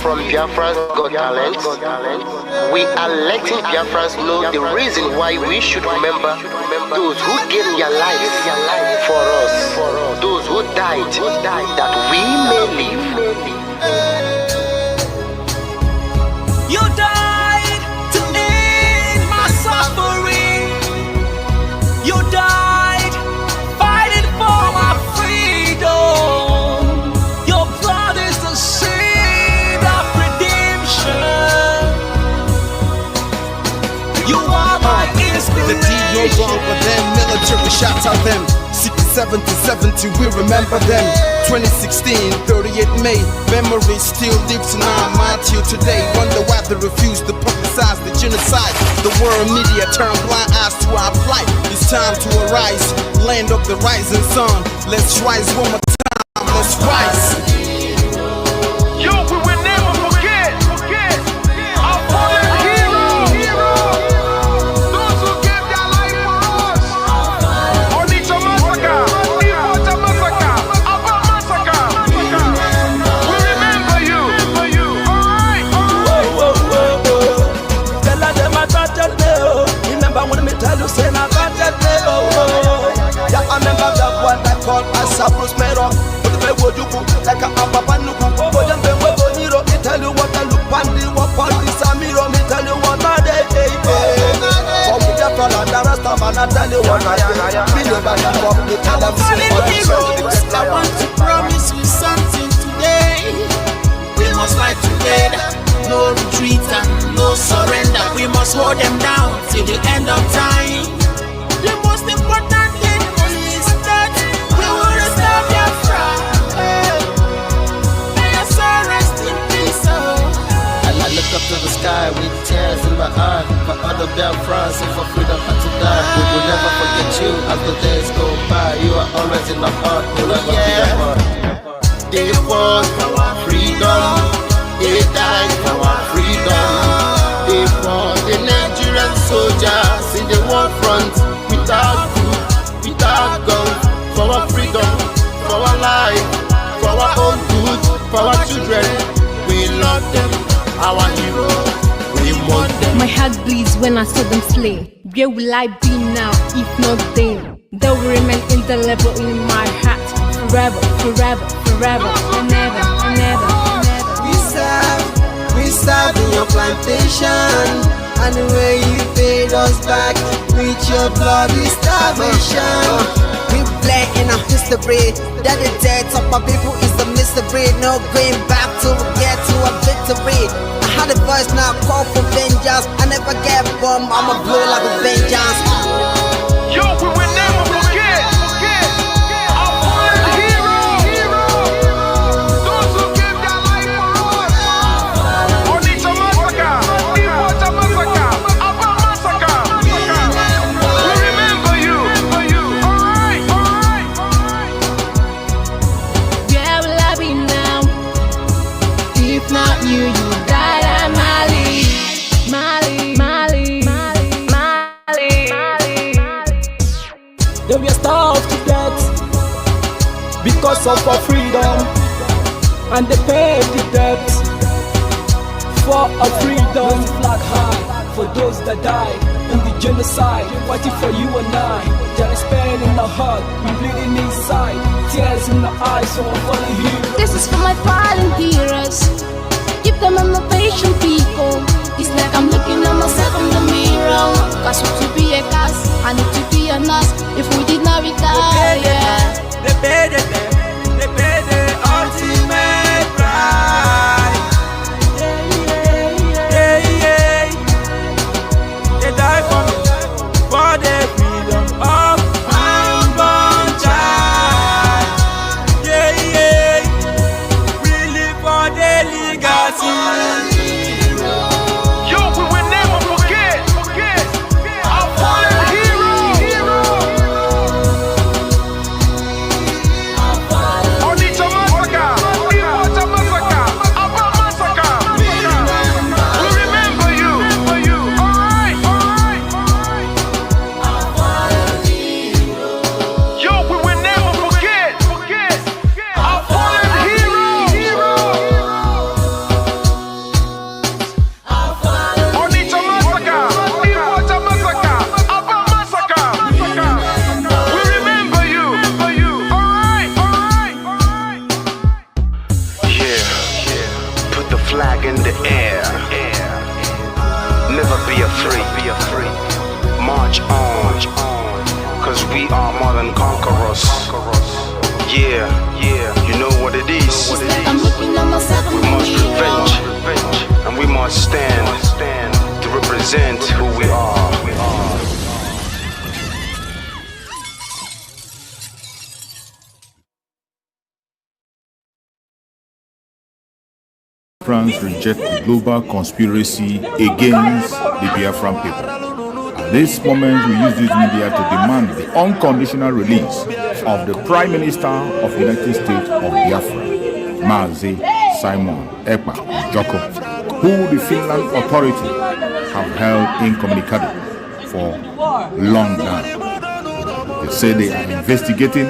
from Biafrans Got Talent. We are letting Biafrans know the reason why we should remember those who gave their lives for us, those who died, that we may live. You died to end my suffering. You died fighting for my freedom. Your blood is the seed of redemption. You are my inspiration. The deed no wrong for them, military shots at them. 67 to 70, we remember them. 2016, 38 May, memory still lives in our mind till today. Wonder why they refuse to publicize the genocide. The world media turn blind eyes to our plight. It's time to arise, land of the rising sun. Let's rise one more time, let's rise. Yo, we will never forget our fallen heroes. Those who gave their life for us. Onitsha massacre, Ipocha massacre, Aba massacre. We remember you. Alright. Tell them I got that day. Remember when me tell you say I got that day. Yeah, I remember that one that called us a prosperous. But the way you go like a papa nuku. But them they were born hero. Me tell you what I look pandi, what pandi samiro. Me tell you what I day. For me the fall and the rest of man I tell you what I me never give up. Me tell them Fallen heroes, I want to promise you something today. We must fight together, no retreat and no surrender. We must hold them down till the end of time. The most important thing is that we will restore Biafra. May your soul rest in peace. I look up to the sky with tears in my eye. For other Biafrans and for freedom had to die. We will never forget you as the days go by. You are always in my heart, you'll never be apart. They fought for our freedom, they died for our freedom. They fought the Nigerian soldiers in the war front, without food, without guns, for our freedom, for our life, for our own good, for our children. We love them, our heroes, we want them. My heart bleeds when I saw them slain. Where will I be now if not then? They will remain indelible in my heart forever, forever, forever, and ever, and ever, and ever. We serve in your plantation, and the way you paid us back with your bloody starvation. We play in our history that the death of our people is a mystery. No going back to get to a victory. I had a voice now call for vengeance. I never get bummed, I'ma blow like a vengeance. Yo, we will never forget our fallen heroes. Those who gave their life for us. Onitsha massacre, Ipocha massacre, Aba massacre. We remember you. Alright. Where will I be now if not you? You died at Mali, Mali, Mali, Mali, Mali, Mali. They were starved to death because of our freedom, and they paid the debt for our freedom. Flag high for those that died in the genocide, fighting for you and I. There is pain in our heart, we bleeding inside, tears in the eyes of our fallen heroes. This is for my fallen heroes. Give them a motivation, people. It's like I'm looking at myself in the mirror. Cause we to be a gas, I need to be a nurse. If we did not retire, yeah. They paid the ultimate price. They died for me, for the freedom of my unborn child. We live for the legacy. Yo, we will never forget our fallen heroes. march on, cause we are more than conquerors. Yeah, you know what it is. It's like I'm looking at myself in We the must mirror. revenge, and we must stand to represent who we are. Biafrans reject the global conspiracy against the Biafran people. At this moment, we use this media to demand the unconditional release of the Prime Minister of the United States of Biafra, Mazi Simon Ekpa Joko, who the Finland authority have held incommunicado for long now. They say they are investigating,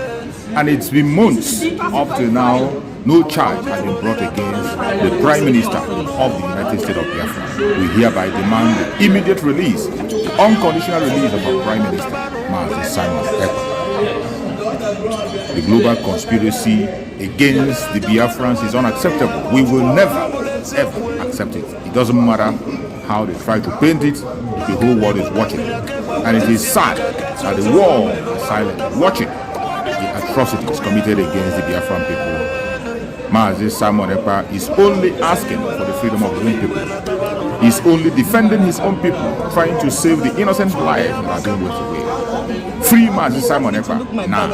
and it's been months up to now. No charge has been brought against the Prime Minister of the United States of Biafra. We hereby demand the immediate release, the unconditional release of our Prime Minister, Mazi Simon Ekpa. The global conspiracy against the Biafrans is unacceptable. We will never, ever accept it. It doesn't matter how they try to paint it, the whole world is watching. And it is sad that the world is silent, watching the atrocities committed against the Biafran people. Mazi Simon Ekpa is only asking for the freedom of his own people. He's only defending his own people, trying to save the innocent lives that are being wasted away. Free Mazi Simon Ekpa now.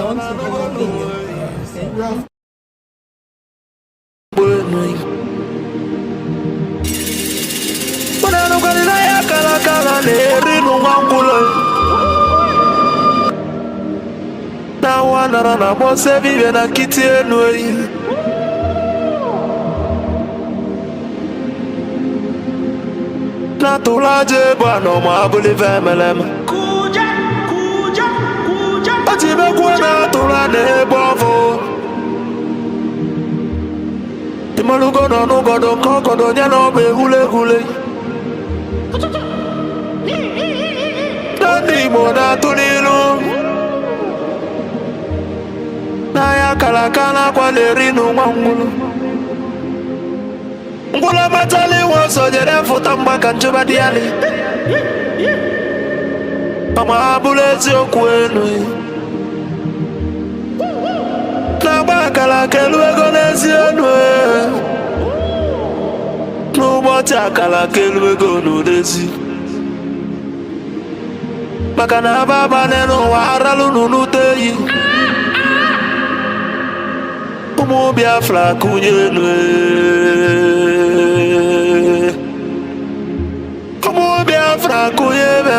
Na tulaje bwana mabuli vemelem Atibe kwena tulane bovo Timalugo no nugodo kokodo nyano be hule hule Nani mona tunilu Na ya kalakala kwa lerinu mwangulu Ngula matali waso jere futa mbaka nchuba diali Mama abulezi okwenu Na baka la kelu egonezi enwe Nubote akala kelu egonudezi Baka na baba nenu waralu nunuteyi Umu Biafra kunyenwe Umu Biafra kunyenwe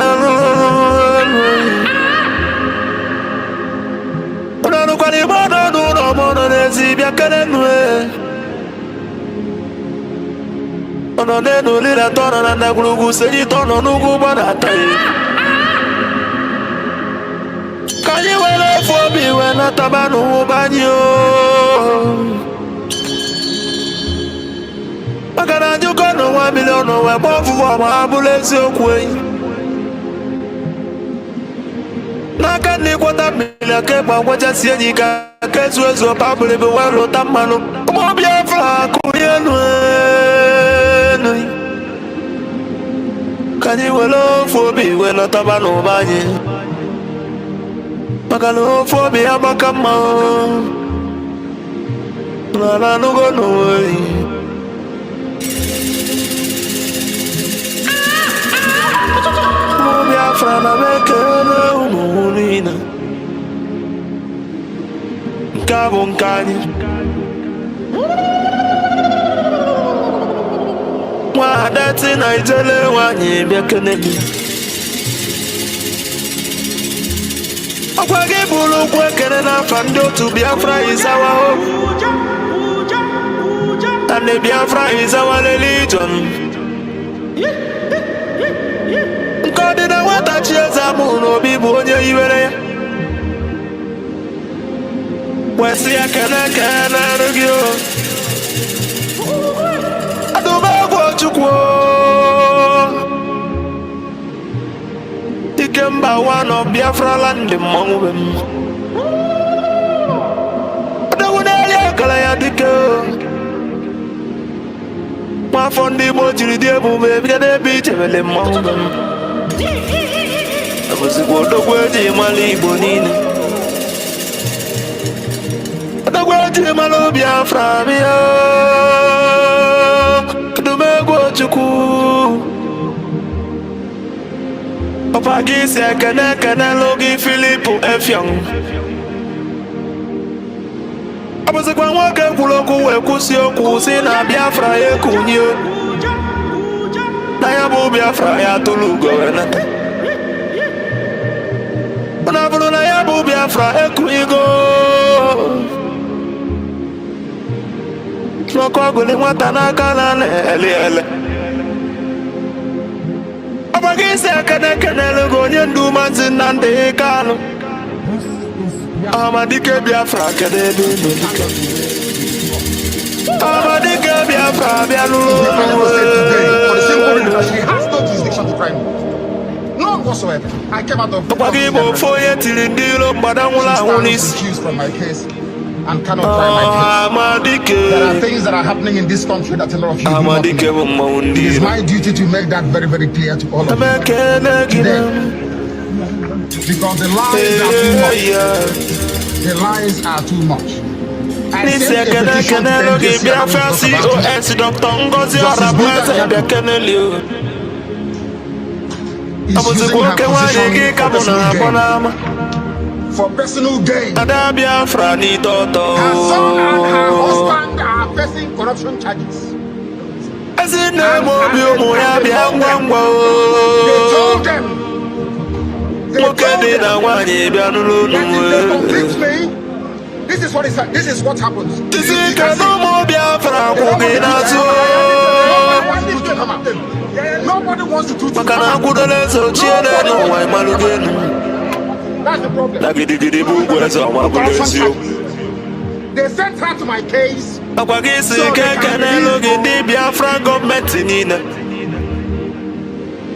Unanu kwa ni mono nuno mono nezi biakenenwe Ono nenu lila tono na nagulugu senyi tono nugu bana tayi Kanyi wele fobi wena tabanu ubanyo Makana nyuko no 1 million no we bofu wa mabulezi okwe Naka ni kwata milia keba waja siyenyika Kesu ezo pabule bewelo tamano Umu Biafra kuyenwe Kanyi wele fobi wena tabanu ubanyo Makano fobi abakama Nana nugo no way Biafra na bekele ununina Nkabo nkani Mwadati na ijele wanyi bekele Akwage bulu kwekene na fando to Biafra is our hope And the Biafra is our religion Nkodi na wata chieza muno bibu onye iwere Wesi ya kene rugyo Aduba kwa chukwo Ikemba one of Biafra land mongwem Adawuneli akala ya dike Mafondi mojiri die bube Bikade biche vele mongwem Ọbụzikwa odogwu eji mara Igbo niile. Odogwu eji mara Biafra bịa. Odumegwu Chukwu. Papa gị si ekene lụgị Philip Efiong. Ọbụzikwa nwoke kwuru okwu wee kwụsị okwu si na Biafra ekunye. Na ya bụ Biafra ya tụrụ ugo wee nata. Mana bụrụ na ya bụ Biafra ekunyigo. N'ọkụ ọgụlị nwata n'aka na ele. Ọba gị isi ekene lụgo onye ndu Maazị Nnamdi Kanu. Amadike Biafra kedu ebe ị nọ? Amadike Biafra bịa For the simple reason that she has no jurisdiction to crime. None whatsoever. I came out of Ọba gị bụ ofu onye tiri ndị iro mgbada nwụrụ ahụ n'isi. choose from my case and cannot try my case. Amadike. There are things that are happening in this country that a lot of you do not Amadike bụ know. mmanwụ ndị It is iro. my duty to make that very, very clear to all of you. Emekele gị na. Because the lies are too much. The lies are too much. I N'isi sent a ekene petition to the lụgị NJC Biafra about it. COS Dr. Ngozi Ọrabueze bịakeneli o. Is using Ọbụzikwa her oke nwaanyị gị position ka for bụ na personal akpọ gain. n'ama. For personal gain. Ada Biafra n'ite ọtọ. Her son and her husband are facing corruption charges. Ezi na-eme obi ụmụ ya bịa ngwa ngwa They o. told them. Nwoke dị na nwaanyị bịa n'ụlọ That if they complete unu. me, this is what happens. Isi ike n'ụmụ Biafra kwụ gị n'azụ. Nobody wants to do to Maka na akwụdola eze ochie n'ụwa ịmalụgo enu. That's the problem. Na gidigidi bụ ugwu eze ọnwa bụrụ eziokwu. They sent her to my case. Ọkwa gị si ike kenelu gị ndị Biafra gọọmenti niile.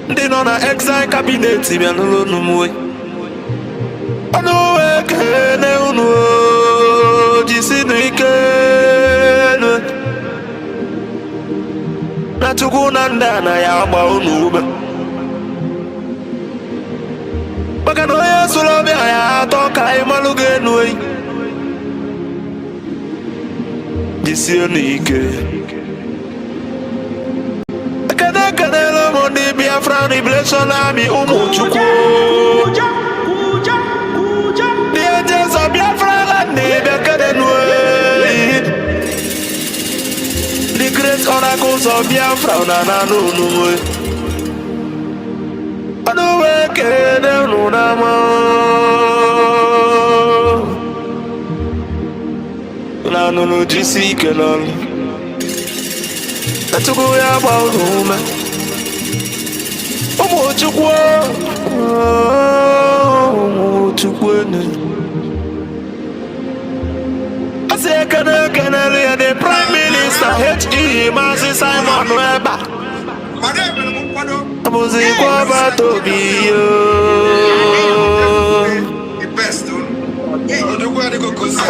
Ndị nọ na exile cabinet bịa n'ụlọ unu mwe. Ọnụ wee kene unu o, jisinu ike nu. Na Chukwu na ndị a na ya agba unu ube. Maka na onye sụrụ ọbịa ya atọ ka anyị malụgo enu eyi. Jisienu ike. Ekenelu m ndị Biafra Liberation Army ụmụ Chukwu. The angels of Biafra land bịakenenu eyi. The great oracles of Biafra na n'unu eyi. Ọnụ wee kene unu n'ama. Na nunu jisi ike n'ọlụ. Na Chukwu ya gba unu ume. Ụmụ Chukwu. Ụmụ Chukwu ene. Asị ekenelu ya the Prime Minister H.E. Maazị Simon Webber. Ọbụzikwa ọbata obi yo.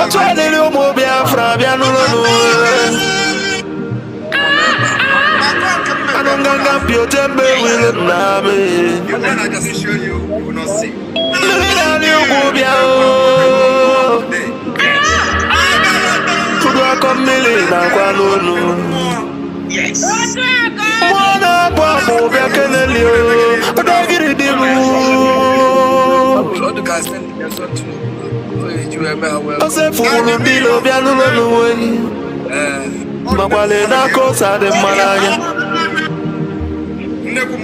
Otu adịrị ụmụ Biafra bịa n'ụlọ n'ụlọ. Anụ nganga mpi otembe wile n'ame. Mmiri na-adị ugwu bịa o. Fudu akọ mmiri na-akwa n'onu. Mmụọ na-akpụ akpụ bịa keneli o. Ọdọgịrị dị mụ. Ose furu ndị ilo bịa n'ụlọ n'uwe. Makwale n'aka ụsa dị mma n'anya.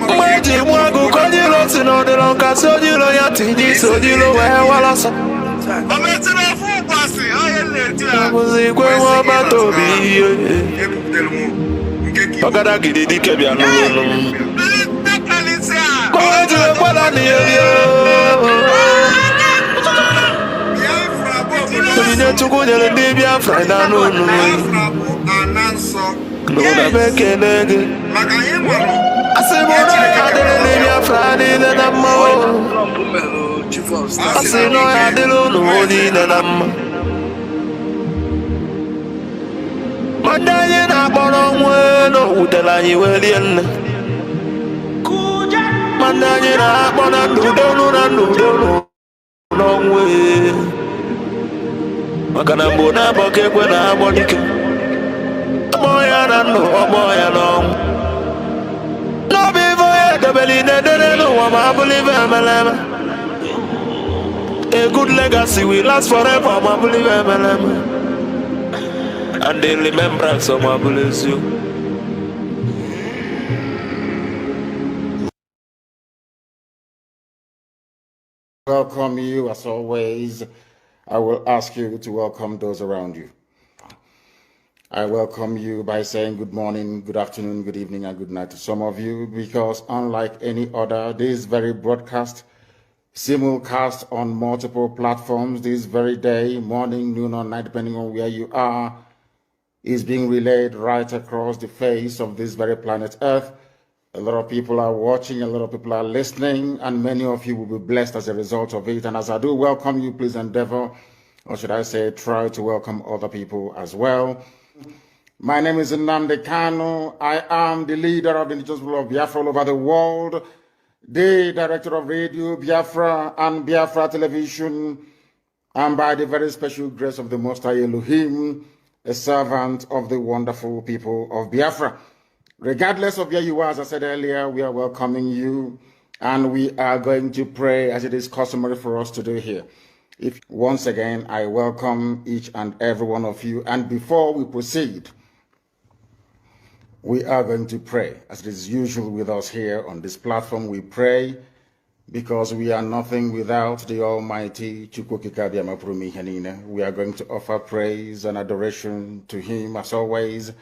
Mgbe eji mụ agụ ka onye ilo si n'ọdịrọ nkasị onye ilo ya tinye isi onye ilo wee walasa. Ọbụzikwa nwe ọbata obi ihe. Ọgada gidi dike bịa n'ụlọ. Ka o ji ekwela n'ihe ya. Onyinye Chukwu nyere ndị Biafra na n'unu. N'ụlọ m ekele gị. Asị m na ya adịrị ndị Biafra niile na mma o. Asị na ya adịrị unu niile na mma. Ma ndị anyị na-akpọrọ nwa n'owutere anyị wee rie nne. Nani na bona nudo long way. Makana mbona boke kwena bonike. Moya na no moya long. No be for the belly no one believe MLM. A good legacy will last forever, I believe MLM. And the remembrance of my bless you. Welcome you as always. I will ask you to welcome those around you. I welcome you by saying good morning, good afternoon, good evening, and good night to some of you, because unlike any other, this very broadcast, simulcast on multiple platforms this very day, morning, noon, or night, depending on where you are, is being relayed right across the face of this very planet Earth. A lot of people are watching, a lot of people are listening, and many of you will be blessed as a result of it. And as I do welcome you, please endeavor, or should I say, try to welcome other people as well. My name is Nnamdi Kanu. I am the leader of the indigenous people of Biafra all over the world, the director of Radio Biafra and Biafra Television, and by the very special grace of the Most High Elohim, a servant of the wonderful people of Biafra. Regardless of where you are, as I said earlier, we are welcoming you, and we are going to pray as it is customary for us to do here. Once again, I welcome each and every one of you, and before we proceed, we are going to pray. As it is usual with us here on this platform, we pray because we are nothing without the Almighty. We are going to offer praise and adoration to Him as always,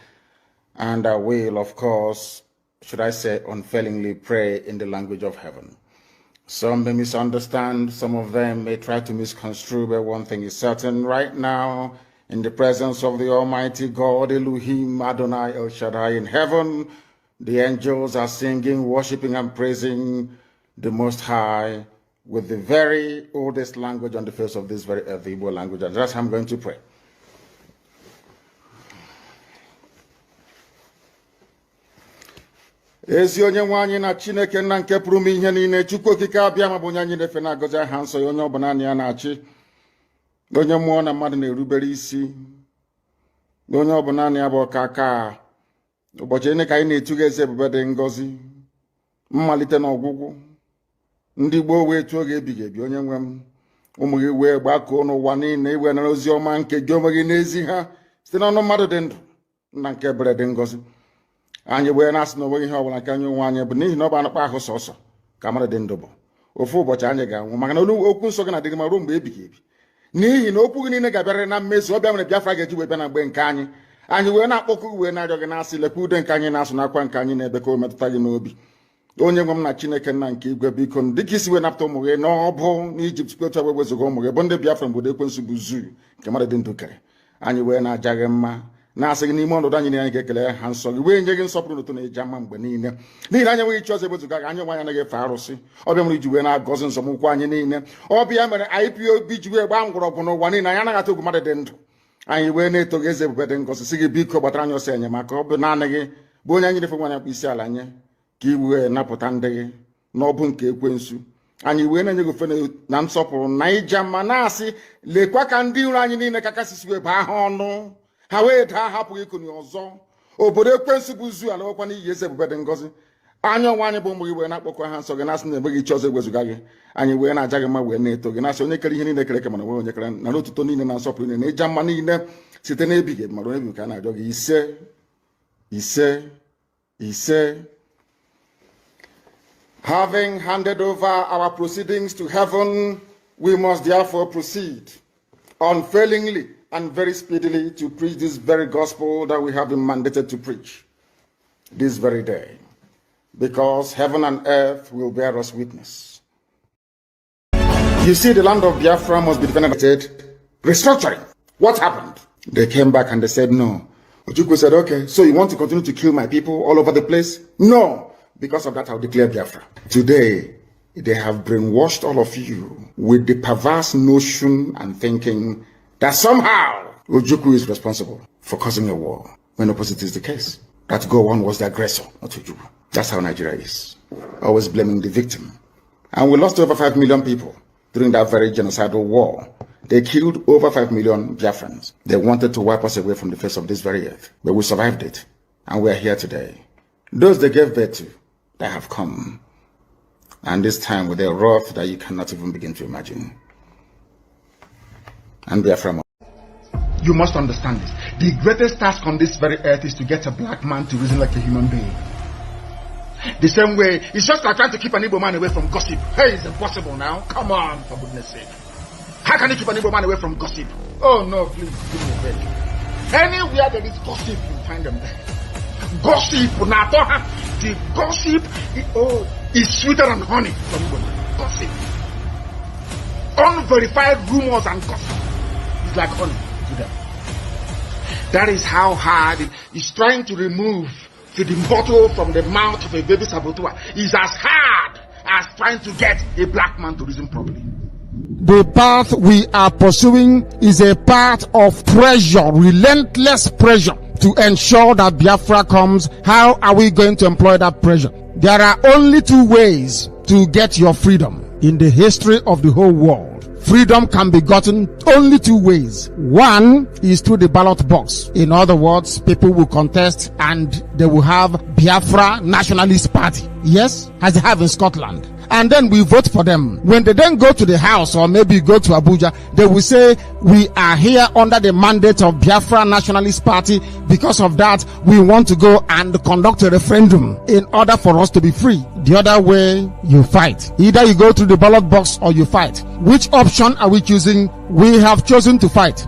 and I will, of course, should I say, unfailingly pray in the language of heaven. Some may misunderstand, some of them may try to misconstrue, but one thing is certain right now, in the presence of the Almighty God, Elohim, Adonai, El Shaddai in heaven, the angels are singing, worshiping, and praising the Most High with the very oldest language on the face of this very earth, the Igbo language. And that's how I'm going to pray. Ezi onye nwe anyị na Chineke nna nke pụrụ ime ihe niile, Chukwu okike abịa ma bụ onye anyị na-efe na-agọzi aha nsọ ya, onye ọbụla anyị ya na-achị, onye mmụọ na mmadụ na-erubere isi, onye ọbụla anyị ya bụ ọkaka. Ụbọchị ene ka anyị na-etuga eze ebube dị ngọzi, mmalite na ọgwụgwụ, ndị gboo wee tuo oge ebighị ebi. Onye nwe m, ụmụ gị wee gbakọọ n'ụwa niile iwe nara ozi ọma nke gị onwe gị n'ezi ha site n'ọnụ mmadụ dị ndụ, nna nke ebere dị ngọzi. Anyị wee na-asị na onweghị ihe ọbụla nke anyị onwe anyị bụ n'ihi na ọ bụ anụkpa ahụ sọsọ ka mmadụ dị ndụ bụ. Ofu ụbọchị anyị ga-anwụ, maka na okwu nsọ gị na-adịghị ma ruo mgbe ebighị ebi, n'ihi na okwu gị niile ga-abịarịrị na mmezu. Ọbịa mere Biafra ga-eji wee bịa na mgbe nke anyị. Anyị wee na-akpọkụ wee na-arịọ gị na-asị, lekwa ude nke anyị na-asụ n'akwa nke anyị na-ebe ka o metụta gị n'obi. Onye nwe m na Chineke nna nke igwe, biko dịka isi wee napụta ụmụ gị n'ọbụ n'Ijipt, kwetu wee wezuga ụmụ gị bụ ndị Biafra mgbe ekwensu bụ zuu nke mmadụ dị ndụ kere. Anyị wee na-aja gị mma, na-asị gị n'ime ọnọdụ anyị niile, anyị ga-ekele ha nsọ gị, wee nye gị nsọpụrụ n'ụtụ na-eji mma mgbe niile, n'ihi na anyị enweghị chi ọzọ ewezuga gị. Anyị onwe anyị anaghị efe arụsị. Ọbịa mere iji wee na-agọzi nzọmụkwụ anyị niile. Ọbịa mere IPOB ji wee gbaa mgbọrọgwụ n'ụwa niile. Anyị anaghị atụ egwu mmadụ dị ndụ. Anyị wee na-eto gị eze ebube dị ngọzi, sị gị biko gbatara anyị ọsọ enyemaka. Ọ bụ naanị gị bụ onye anyị na-efe nwa akpụ isi ala nye, ka i wee napụta ndị gị n'ọbụ nke ekwensu. Anyị wee na-enye gị ofe na nsọpụrụ na ịja mma, na-asị, lekwa ka ndị iro anyị niile ka kasị wee baa ha ọnụ, ha wee daa hapụghị ikuni ọzọ. Obodo ekwensu bụ zu ala nwekwa n'iyi eze ebube dị ngọzi. Anyị onwe anyị bụ ụmụ gị wee na-akpọkọ ha nsọ gị, na-asị na enweghị chi ọzọ ewezuga gị. Anyị wee na-aja gị mma, wee na-eto gị, na-asị onye kere ihe niile kere eke, mana nwee onye kere na n'otuto niile na nsọpụrụ niile na ịja mma niile site n'ebighị ebi, mara onye ebighị ka a na-arịọ gị. Ise ise ise. Having handed over our proceedings to heaven, we must therefore proceed unfailingly and very speedily to preach this very gospel that we have been mandated to preach this very day, because heaven and earth will bear us witness. You see, the land of Biafra must be defended. Restructuring. What happened? They came back and they said no. Ojukwu said, okay, so you want to continue to kill my people all over the place? No. Because of that, I'll declare Biafra. Today, they have brainwashed all of you with the perverse notion and thinking that somehow Ojukwu is responsible for causing a war, when opposite is the case. That Gowon was the aggressor, not Ojukwu. That's how Nigeria is. Always blaming the victim. And we lost over 5 million people during that very genocidal war. They killed over 5 million Biafrans. They wanted to wipe us away from the face of this very earth. But we survived it. And we are here today. Those they gave birth to, they have come. And this time with a wrath that you cannot even begin to imagine. And Biafra. You must understand this. The greatest task on this very earth is to get a black man to reason like a human being. The same way, it's just like trying to keep an Igbo man away from gossip. Hey, it's impossible now. Come on, for goodness sake. How can you keep an Igbo man away from gossip? Oh no, please, give me a break. Anywhere there is gossip, you find them there. Gossip, the gossip, is sweeter than honey from Igbo man. Gossip. Unverified rumors and gossip is like honey to them. That is how hard it is trying to remove feeding bottle from the mouth of a baby saboteur. Is as hard as trying to get a black man to reason properly. The path we are pursuing is a path of pressure, relentless pressure to ensure that Biafra comes. How are we going to employ that pressure? There are only two ways to get your freedom in the history of the whole world. Freedom can be gotten only two ways. One is through the ballot box. In other words, people will contest and they will have Biafra Nationalist Party. Yes, as they have in Scotland. And then we vote for them. When they then go to the house or maybe go to Abuja, they will say, we are here under the mandate of Biafra Nationalist Party. Because of that, we want to go and conduct a referendum in order for us to be free. The other way, you fight. Either you go through the ballot box or you fight. Which option are we choosing? We have chosen to fight.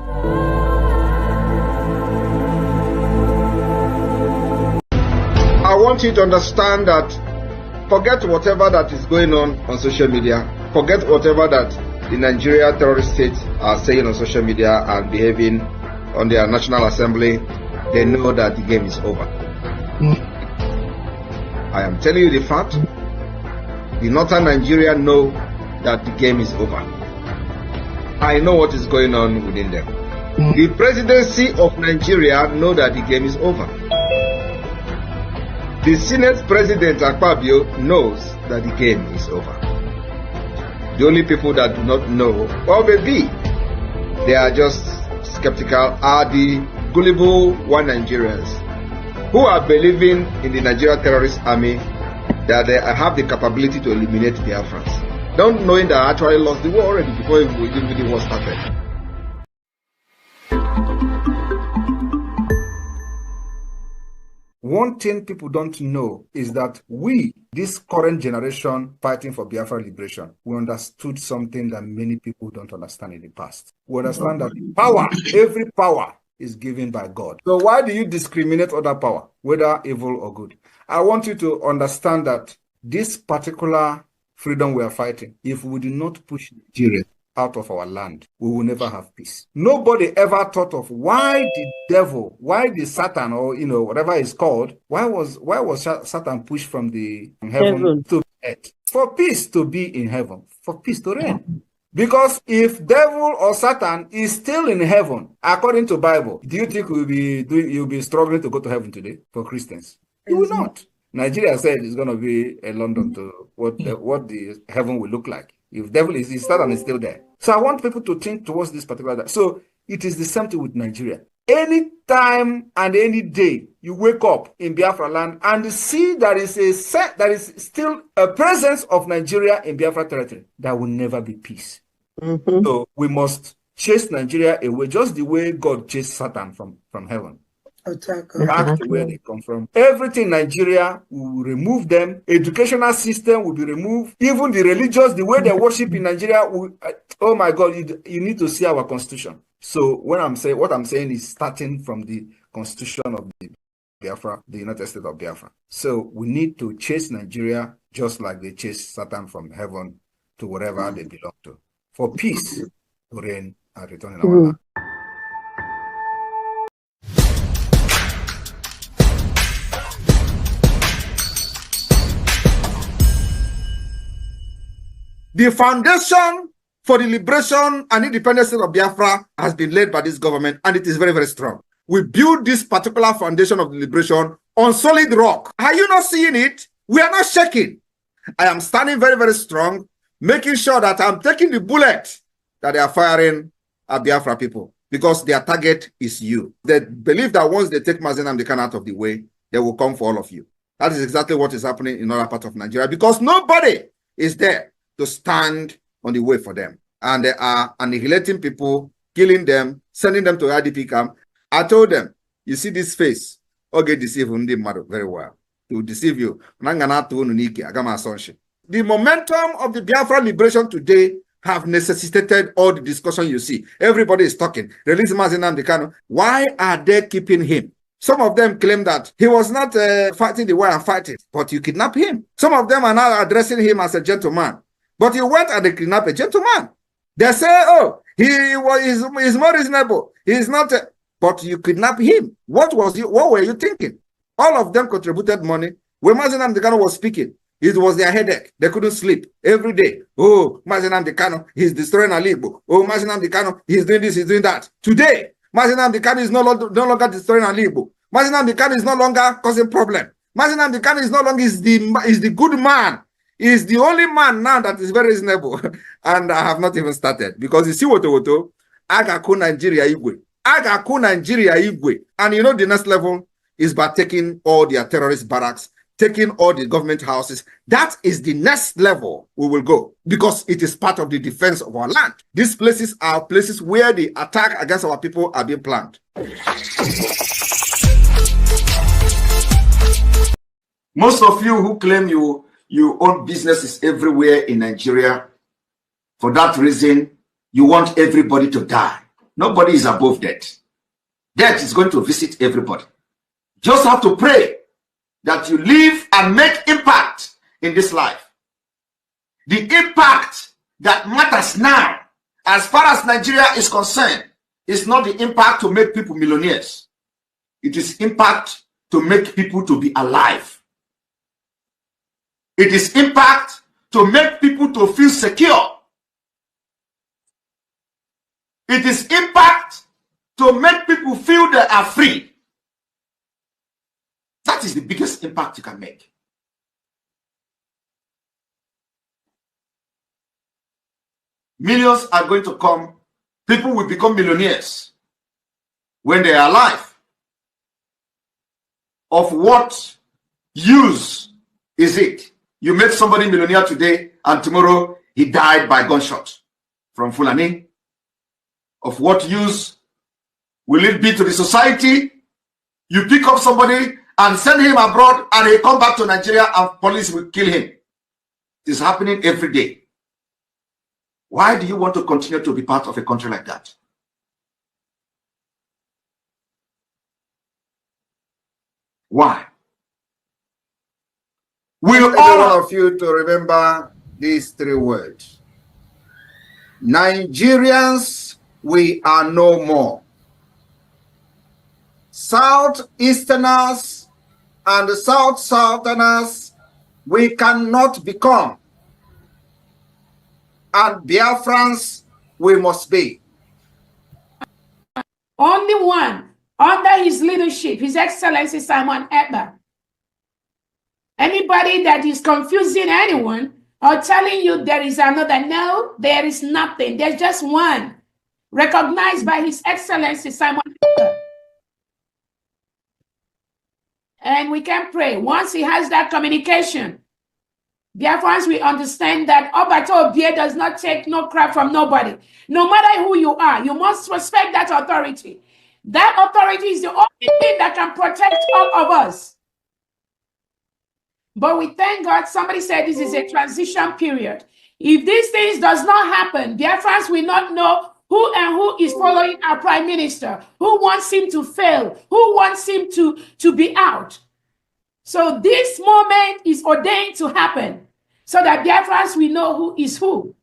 I want you to understand that forget whatever that is going on social media. Forget whatever that the Nigeria terrorist states are saying on social media and behaving on their National Assembly. They know that the game is over. I am telling you the fact. The northern Nigeria know that the game is over. I know what is going on within them. The presidency of Nigeria know that the game is over. The Senate President Akpabio knows that the game is over. The only people that do not know, or maybe they are just skeptical, are the gullible one Nigerians who are believing in the Nigeria terrorist army that they have the capability to eliminate Biafrans, don't knowing that I actually lost the war already before even the war started. One thing people don't know is that we, this current generation fighting for Biafra liberation, we understood something that many people don't understand in the past. We understand that power, every power is given by God. So why do you discriminate other power, whether evil or good? I want you to understand that this particular freedom we are fighting, if we do not push Nigeria out of our land, we will never have peace. Nobody ever thought of why the devil, why the Satan, or whatever it's called, why was Satan pushed from the heaven to earth? For peace to be in heaven, for peace to reign. Because if devil or Satan is still in heaven, according to Bible, do you think you'll be struggling to go to heaven today for Christians? You will not. Nigeria said it's going to be a London to what the heaven will look like. If devil is Satan is still there. So I want people to think towards this particular. So it is the same thing with Nigeria. Any time and any day you wake up in Biafra land and see there is still a presence of Nigeria in Biafra territory, there will never be peace. So we must chase Nigeria away, just the way God chased Satan from heaven. Back to where they come from. Everything in Nigeria, we will remove them. Educational system will be removed. Even the religious, the way they worship in Nigeria, oh my God, you need to see our constitution. So what I'm saying is starting from the constitution of the Biafra, the United States of Biafra. So we need to chase Nigeria just like they chase Satan from heaven to wherever they belong to, for peace to reign and return in our land. The foundation for the liberation and independence of Biafra has been laid by this government, and it is very, very strong. We build this particular foundation of the liberation on solid rock. Are you not seeing it? We are not shaking. I am standing very, very strong, making sure that I'm taking the bullet that they are firing at Biafra people, because their target is you. They believe that once they take Mazi Nnamdi Kanu out of the way, they will come for all of you. That is exactly what is happening in other parts of Nigeria, because nobody is there to stand on the way for them. And they are annihilating people, killing them, sending them to IDP camp. I told them, you see this face, okay, deceive very well. To deceive you. The momentum of the Biafra liberation today have necessitated all the discussion you see. Everybody is talking. Release Mazi Nnamdi Kanu. Why are they keeping him? Some of them claim that he was not fighting the way I'm fighting, but you kidnap him. Some of them are now addressing him as a gentleman, but you went and kidnapped a gentleman. They say, oh, he's more reasonable. He's not, but you kidnap him. What were you thinking? All of them contributed money. When Mazi Nnamdi Kanu was speaking, it was their headache. They couldn't sleep every day. Oh, Mazi Nnamdi Kanu, he's destroying Alibo. Oh, Mazi Nnamdi Kanu, he's doing this, he's doing that. Today, Mazi Nnamdi Kanu is no longer destroying Alibo. Mazi Nnamdi Kanu is no longer causing problem. Mazi Nnamdi Kanu is no longer is the good man. He's the only man now that is very reasonable. And I have not even started, because you see what Agaku Nigeria Igwe. Agaku Nigeria Igwe. And you know the next level is by taking all their terrorist barracks, taking all the government houses. That is the next level we will go, because it is part of the defense of our land. These places are places where the attack against our people are being planned. Most of you who claim you own businesses everywhere in Nigeria, for that reason, you want everybody to die. Nobody is above death. Death is going to visit everybody. Just have to pray that you live and make impact in this life. The impact that matters now, as far as Nigeria is concerned, is not the impact to make people millionaires. It is impact to make people to be alive. It is impact to make people to feel secure. It is impact to make people feel they are free. That is the biggest impact you can make. Millions are going to come. People will become millionaires when they are alive. Of what use is it? You make somebody millionaire today and tomorrow he died by gunshot from Fulani. Of what use will it be to the society? You pick up somebody and send him abroad and he come back to Nigeria and police will kill him. It is happening every day. Why do you want to continue to be part of a country like that? Why? Will all of you to remember these three words. Nigerians, we are no more. Southeasterners and Southerners, we cannot become. And Biafrans, we must be. Only one, under his leadership, His Excellency Simon Ekpa. Anybody that is confusing anyone or telling you there is another, no, there is nothing. There's just one, recognized by His Excellency Simon Ekpa. And we can pray. Once he has that communication, Biafrans, we understand that Obato Obie does not take no crap from nobody. No matter who you are, you must respect that authority. That authority is the only thing that can protect all of us. But we thank God, somebody said this is a transition period. If these things does not happen, Biafrans will not know who is following our prime minister, who wants him to fail, who wants him to be out. So this moment is ordained to happen so that Biafrans will know who is who.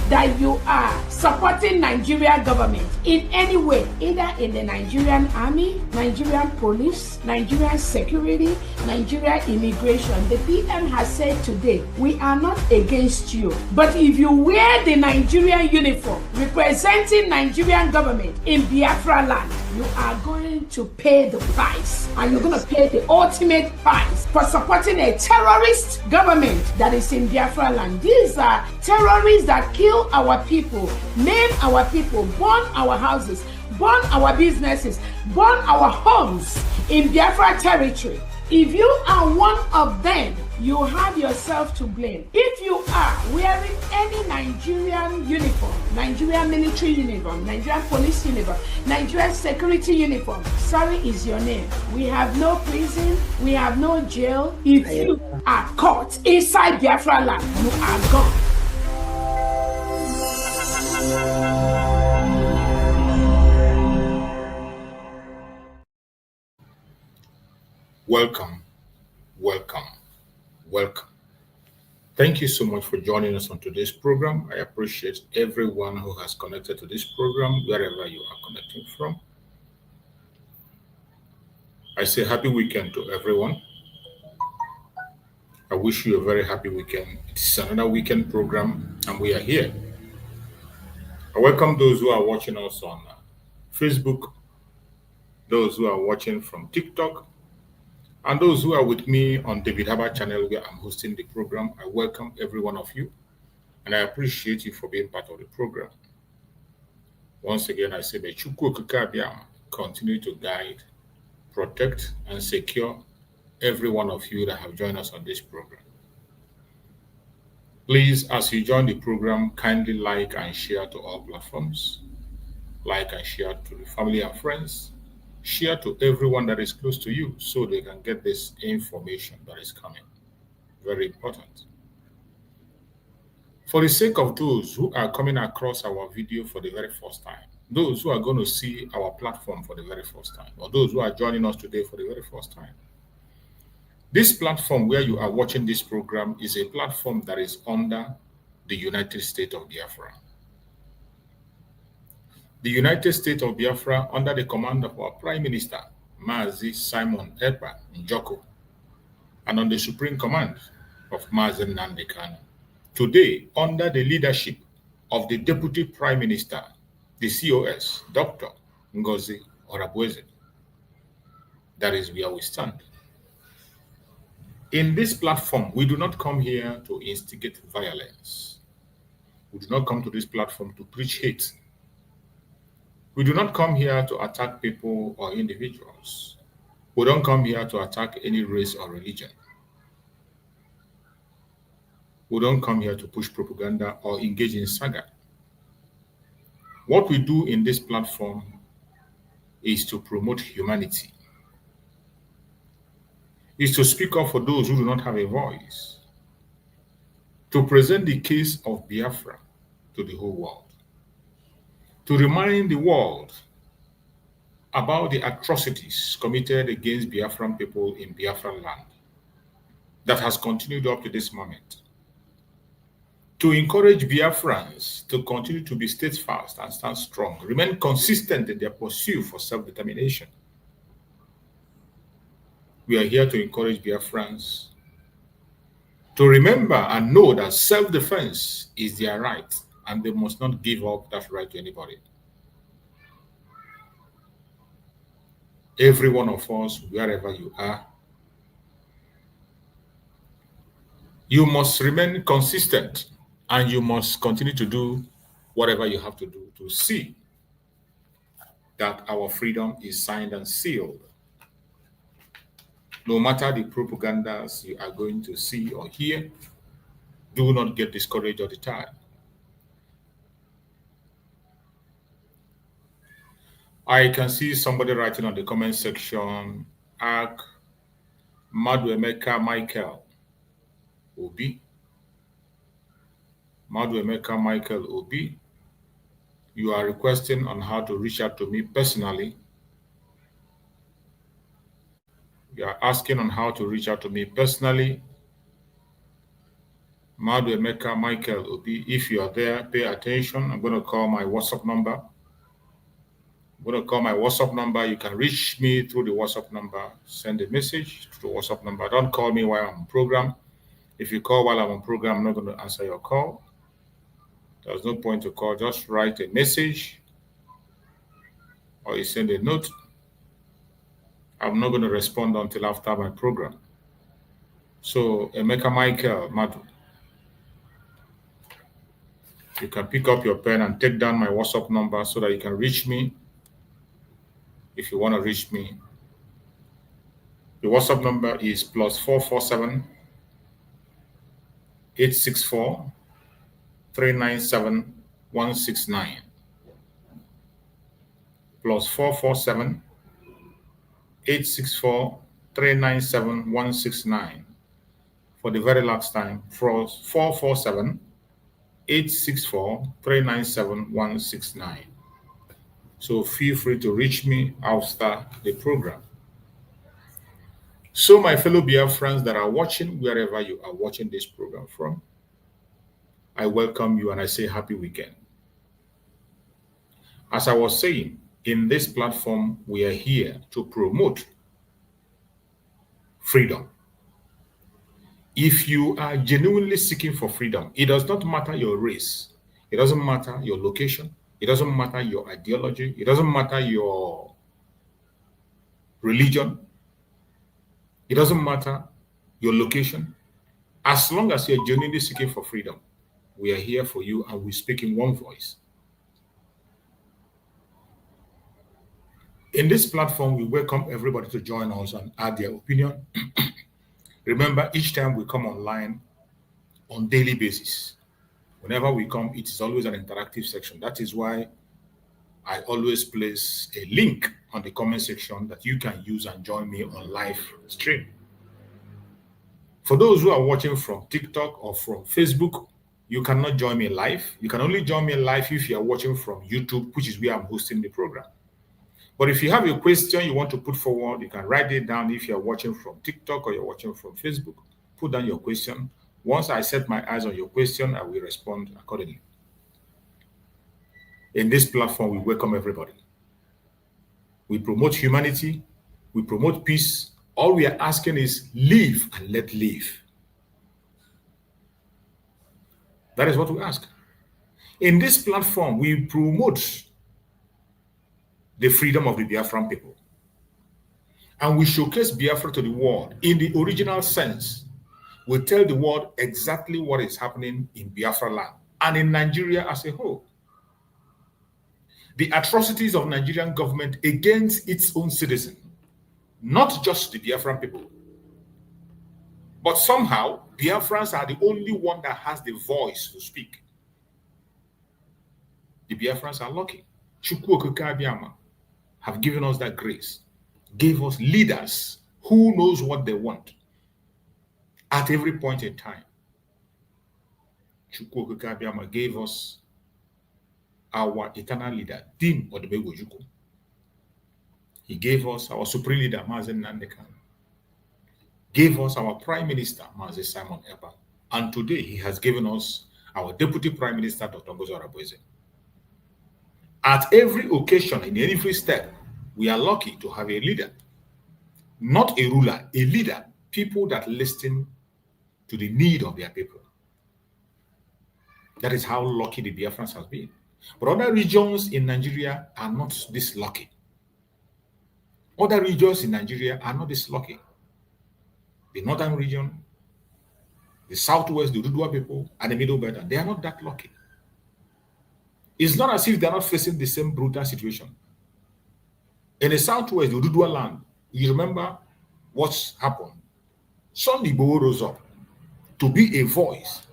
That you are supporting supporting Nigerian government in any way, either in the Nigerian army, Nigerian police, Nigerian security, Nigerian immigration. The PM has said today, we are not against you, but if you wear the Nigerian uniform representing Nigerian government in Biafra land, you are going to pay the price, and you're going to pay the ultimate price for supporting a terrorist government that is in Biafra land. These are terrorists that kill our people, maim our people, burn our houses, burn our businesses, burn our homes in Biafra territory. If you are one of them, you have yourself to blame. If you are wearing any Nigerian uniform, Nigerian military uniform, Nigerian police uniform, Nigerian security uniform, sorry is your name. We have no prison, we have no jail. If you are caught inside Biafra land, you are gone. Welcome, welcome, welcome. Thank you so much for joining us on today's program. I appreciate everyone who has connected to this program, wherever you are connecting from. I say happy weekend to everyone. I wish you a very happy weekend. It's another weekend program, and we are here. I welcome those who are watching us on Facebook, those who are watching from TikTok, and those who are with me on David Haba channel where I'm hosting the program. I welcome every one of you, and I appreciate you for being part of the program. Once again, I say, may Chukwu Okike Abiama continue to guide, protect, and secure every one of you that have joined us on this program. Please, as you join the program, kindly like and share to all platforms. Like and share to the family and friends. Share to everyone that is close to you so they can get this information that is coming. Very important. For the sake of those who are coming across our video for the very first time, those who are going to see our platform for the very first time, or those who are joining us today for the very first time, this platform where you are watching this program is a platform that is under the United States of Biafra. The United States of Biafra, under the command of our Prime Minister, Mazi Simon Ekpa Njoko, and on the supreme command of Mazi Nnamdi Kanu. Today, under the leadership of the Deputy Prime Minister, the COS, Dr. Ngozi Orabueze. That is where we stand. In this platform, we do not come here to instigate violence. We do not come to this platform to preach hate. We do not come here to attack people or individuals. We don't come here to attack any race or religion. We don't come here to push propaganda or engage in saga. What we do in this platform is to promote humanity, is to speak up for those who do not have a voice, to present the case of Biafra to the whole world, to remind the world about the atrocities committed against Biafran people in Biafran land that has continued up to this moment, to encourage Biafrans to continue to be steadfast and stand strong, remain consistent in their pursuit for self-determination. We are here to encourage Biafrans to remember and know that self-defense is their right, and they must not give up that right to anybody. Every one of us, wherever you are, you must remain consistent, and you must continue to do whatever you have to do to see that our freedom is signed and sealed. No matter the propagandas you are going to see or hear, do not get discouraged or deterred. I can see somebody writing on the comment section, Ak Maduemeka Michael Obi. Maduemeka Michael Obi, you are requesting on how to reach out to me personally. You are asking on how to reach out to me personally. Madu Emeka Michael Obi, if you are there, pay attention. I'm going to call my WhatsApp number. I'm going to call my WhatsApp number. You can reach me through the WhatsApp number. Send a message to the WhatsApp number. Don't call me while I'm on program. If you call while I'm on program, I'm not going to answer your call. There's no point to call. Just write a message or you send a note. I'm not going to respond until after my program. So, Emeka Michael Madu, you can pick up your pen and take down my WhatsApp number so that you can reach me if you want to reach me. The WhatsApp number is +447 864 397 169. +447 864 397 169. For the very last time, 447 864 397 169. So feel free to reach me after the program. So my fellow Biafrans that are watching, wherever you are watching this program from, I welcome you and I say happy weekend. As I was saying, in this platform, we are here to promote freedom. If you are genuinely seeking for freedom, it does not matter your race, it doesn't matter your location, it doesn't matter your ideology, it doesn't matter your religion, it doesn't matter your location. As long as you're genuinely seeking for freedom, we are here for you and we speak in one voice. In this platform, we welcome everybody to join us and add their opinion. Remember, each time we come online on daily basis, whenever we come, it is always an interactive section. That is why I always place a link on the comment section that you can use and join me on live stream. For those who are watching from TikTok or from Facebook, you cannot join me live. You can only join me live if you are watching from YouTube, which is where I'm hosting the program. But if you have a question you want to put forward, you can write it down. If you're watching from TikTok or you're watching from Facebook, put down your question. Once I set my eyes on your question, I will respond accordingly. In this platform, we welcome everybody. We promote humanity. We promote peace. All we are asking is live and let live. That is what we ask. In this platform, we promote the freedom of the Biafran people. And we showcase Biafra to the world in the original sense. We tell the world exactly what is happening in Biafra land and in Nigeria as a whole. The atrocities of Nigerian government against its own citizens, not just the Biafran people. But somehow, Biafrans are the only one that has the voice to speak. The Biafrans are lucky. Chukwu Okike Abiyama have given us that grace, gave us leaders who knows what they want at every point in time. Chukwu Okike Abiyama gave us our eternal leader, Dim Odebego Juku. He gave us our supreme leader, Mazen Nandekan. Gave us our prime minister, Mazen Simon Ekpa. And today he has given us our deputy prime minister, Dr. Ngozi Araboeze. At every occasion, in every step, we are lucky to have a leader. Not a ruler, a leader. People that listen to the need of their people. That is how lucky the Biafrans has been. But other regions in Nigeria are not this lucky. Other regions in Nigeria are not this lucky. The northern region, the southwest, the Ududua people, and the middle belt, they are not that lucky. It's not as if they are not facing the same brutal situation. In the southwest, the Ududua land, you remember what's happened. Sunday Igboho rose up to be a voice.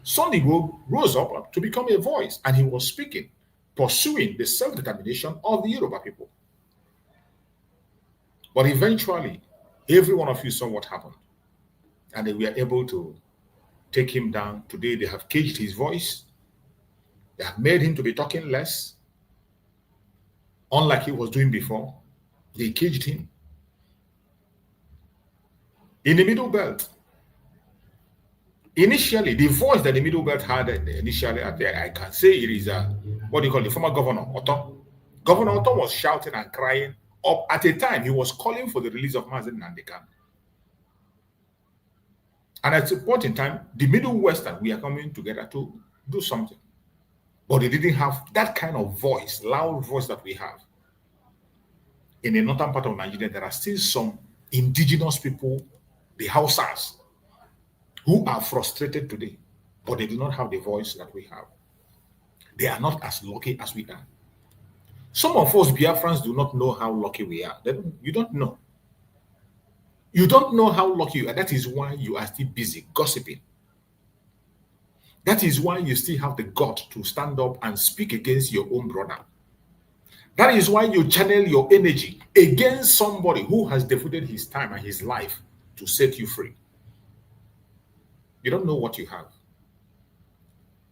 Sunday Igboho rose up to become a voice, and he was speaking, pursuing the self-determination of the Yoruba people. But eventually, every one of you saw what happened, and they were able to take him down. Today, they have caged his voice. They have made him to be talking less, unlike he was doing before. They caged him. In the middle belt, Initially, the voice that the Middle Belt had initially, I can say it is what do you call the former governor, Otto. Governor Otto was shouting and crying up at a time. He was calling for the release of Mazen Nandekan. And at a point in time, the Middle Western, we are coming together to do something. But they didn't have that kind of voice, loud voice that we have. In the northern part of Nigeria, there are still some indigenous people, the Hausas, who are frustrated today, but they do not have the voice that we have. They are not as lucky as we are. Some of us Biafrans do not know how lucky we are. You don't know. You don't know how lucky you are. That is why you are still busy gossiping. That is why you still have the gut to stand up and speak against your own brother. That is why you channel your energy against somebody who has devoted his time and his life to set you free. You don't know what you have.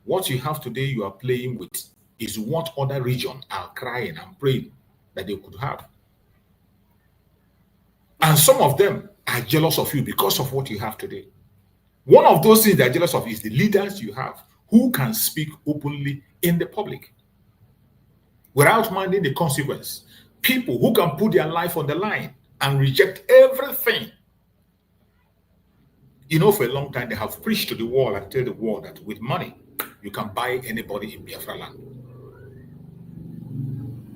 What you have today you are playing with is what other regions are crying and praying that they could have. And some of them are jealous of you because of what you have today. One of those things they're jealous of is the leaders you have who can speak openly in the public without minding the consequence. People who can put their life on the line and reject everything. You know, for a long time, they have preached to the world and tell the world that with money, you can buy anybody in Biafra land.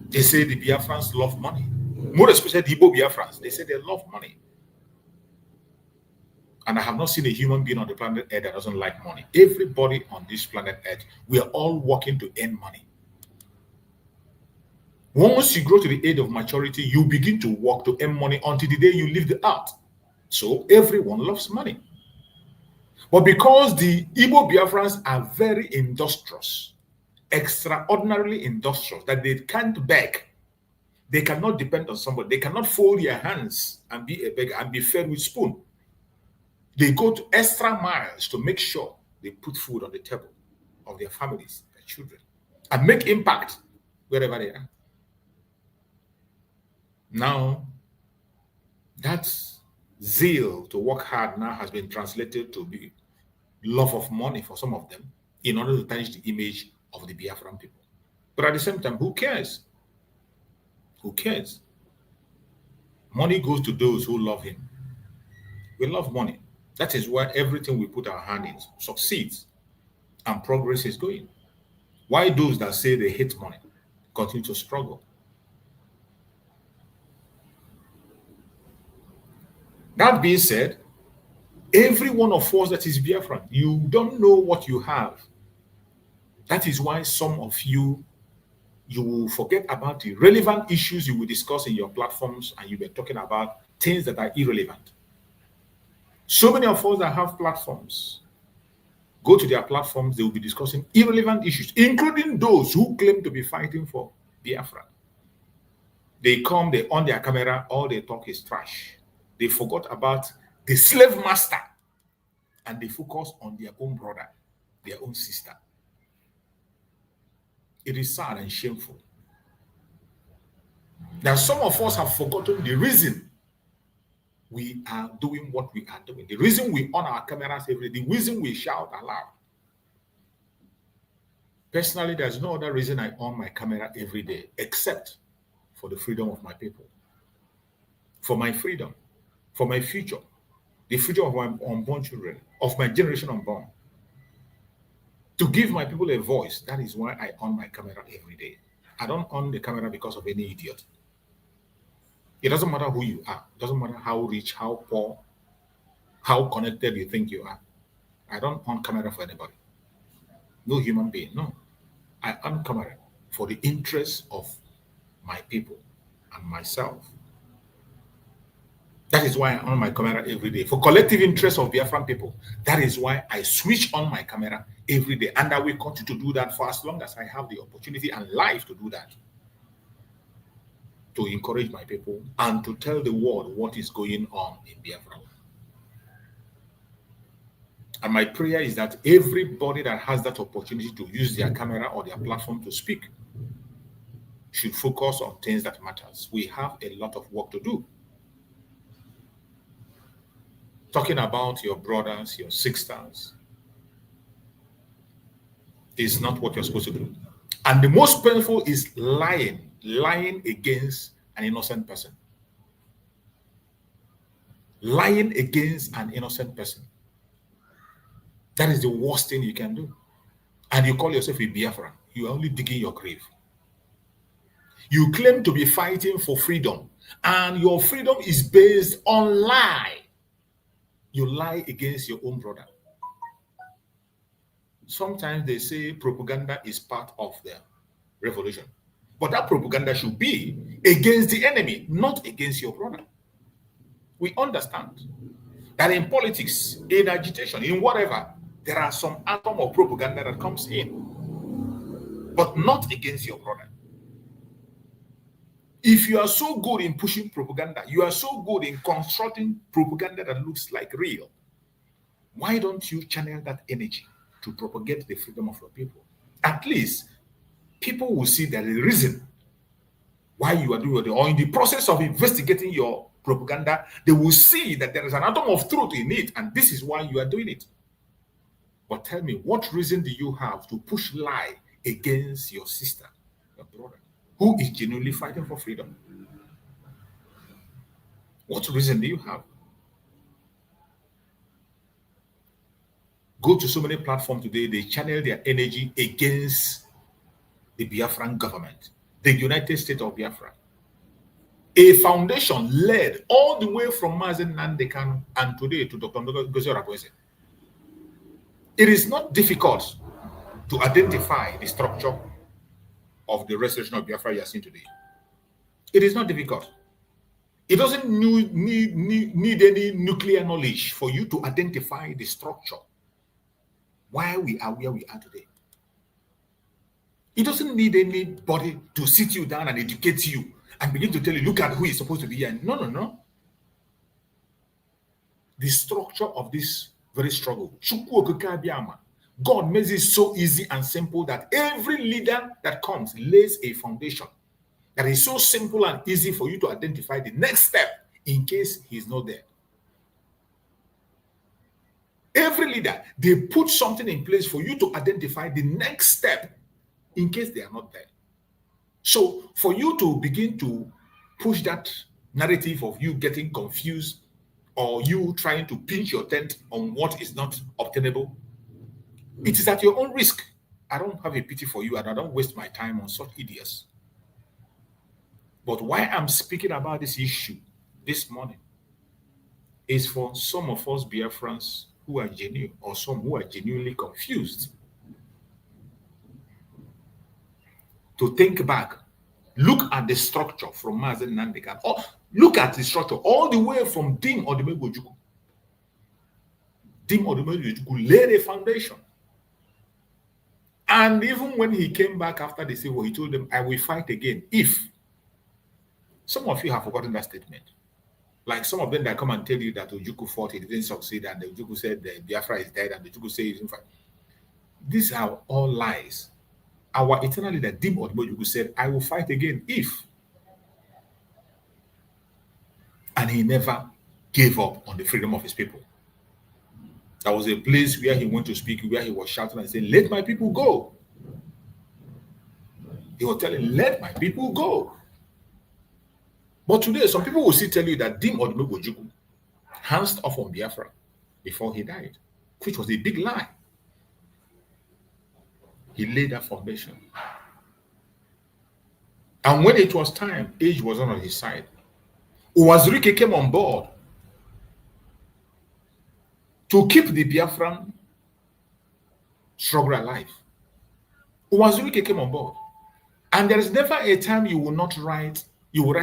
They say the Biafrans love money. More especially the Igbo Biafrans. They say they love money. And I have not seen a human being on the planet Earth that doesn't like money. Everybody on this planet Earth, we are all working to earn money. Once you grow to the age of maturity, you begin to work to earn money until the day you leave the earth. So everyone loves money. But because the Igbo Biafrans are very industrious, extraordinarily industrious, that they can't beg, they cannot depend on somebody, they cannot fold their hands and be a beggar and be fed with spoon. They go to extra miles to make sure they put food on the table of their families, their children, and make impact wherever they are. Now, that zeal to work hard now has been translated to be love of money for some of them in order to tarnish the image of the Biafran people. But at the same time, who cares? Who cares? Money goes to those who love him. We love money. That is why everything we put our hand in succeeds and progress is going. Why those that say they hate money continue to struggle? That being said, every one of us that is Biafran, you don't know what you have. That is why some of you will forget about the relevant issues you will discuss in your platforms and you were talking about things that are irrelevant. So many of us that have platforms, go to their platforms, they will be discussing irrelevant issues, including those who claim to be fighting for Biafra. They come, they on their camera, all they talk is trash. They forgot about the slave master and they focus on their own brother, their own sister. It is sad and shameful. Now, some of us have forgotten the reason we are doing what we are doing, the reason we on our cameras every day, the reason we shout aloud. Personally, there's no other reason I on my camera every day except for the freedom of my people, for my freedom, for my future, the future of my unborn children, of my generation unborn. To give my people a voice, that is why I on my camera every day. I don't on the camera because of any idiot. It doesn't matter who you are. It doesn't matter how rich, how poor, how connected you think you are. I don't on camera for anybody. No human being, no. I on camera for the interests of my people and myself. That is why I on my camera every day. For collective interest of Biafran people. That is why I switch on my camera every day. And I will continue to do that for as long as I have the opportunity and life to do that. To encourage my people and to tell the world what is going on in Biafra. And my prayer is that everybody that has that opportunity to use their camera or their platform to speak should focus on things that matters. We have a lot of work to do. Talking about your brothers, your sisters, It's not what you're supposed to do. And the most painful is lying against an innocent person. Lying against an innocent person. That is the worst thing you can do. And you call yourself a Biafran. You are only digging your grave. You claim to be fighting for freedom, and your freedom is based on lie. You lie against your own brother. Sometimes they say propaganda is part of the revolution. But that propaganda should be against the enemy, not against your brother. We understand that in politics, in agitation, in whatever, there are some atom of propaganda that comes in, but not against your brother. If you are so good in pushing propaganda, you are so good in constructing propaganda that looks like real, why don't you channel that energy to propagate the freedom of your people? At least people will see that the reason why you are doing it, or in the process of investigating your propaganda, they will see that there is an atom of truth in it, and this is why you are doing it. But tell me, what reason do you have to push lie against your sister, your brother, who is genuinely fighting for freedom? What reason do you have? Go to so many platforms today, they channel their energy against the Biafran government, the United States of Biafra. A foundation led all the way from Mazen Nandekan and today to Dr. Ngozi Orakwe. It is not difficult to identify the structure of the restoration of Biafra you are seeing today. It is not difficult. It doesn't need any nuclear knowledge for you to identify the structure, why we are where we are today. It doesn't need anybody to sit you down and educate you and begin to tell you, look at who is supposed to be here. No. The structure of this very struggle, God makes it so easy and simple that every leader that comes lays a foundation that is so simple and easy for you to identify the next step in case he's not there. Every leader, they put something in place for you to identify the next step in case they are not there. So for you to begin to push that narrative of you getting confused or you trying to pinch your tent on what is not obtainable, it is at your own risk. I don't have a pity for you and I don't waste my time on such idiots. But why I'm speaking about this issue this morning is for some of us Biafrans who are genuine, or some who are genuinely confused, to think back, look at the structure from Mazen Nandekan, or look at the structure all the way from Dim Odumegwu. Dim Odumegwu laid a foundation. And even when he came back after the civil war, he told them, I will fight again if. Some of you have forgotten that statement. Like some of them that come and tell you that Ojukwu fought, he didn't succeed, and the Ojukwu said the Biafra is dead, and the Ojukwu said he didn't fight. These are all lies. Our eternal leader, Dim Odumegwu, said, I will fight again if. And he never gave up on the freedom of his people. There was a place where he went to speak, where he was shouting and saying, let my people go. He was telling, let my people go. But today, some people will still tell you that Dim Odumegwu hands off on Biafra before he died, which was a big lie. He laid that foundation. And when it was time, age was not on his side. Uwazurike came on board to keep the Biafran struggle alive. Uwazurike came on board. And there is never a time you will write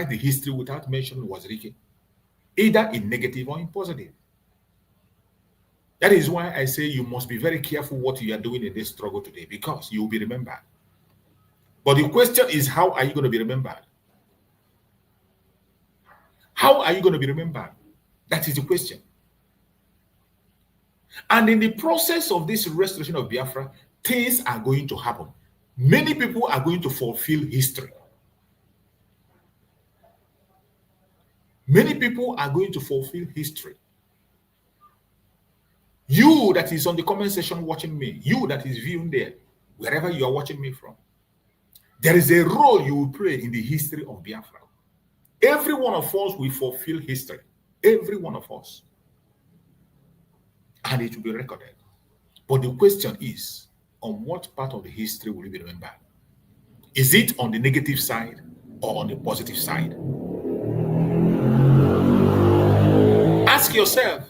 the history without mentioning Uwazurike, either in negative or in positive. That is why I say you must be very careful what you are doing in this struggle today, because you will be remembered. But the question is, how are you going to be remembered? How are you going to be remembered? That is the question. And in the process of this restoration of Biafra, things are going to happen. Many people are going to fulfill history. Many people are going to fulfill history. You that is on the comment section watching me, you that is viewing there, wherever you are watching me from, there is a role you will play in the history of Biafra. Every one of us will fulfill history. Every one of us. And it will be recorded. But the question is, on what part of the history will you be remembered? Is it on the negative side or on the positive side? Ask yourself,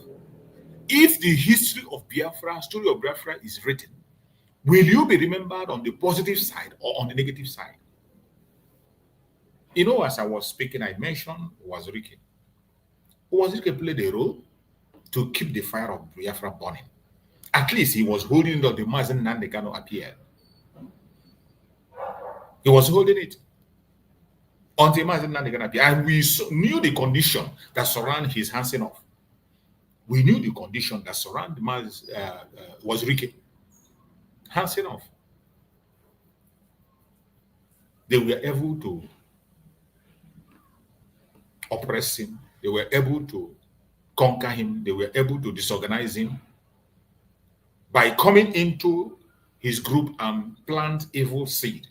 if the history of Biafra, story of Biafra is written, will you be remembered on the positive side or on the negative side? You know, as I was speaking, I mentioned Wazirike. Wazirike played a role to keep the fire of Biafra burning. At least he was holding on the Mazen Nandekano appeared. He was holding it until Mazen Nandekano appeared. And we knew the condition that surrounded his handing off. We knew the condition that surrounded Wazirike handing off. They were able to oppress him. They were able to conquer him. They were able to disorganize him by coming into his group and plant evil seed.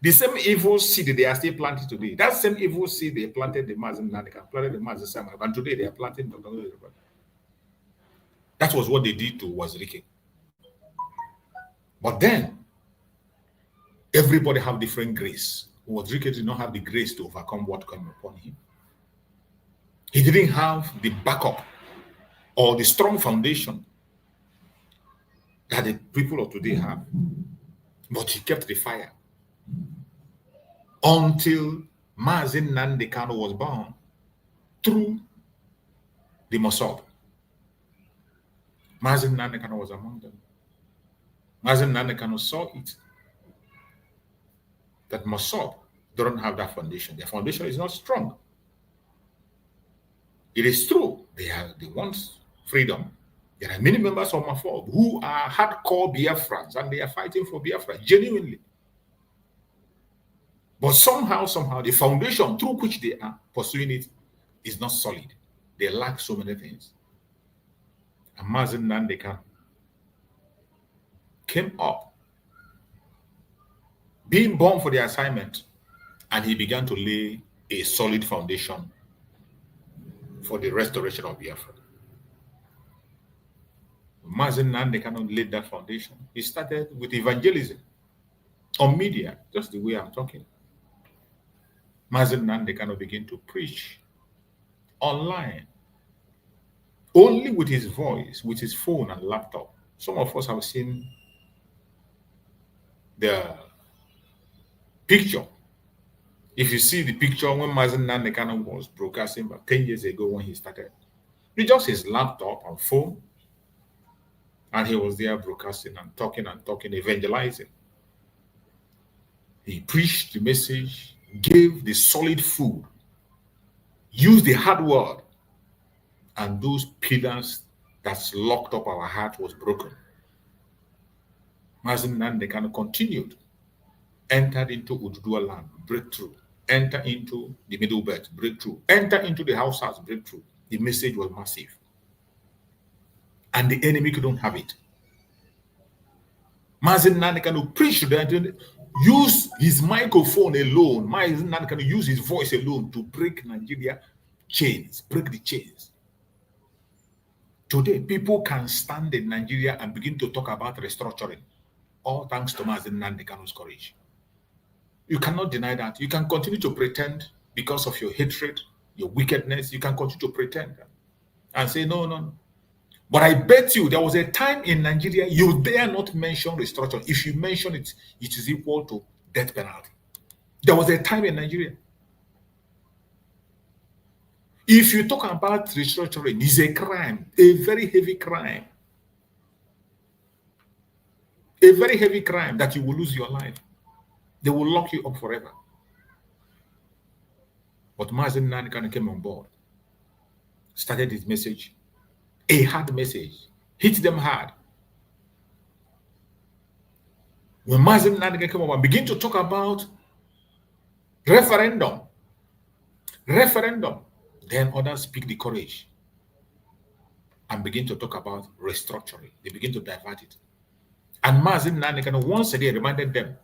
The same evil seed they are still planting today. That same evil seed they planted the Mazen Nandeka, planted the Mazen Samuel, and today they are planting Dr. That was what they did to Wazirike. But then, everybody have different grace. Wazirike did not have the grace to overcome what came upon him. He didn't have the backup or the strong foundation that the people of today have. But he kept the fire until Mazen Nandekano was born through the Mossad. Mazen Nandekano was among them. Mazen Nandekano saw it that Mossad don't have that foundation. Their foundation is not strong. It is true, they want freedom. There are many members of Mossad who are hardcore Biafrans and they are fighting for Biafra genuinely. But somehow, the foundation through which they are pursuing it is not solid. They lack so many things. And Mazen Nandeka came up, being born for the assignment, and he began to lay a solid foundation for the restoration of Biafra. Mazen Nandekano laid that foundation. He started with evangelism on media, just the way I'm talking. Mazen Nandekano began to preach online, only with his voice, with his phone and laptop. Some of us have seen the picture. If you see the picture when Mazen Nandekano was broadcasting about 10 years ago when he started, it's just his laptop and phone, and he was there broadcasting and talking, evangelizing. He preached the message, gave the solid food, used the hard word, and those pillars that's locked up our heart was broken. Mazen Nandekano continued, entered into Ududua land, breakthrough, enter into the Middle Belt, breakthrough, enter into the Hausas, breakthrough. The message was massive. And the enemy couldn't have it. Mazen Nandekano preached that, use his microphone alone. Mazen Nandekano use his voice alone to break Nigeria chains, break the chains. Today, people can stand in Nigeria and begin to talk about restructuring, all thanks to Mazen Nandekano's courage. You cannot deny that. You can continue to pretend because of your hatred, your wickedness. You can continue to pretend and say, no. But I bet you there was a time in Nigeria you dare not mention restructuring. If you mention it, it is equal to death penalty. There was a time in Nigeria. If you talk about restructuring, it's a crime, a very heavy crime. A very heavy crime that you will lose your life. They will lock you up forever. But Mazen Nandekano came on board, started his message, a hard message, hit them hard. When Mazen Nandekano came up and began to talk about referendum, then others pick the courage and begin to talk about restructuring. They begin to divert it. And Mazin Nanekan once a day reminded them,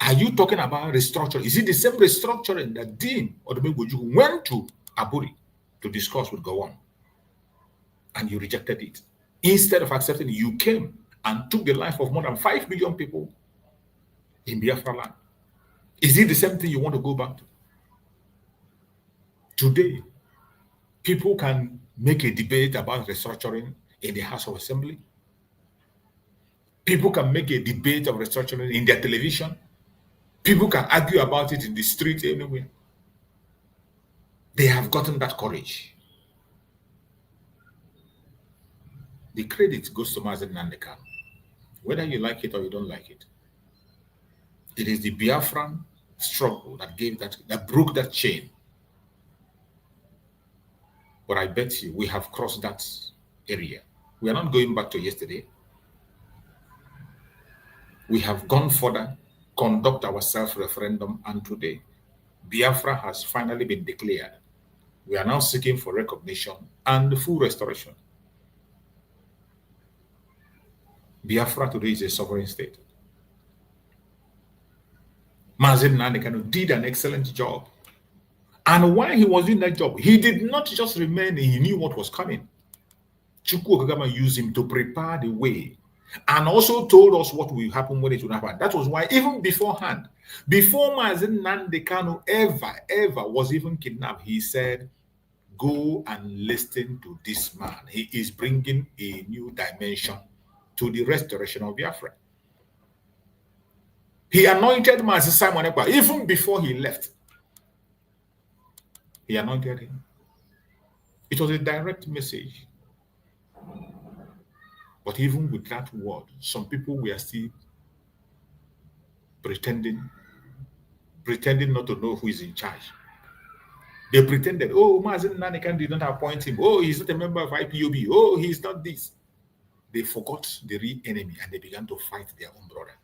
are you talking about restructuring? Is it the same restructuring that Dean Odumegwu went to Aburi to discuss with Gowon? And you rejected it. Instead of accepting it, you came and took the life of more than 5 million people in Biafra land. Is it the same thing you want to go back to? Today, people can make a debate about restructuring in the House of Assembly. People can make a debate of restructuring in their television. People can argue about it in the street anywhere. They have gotten that courage. The credit goes to Mazen Nandeka. Whether you like it or you don't like it. It is the Biafran struggle that broke that chain. But I bet you we have crossed that area. We are not going back to yesterday. We have gone further, conduct our self-referendum, and today, Biafra has finally been declared. We are now seeking for recognition and full restoration. Biafra today is a sovereign state. Mazen Nandekano did an excellent job. And while he was doing that job, he did not just remain, he knew what was coming. Chukwu Okagama used him to prepare the way and also told us what will happen when it will happen. That was why even beforehand, before Mazen Nandekano ever was even kidnapped, he said, go and listen to this man. He is bringing a new dimension to the restoration of Biafra. He anointed Mazen Simon Ekpa even before he left. He anointed him. It was a direct message. But even with that word, some people were still pretending not to know who is in charge. They pretended, oh, Mazen Nandekano did not appoint him. Oh, he's not a member of IPOB. Oh, he's not this. They forgot the real enemy and they began to fight their own brother.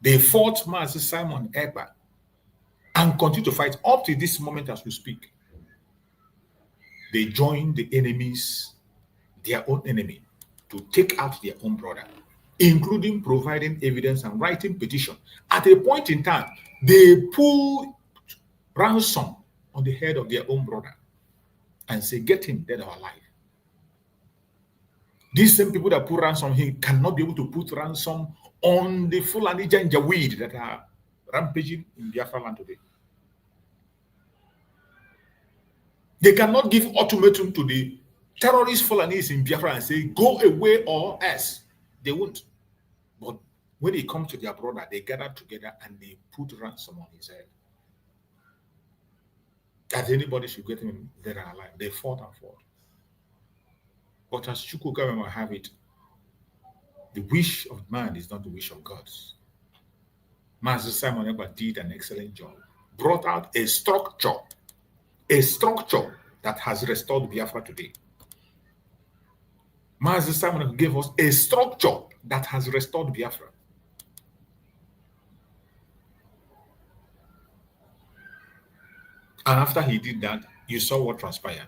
They fought Mazen Simon Ekpa and continue to fight up to this moment as we speak. They joined the enemies, their own enemy, to take out their own brother, including providing evidence and writing petition. At a point in time, they pulled ransom on the head of their own brother and say, get him dead or alive. These same people that put ransom here cannot be able to put ransom on the Fulani Janjaweed that are rampaging in Biafra land today. They cannot give ultimatum to the terrorist Fulanis in Biafra and say, go away or else. They won't. But when it comes to their brother, they gather together and they put ransom on his head. That anybody should get him dead or alive. They fought and fought. But as Chukwu Okagama have it, the wish of man is not the wish of God. Master Simon Ekpa did an excellent job. Brought out a structure that has restored Biafra today. Master Simon gave us a structure that has restored Biafra. And after he did that, you saw what transpired.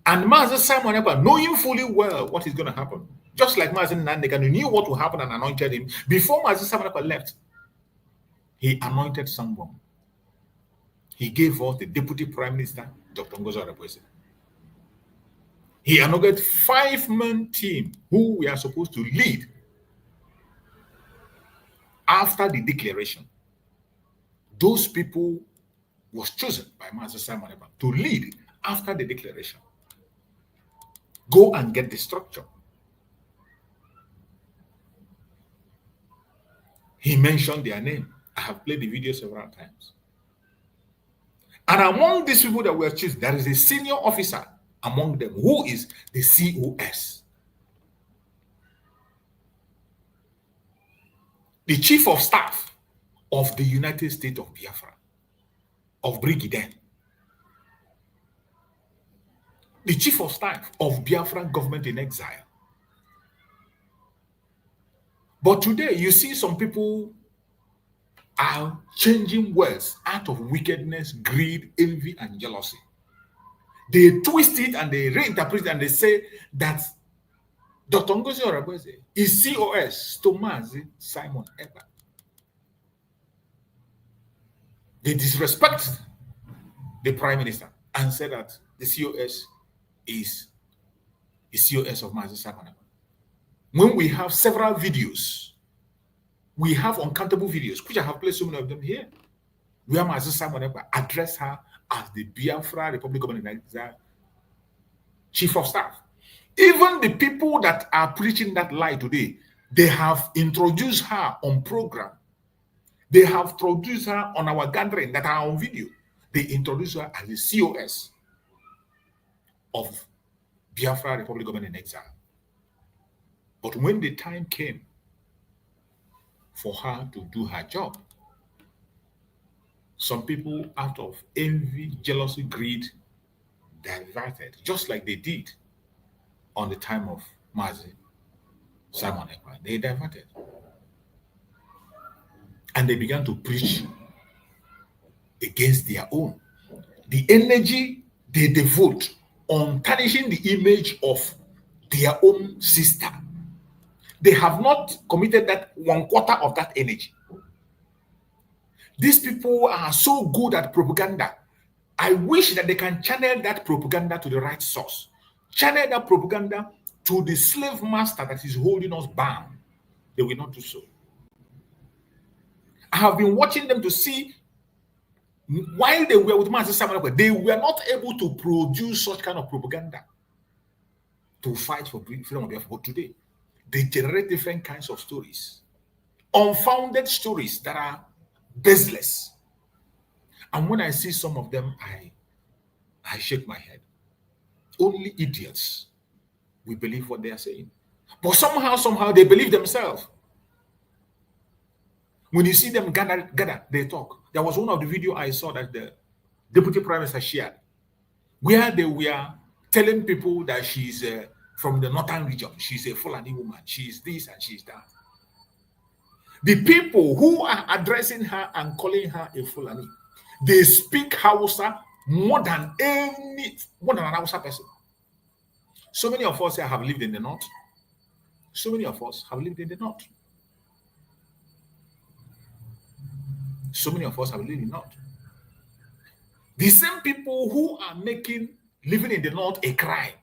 And Mazen Simon Ekpa, knowing fully well what is going to happen, just like Mazen Nandekano knew what will happen and anointed him, before Mazen Simon Ekpa left, he anointed someone. He gave us the Deputy Prime Minister, Dr. Ngozo Adekwesi. He anointed 5-man team who we are supposed to lead after the declaration. Those people was chosen by Mazen Simon Ekpa to lead after the declaration. Go and get the structure. He mentioned their name. I have played the video several times. And among these people that were chosen, there is a senior officer among them who is the COS. The Chief of Staff of the United States of Biafra, of Brigiden. The Chief of Staff of Biafran government in exile. But today, you see some people are changing words out of wickedness, greed, envy, and jealousy. They twist it and they reinterpret it and they say that Dr. Ngozi Orabweze is COS to Mazi Simon Ekpa. They disrespect the Prime Minister and said that the COS is COS of Mazi Simon Ekpa. When we have several videos, we have uncountable videos, which I have placed so many of them here, where Mazi Simon Ekpa addressed her as the Biafra Republic of Nigeria Chief of Staff. Even the people that are preaching that lie today, they have introduced her on program. They have introduced her on our gathering that are on video. They introduced her as the COS of Biafra Republic of Nigeria. But when the time came for her to do her job, some people out of envy, jealousy, greed, diverted, just like they did on the time of Mazi Simon Ekpa. They diverted. And they began to preach against their own. The energy they devote on tarnishing the image of their own sister, they have not committed that 1/4 of that energy. These people are so good at propaganda. I wish that they can channel that propaganda to the right source. Channel that propaganda to the slave master that is holding us bound. They will not do so. I have been watching them to see, while they were with Mazi Simon Ekpa, they were not able to produce such kind of propaganda to fight for freedom of Biafra. But today, they generate different kinds of stories, unfounded stories that are baseless. And when I see some of them, I shake my head. Only idiots will believe what they are saying. But somehow they believe themselves. When you see them gather, they talk. There was one of the video I saw that the Deputy Prime Minister shared, where they were telling people that she's from the northern region. She's a Fulani woman. She's this and she's that. The people who are addressing her and calling her a Fulani, they speak Hausa more than an Hausa person. So many of us here have lived in the north. So many of us have lived in the north. So many of us have lived in the north. The same people who are making living in the north a crime,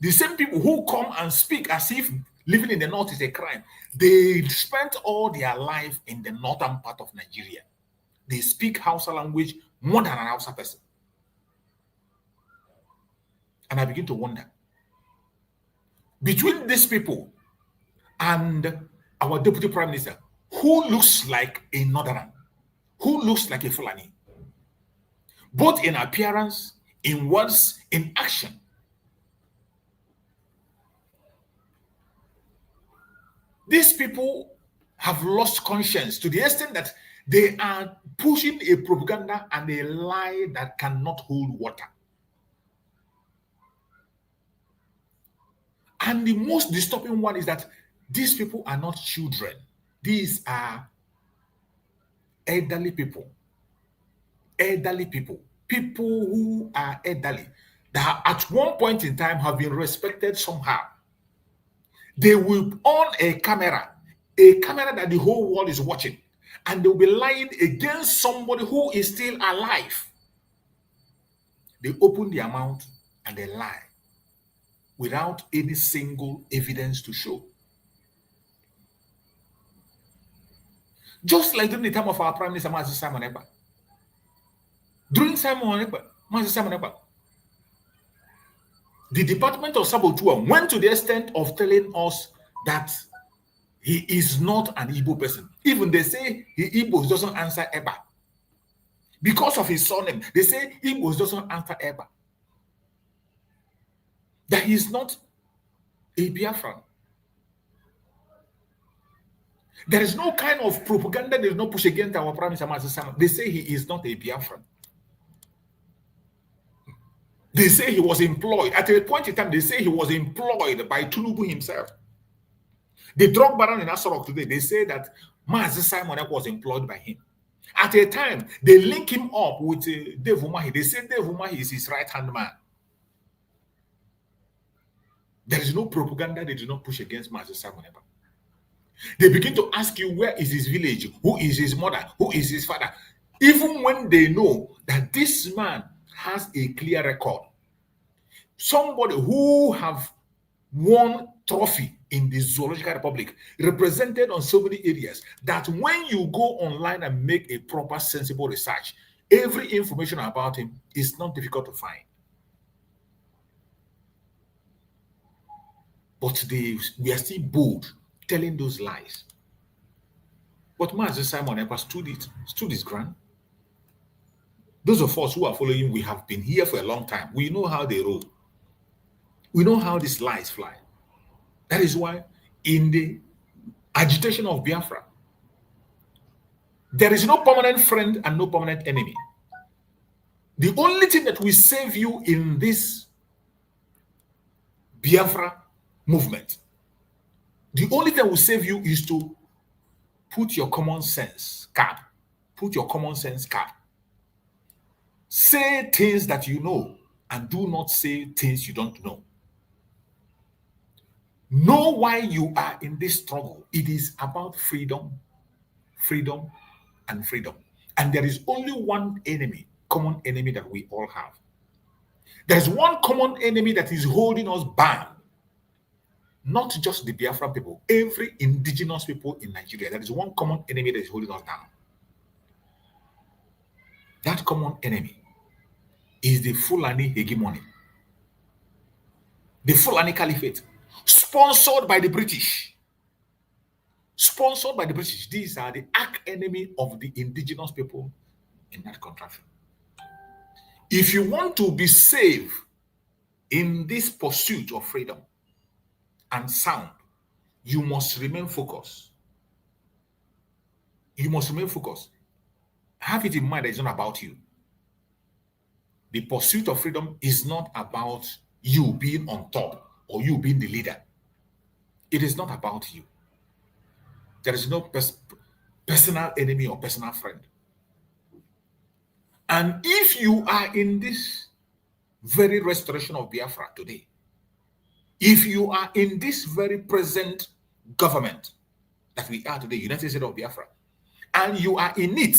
the same people who come and speak as if living in the north is a crime, they spent all their life in the northern part of Nigeria. They speak Hausa language more than an Hausa person. And I begin to wonder, between these people and our Deputy Prime Minister, who looks like a northerner, who looks like a Fulani, both in appearance, in words, in action? These people have lost conscience to the extent that they are pushing a propaganda and a lie that cannot hold water. And the most disturbing one is that these people are not children. These are elderly people. Elderly people. People who are elderly, that at one point in time have been respected somehow. They will on a camera that the whole world is watching, and they'll be lying against somebody who is still alive. They open their mouth and they lie without any single evidence to show. Just like during the time of our Prime Minister, Mazi Simon Ekpa. During Mazi Simon Ekpa, the Department of Sabotage went to the extent of telling us that he is not an Igbo person. Even they say he Igbo doesn't answer Eba. Because of his surname, they say Igbo doesn't answer Eba. That he is not a Biafran. There is no kind of propaganda, there is no push against our Prime Minister Mazi Simon. They say he is not a Biafran. They say he was employed. At a point in time, they say he was employed by Tinubu himself. The drug baron in Asorok today, they say that Mazi Simon was employed by him. At a time, they link him up with Dave Umahi. They say Dave Umahi is his right-hand man. There is no propaganda they do not push against Master Simon Ekpa. They begin to ask you, where is his village? Who is his mother? Who is his father? Even when they know that this man has a clear record, somebody who have won trophy in the Zoological Republic, represented on so many areas, that when you go online and make a proper, sensible research, every information about him is not difficult to find. But we are still bold telling those lies. But Master Simon Ekpa stood his ground. Those of us who are following, we have been here for a long time. We know how they roll. We know how these lies fly. That is why in the agitation of Biafra, there is no permanent friend and no permanent enemy. The only thing that will save you in this Biafra movement, the only thing that will save you is to put your common sense cap. Put your common sense cap. Say things that you know and do not say things you don't know. Know why you are in this struggle. It is about freedom, freedom, and freedom. And there is only one enemy, common enemy that we all have. There is one common enemy that is holding us bound. Not just the Biafran people, every indigenous people in Nigeria. There is one common enemy that is holding us down. That common enemy is the Fulani hegemony, the Fulani Caliphate, sponsored by the British. Sponsored by the British. These are the arch enemy of the indigenous people in that contraction. If you want to be safe in this pursuit of freedom and sound, you must remain focused. You must remain focused. Have it in mind that it's not about you. The pursuit of freedom is not about you being on top or you being the leader. It is not about you. There is no personal enemy or personal friend. And if you are in this very restoration of Biafra today, if you are in this very present government that we are today, United States of Biafra, and you are in it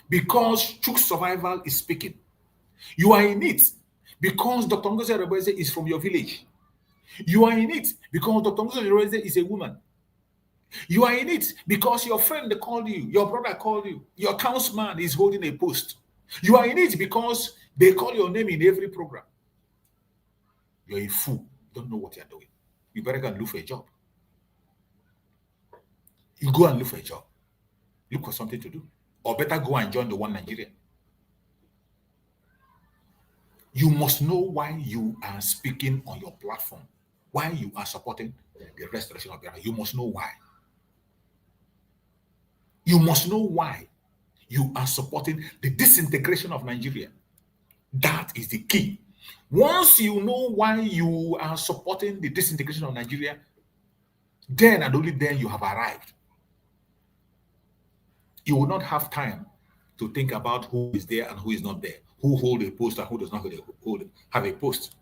because Chuk Survival is speaking, you are in it because Dr. Ngozi Rebeze is from your village, you are in it because Dr. Ngozi Rebeze is a woman, you are in it because your friend called you, your brother called you, your councilman is holding a post, you are in it because they call your name in every program. You're a fool. Don't know what you're doing. You better go and look for a job. You go and look for a job. Look for something to do. Or better go and join the One Nigeria. You must know why you are speaking on your platform, why you are supporting the restoration of Biafra. You must know why. You must know why you are supporting the disintegration of Nigeria. That is the key. Once you know why you are supporting the disintegration of Nigeria, then and only then you have arrived. You will not have time to think about who is there and who is not there, who hold a post and who does not have a post.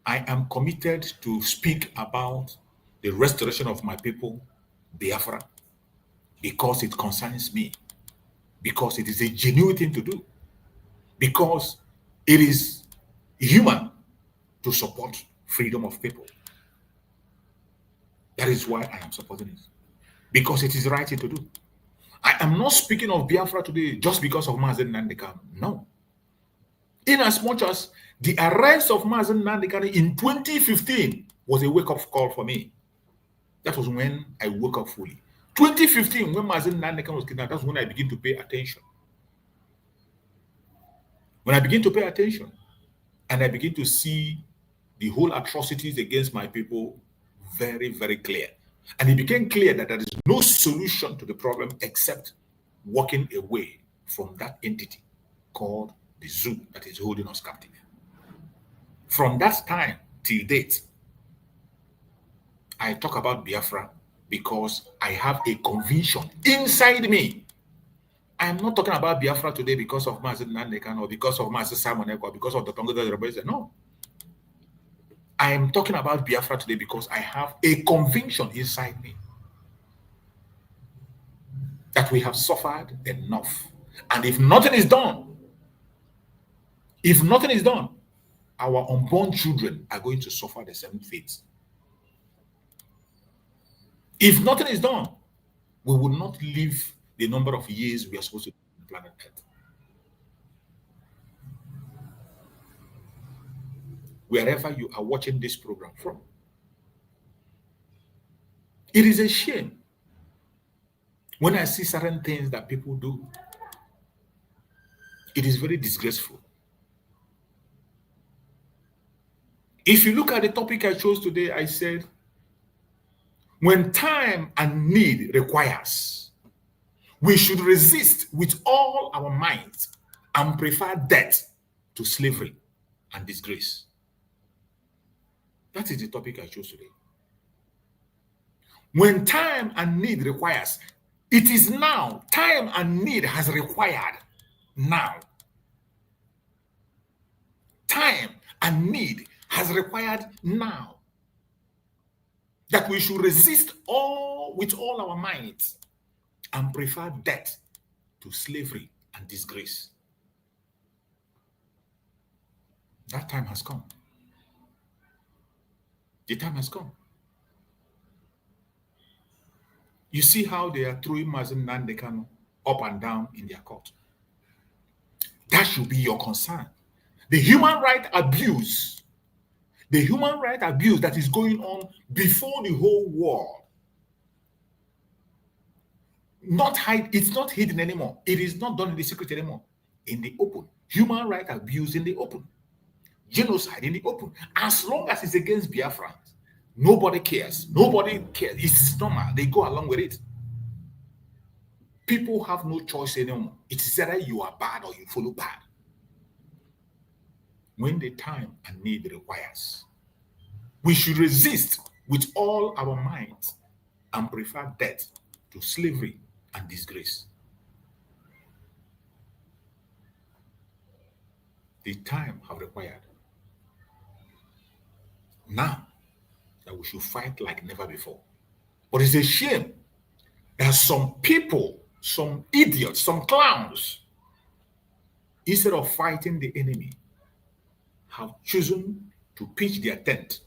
I am committed to speak about the restoration of my people, Biafra, because it concerns me, because it is a genuine thing to do, because it is human to support freedom of people. That is why I am supporting it, because it is the right thing to do. I am not speaking of Biafra today just because of Mazen Nandekano. No. In as much as the arrest of Mazen Nandekano in 2015 was a wake-up call for me. That was when I woke up fully. 2015, when Mazen Nandekano was kidnapped, that's when I began to pay attention. When I begin to pay attention and I begin to see the whole atrocities against my people very, very clear. And it became clear that there is no solution to the problem except walking away from that entity called the zoo that is holding us captive. From that time till date, I talk about Biafra because I have a conviction inside me. I'm not talking about Biafra today because of Mazen Nandekano or because of Mazen Simon Ekpa or because of the Tonga Rebeze. No. I am talking about Biafra today because I have a conviction inside me that we have suffered enough. And if nothing is done, our unborn children are going to suffer the same fate. If nothing is done, we will not live the number of years we are supposed to live on planet Earth. Wherever you are watching this program from, it is a shame when I see certain things that people do. It is very disgraceful. If you look at the topic I chose today, I said, when time and need requires, we should resist with all our might and prefer death to slavery and disgrace. That is the topic I chose today. When time and need requires, it is now. Time and need has required now. Time and need has required now that we should resist with all our might and prefer death to slavery and disgrace. That time has come. The time has come. You see how they are throwing Mazen Nandekano up and down in their court. That should be your concern. The human right abuse that is going on before the whole world. It's not hidden anymore. It is not done in the secret anymore. In the open. Human right abuse in the open. Genocide in the open. As long as it's against Biafrans, nobody cares. Nobody cares. It's normal. They go along with it. People have no choice anymore. It's either you are bad or you follow bad. When the time and need requires, we should resist with all our might and prefer death to slavery and disgrace. The time have required. Now that we should fight like never before. But it's a shame that some people, some idiots, some clowns, instead of fighting the enemy, have chosen to pitch their tent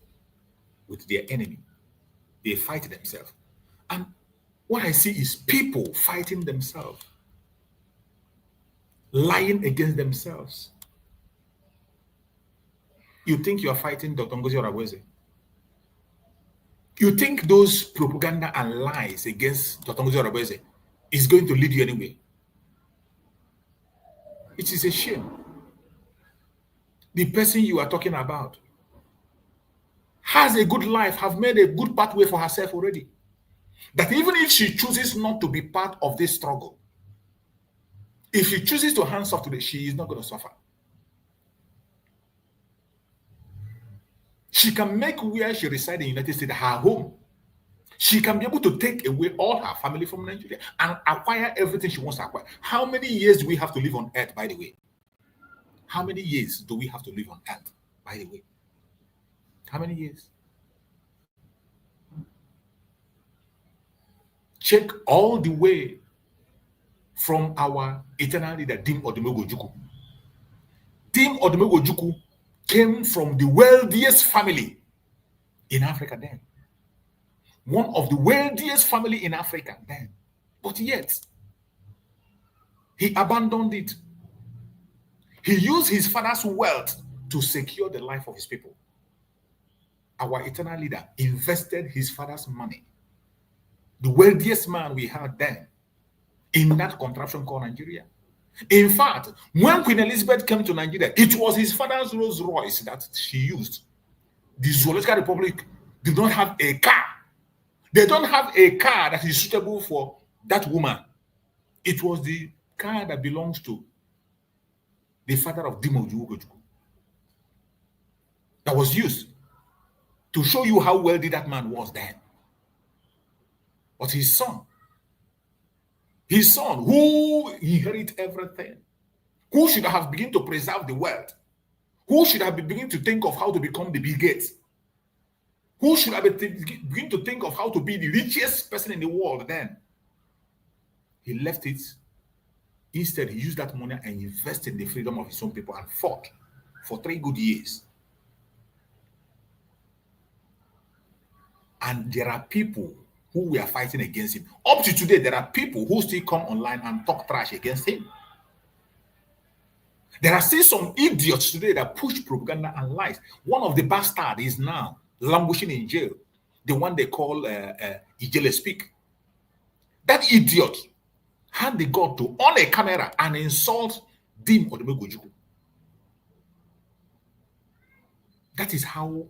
with their enemy. They fight themselves. And what I see is people fighting themselves, lying against themselves. You think you are fighting Dr. Ngozi Oraweze? You think those propaganda and lies against Dr. Ngozi Oraweze is going to lead you anywhere? It is a shame. The person you are talking about has a good life, have made a good pathway for herself already. That even if she chooses not to be part of this struggle, if she chooses to hands off today, she is not going to suffer. She can make where she resides in the United States her home. She can be able to take away all her family from Nigeria and acquire everything she wants to acquire. How many years do we have to live on earth, by the way? How many years do we have to live on earth, by the way? How many years? Check all the way from our eternal leader, Dim Odumegwu. Dim Odumegwu came from the wealthiest family in Africa then. One of the wealthiest family in Africa then. But yet, he abandoned it. He used his father's wealth to secure the life of his people. Our eternal leader invested his father's money, the wealthiest man we had then, in that contraption called Nigeria. In fact, when Queen Elizabeth came to Nigeria, it was his father's Rolls Royce that she used. The Zoological Republic did not have a car. They don't have a car that is suitable for that woman. It was the car that belongs to the father of Dimo Ojukwu that was used to show you how wealthy that man was then. But his son who inherited everything, who should have begun to preserve the wealth, who should have begun to think of how to become the Bill Gates, Who should I begin to think of how to be the richest person in the world then? He left it. Instead, he used that money and invested in the freedom of his own people and fought for 3 good years. And there are people who were fighting against him. Up to today, there are people who still come online and talk trash against him. There are still some idiots today that push propaganda and lies. One of the bastards is now languishing in jail. The one they call Ijele Speak. That idiot had the God to on a camera and insult Dim Odumegojuku. That is how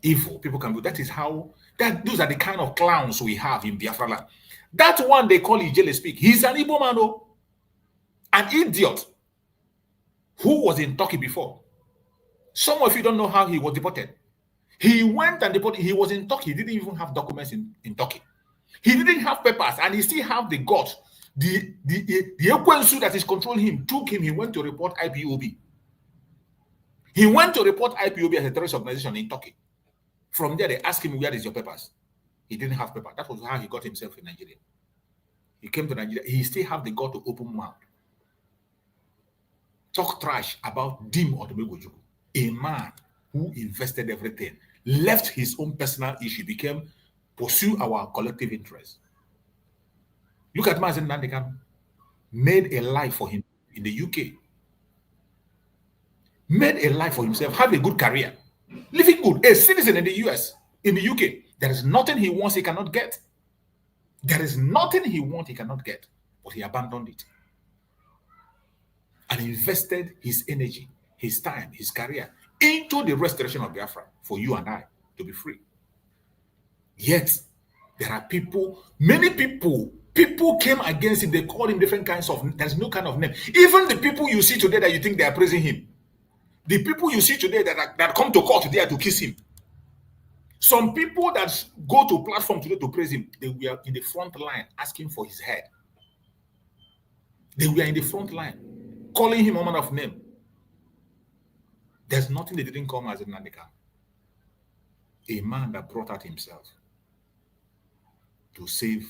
evil people can do. That is how those are the kind of clowns we have in Biafra land. That one they call Ijele Speak. He's an Igbo man, though. An idiot who was in Turkey before. Some of you don't know how he was deported. He went and deported. He was in Turkey. He didn't even have documents in Turkey. He didn't have papers, and he still have the guts. The Ekwensu that is controlling him took him. He went to report IPOB. He went to report IPOB as a terrorist organization in Turkey. From there, they asked him, where is your papers? He didn't have paper. That was how he got himself in Nigeria. He came to Nigeria. He still have the gut to open mouth. Talk trash about Dim Odumegojuku, a man who invested everything, left his own personal issue, became pursue our collective interest. Look at Mazen Nandekan, made a life for him in the UK, made a life for himself, have a good career, living good, a citizen in the US, in the UK. There is nothing he wants he cannot get. There is nothing he wants he cannot get, but he abandoned it and invested his energy, his time, his career into the restoration of Biafra for you and I to be free. Yet, there are people, many people came against him. They called him different kinds of, there's no kind of name. Even the people you see today that you think they are praising him, the people you see today that come to court today to kiss him, some people that go to platform today to praise him, they were in the front line asking for his head. They were in the front line calling him a man of name. There's nothing they didn't come as a Nandika. A man that brought out himself to save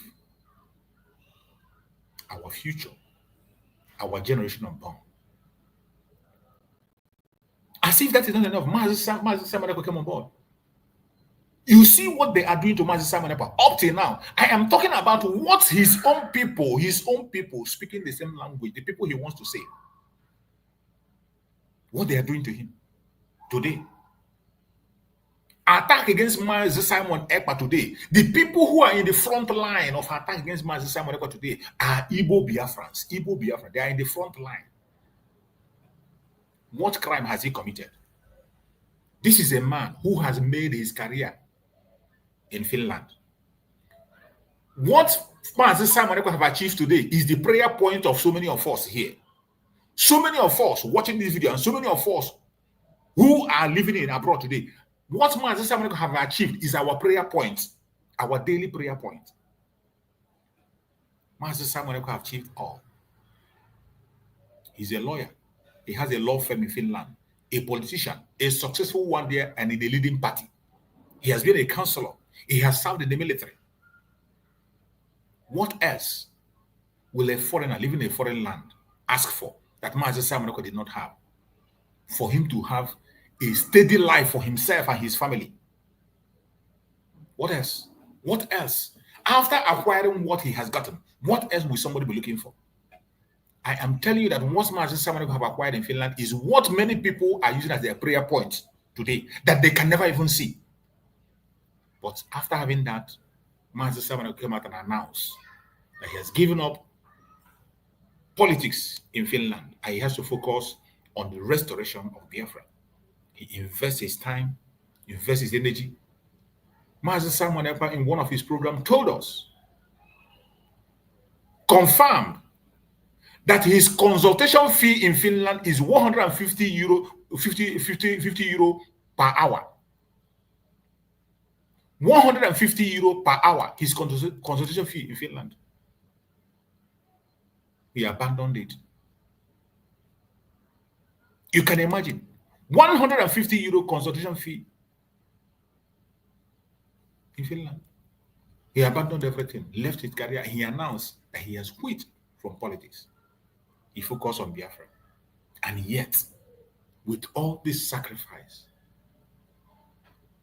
our future, our generation unborn. As if that is not enough, Mazi Samaneko came on board. You see what they are doing to Mazi Samaneko up till now. I am talking about what his own people speaking the same language, the people he wants to save. What they are doing to him today. Attack against Mazi Simon Ekpa today. The people who are in the front line of attack against Mazi Simon Ekpa today are Igbo Biafrans. Igbo Biafra. They are in the front line. What crime has he committed? This is a man who has made his career in Finland. What Mazi Simon Ekpa have achieved today is the prayer point of so many of us here. So many of us watching this video and so many of us who are living in abroad today. What Mazi Simon Ekpa have achieved is our prayer point, our daily prayer point. Mazi Simon Ekpa have achieved all. He's a lawyer. He has a law firm in Finland, a politician, a successful one there and in the leading party. He has been a counselor. He has served in the military. What else will a foreigner living in a foreign land ask for that Mazi Simon Ekpa did not have? For him to have a steady life for himself and his family. What else? What else? After acquiring what he has gotten, what else will somebody be looking for? I am telling you that what Mazi Simon Ekpa have acquired in Finland is what many people are using as their prayer point today, that they can never even see. But after having that, Mazi Simon Ekpa came out and announced that he has given up politics in Finland and he has to focus on the restoration of Biafra. He invests his time, invests his energy. Mazi Simon Ekpa in one of his programs told us, confirmed, that his consultation fee in Finland is 150 euro, 50 euro per hour. 150 euro per hour, his consultation fee in Finland. He abandoned it. You can imagine 150 euro consultation fee. 150 euro per hour. 150 euro per hour, his consultation fee in Finland. We abandoned it. You can imagine 150 euro consultation fee. 150 euro consultation fee. 150 euro per hour, his consultation fee in Finland. You can imagine 150 euro consultation fee. 150 euro consultation fee. in Finland. He abandoned everything, left his career. He announced that he has quit from politics. He focused on Biafra. And yet, with all this sacrifice,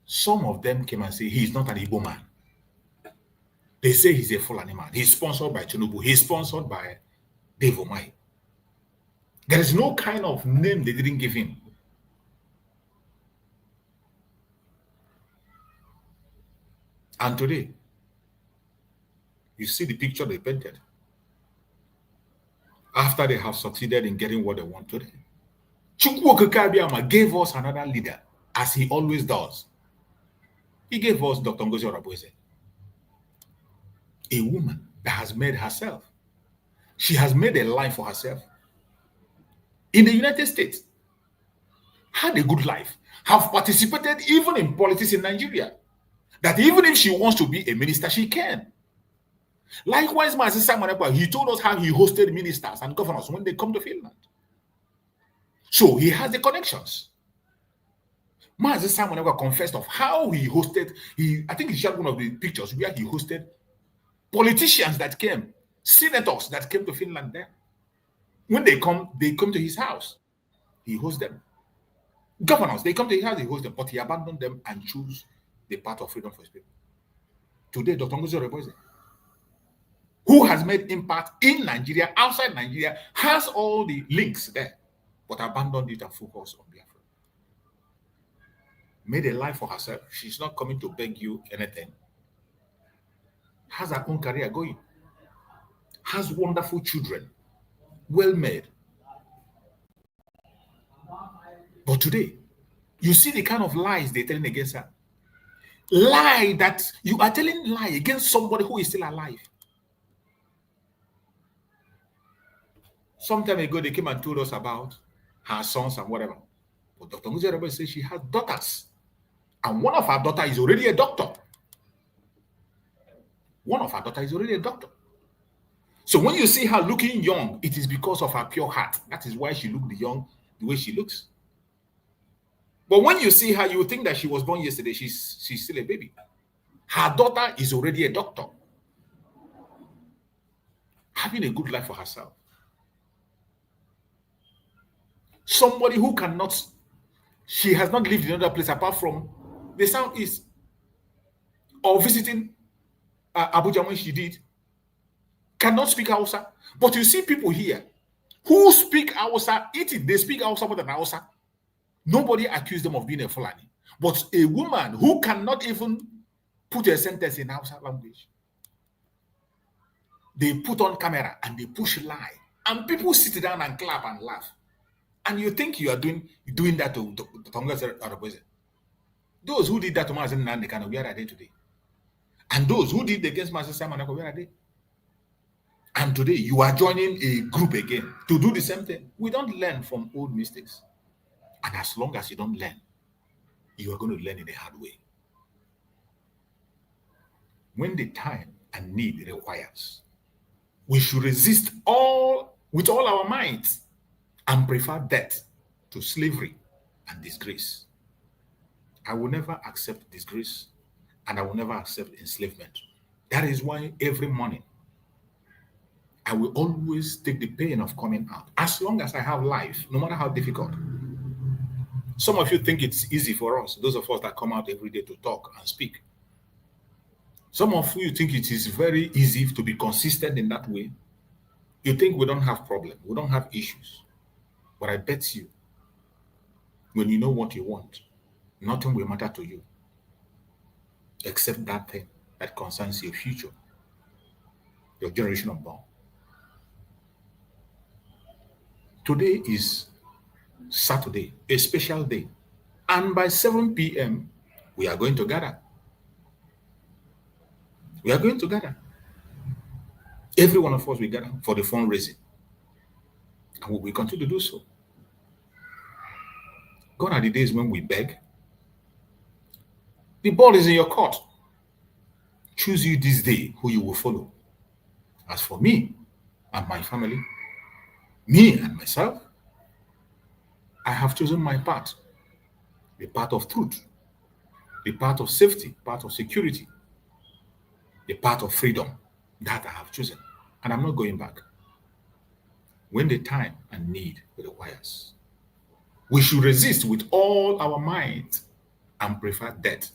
some of them came and say he's not an Igbo man. They say he's a Fulani man. He's sponsored by Tinubu. He's sponsored by Dave Omai. There is no kind of name they didn't give him. And today, you see the picture they painted. After they have succeeded in getting what they want today, Chukwu Okike Abiama gave us another leader, as he always does. He gave us Dr. Ngozi Orabueze, a woman that has made herself. She has made a life for herself in the United States, had a good life, have participated even in politics in Nigeria, that even if she wants to be a minister, she can. Likewise, Mazi Simon Ekpa, he told us how he hosted ministers and governors when they come to Finland. So he has the connections. Mazi Simon Ekpa confessed of how he hosted, I think he shared one of the pictures where he hosted politicians that came, senators that came to Finland there. When they come to his house. He hosts them. Governors, they come to his house, he hosts them, but he abandoned them and chose the path of freedom for his people. Today, Dr. Ngozi Orabueze, who has made impact in Nigeria, outside Nigeria, has all the links there, but abandoned it and focused on Biafra. Made a life for herself. She's not coming to beg you anything. Has her own career going. Has wonderful children. Well made. But today, you see the kind of lies they're telling against her. Lie that you are telling lie against somebody who is still alive. Some time ago, they came and told us about her sons and whatever. But Dr. Ngozi Orabueze says she has daughters. And one of her daughters is already a doctor. One of her daughters is already a doctor. So when you see her looking young, it is because of her pure heart. That is why she looked young the way she looks. But when you see her, you think that she was born yesterday. She's still a baby. Her daughter is already a doctor. Having a good life for herself. Somebody who cannot, she has not lived in another place apart from the Southeast, or visiting Abuja when she did, cannot speak Hausa. But you see people here who speak Hausa, they speak Hausa more than Hausa. Nobody accused them of being a Fulani. But a woman who cannot even put a sentence in Hausa language, they put on camera and they push lie. And people sit down and clap and laugh. And you think you are doing that to Ngozi Orabueze. Those who did that to Mazi Nnamdi Kanu, where are they today? And those who did against Mazi Simon Ekpa, where are they? And today you are joining a group again to do the same thing. We don't learn from old mistakes. And as long as you don't learn, you are going to learn in a hard way. When the time and need requires, we should resist with all our minds and prefer death to slavery and disgrace. I will never accept disgrace, and I will never accept enslavement. That is why every morning I will always take the pain of coming out. As long as I have life, no matter how difficult. Some of you think it's easy for us, those of us that come out every day to talk and speak. Some of you think it is very easy to be consistent in that way. You think we don't have problems, we don't have issues. But I bet you, when you know what you want, nothing will matter to you except that thing that concerns your future, your generation unborn. Today is Saturday, a special day. And by 7 p.m., we are going to gather. We are going to gather. Every one of us will gather for the fundraising. And we will continue to do so. Gone are the days when we beg. The ball is in your court. Choose you this day who you will follow. As for me and my family, me and myself, I have chosen my path. The path of truth, the path of safety, path of security, the path of freedom that I have chosen. And I'm not going back. When the time and need requires, we should resist with all our might and prefer death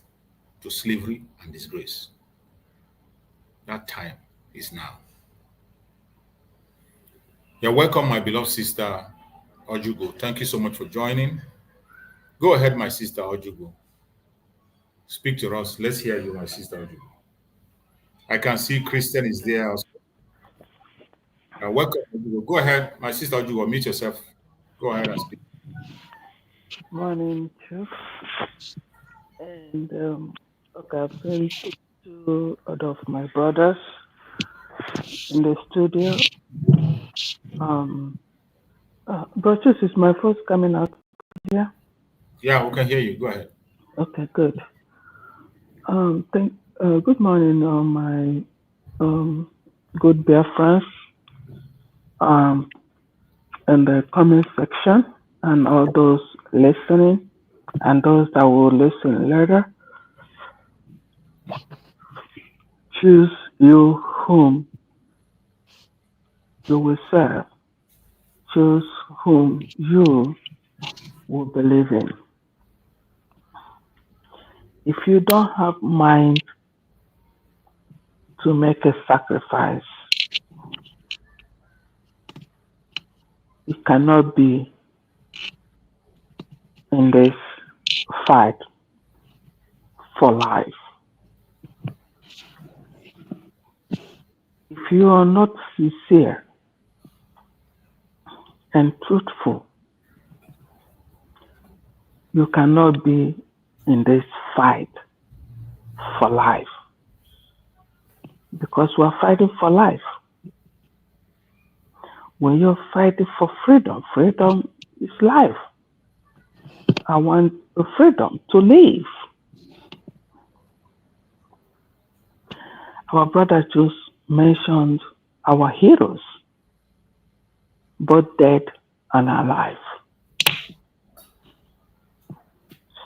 to slavery and disgrace. That time is now. You're welcome, my beloved sister Ojugo. Thank you so much for joining. Go ahead, my sister Ojugo. Speak to us. Let's hear you, my sister Ojugo. I can see Christian is there also. Welcome, Ojugo. Go ahead, my sister Ojugo. Mute yourself. Go ahead and speak. Morning, Chief. And okay, I've been to two of my brothers in the studio. Brothers, is my voice coming out here? Yeah, we can hear you. Go ahead. Okay, good. Good morning, my good Biafrans, in the comment section, and all those listening, and those that will listen later. Choose you whom you will serve. Choose whom you will believe in. If you don't have mind to make a sacrifice, you cannot be in this fight for life. If you are not sincere and truthful, you cannot be in this fight for life, because we are fighting for life. When you're fighting for freedom, freedom is life. I want the freedom to live. Our brother just mentioned our heroes, both dead and alive.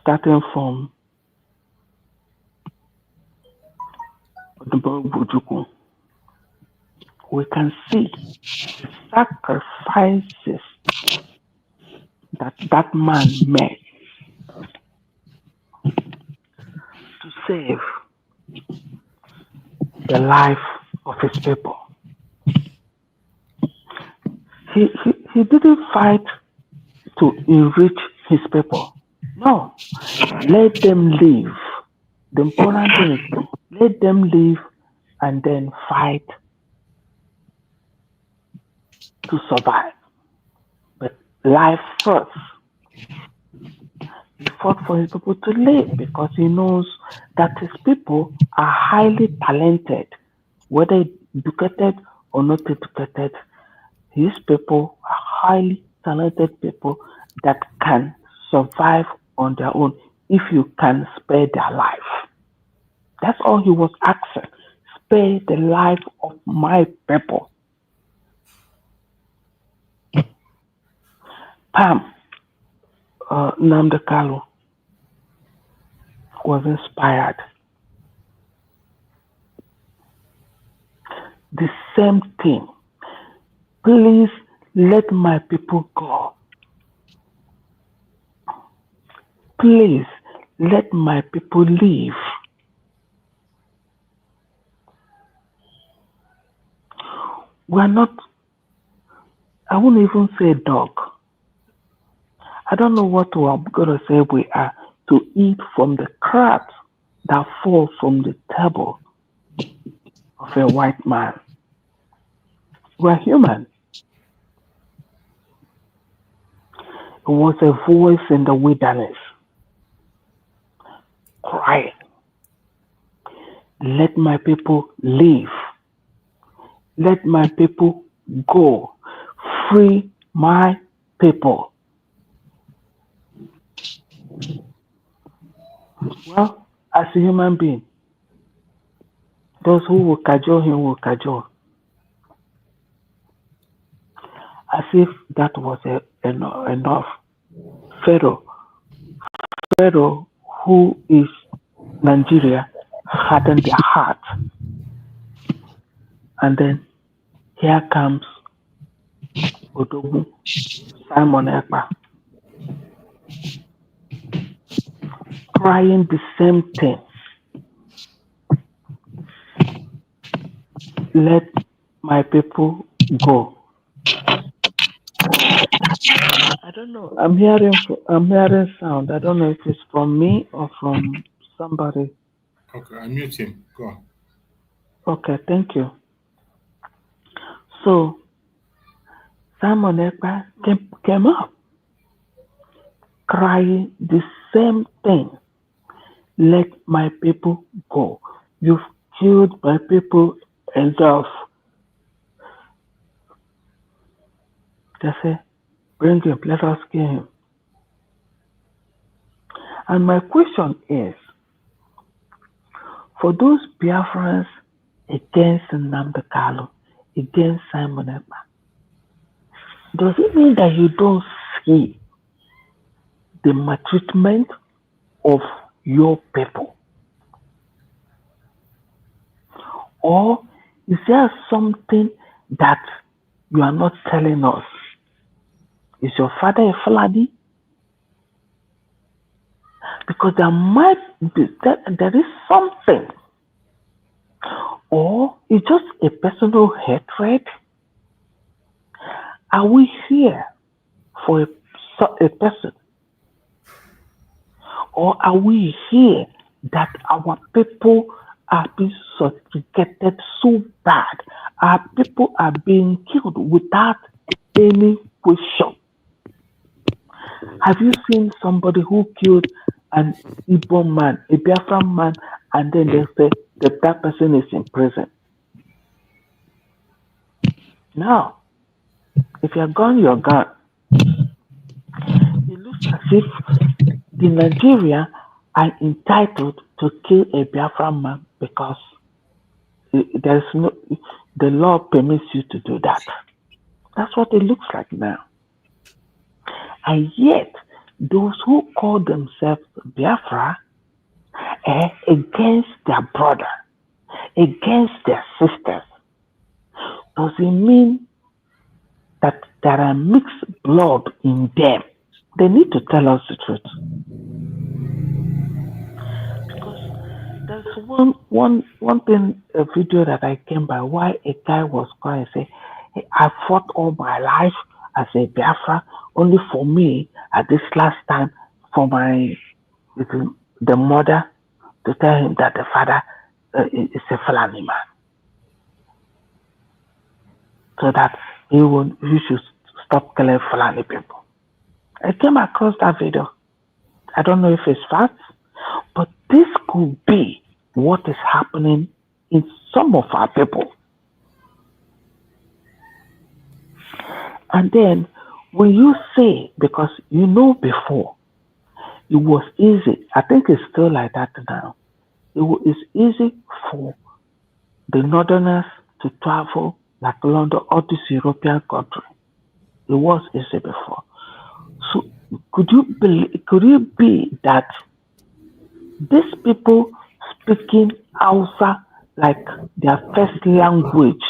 Starting from Bujuku, we can see the sacrifices that man made to save the life of his people. He didn't fight to enrich his people. No, let them live. The important thing is let them live and then fight to survive. But life first. He fought for his people to live because he knows that his people are highly talented, whether educated or not educated. His people are highly talented people that can survive on their own if you can spare their life. That's all he was asking. Spare the life of my people. Pam Nnamdi Kanu was inspired. The same thing. Please let my people go. Please let my people live. We're not, I wouldn't even say dog. I don't know what I'm going to say we are, to eat from the crumbs that fall from the table of a white man. We're human. It was a voice in the wilderness crying, let my people live. Let my people go. Free my people. Well, as a human being, those who will cajole him will cajole. As if that was enough. Pharaoh, who is Nigeria, hardened their heart And then here comes Odogu, Simon Ekpa, crying the same thing. Let my people go. I don't know. I'm hearing sound. I don't know if it's from me or from somebody. Okay, I mute him. Go on. Okay, thank you. So Simon Ekpa came up crying the same thing. Let my people go. You've killed my people enough. They say, bring him, let us kill him. And my question is, for those Biafrans against Nnamdi Kanu, against Simon Ekpa, does it mean that you don't see the maltreatment of your people? Or is there something that you are not telling us? Is your father a Fulani? Because there might be, there is something. Or it's just a personal hatred. Are we here for a person? Or are we here that our people are being subjugated so bad? Our people are being killed without any question. Have you seen somebody who killed an Igbo man, a Biafran man, and then they say that person is in prison? Now, if you're gone, you're gone. It looks as if the Nigeria are entitled to kill a Biafran man because there's no, the law permits you to do that. That's what it looks like now. And yet, those who call themselves Biafra against their brother, against their sisters, does it mean that there are mixed blood in them? They need to tell us the truth. Because there's one thing, a video that I came by, why a guy was crying, say, hey, I fought all my life as a Biafra, only for me at this last time for the mother to tell him that the father is a Fulani man, so that he should stop killing Fulani people. I came across that video. I don't know if it's fact, but this could be what is happening in some of our people. And then when you say, because you know before, it was easy, I think it's still like that now. It's easy for the northerners to travel like London or this European country. It was easy before. So could it be that these people speaking Hausa like their first language?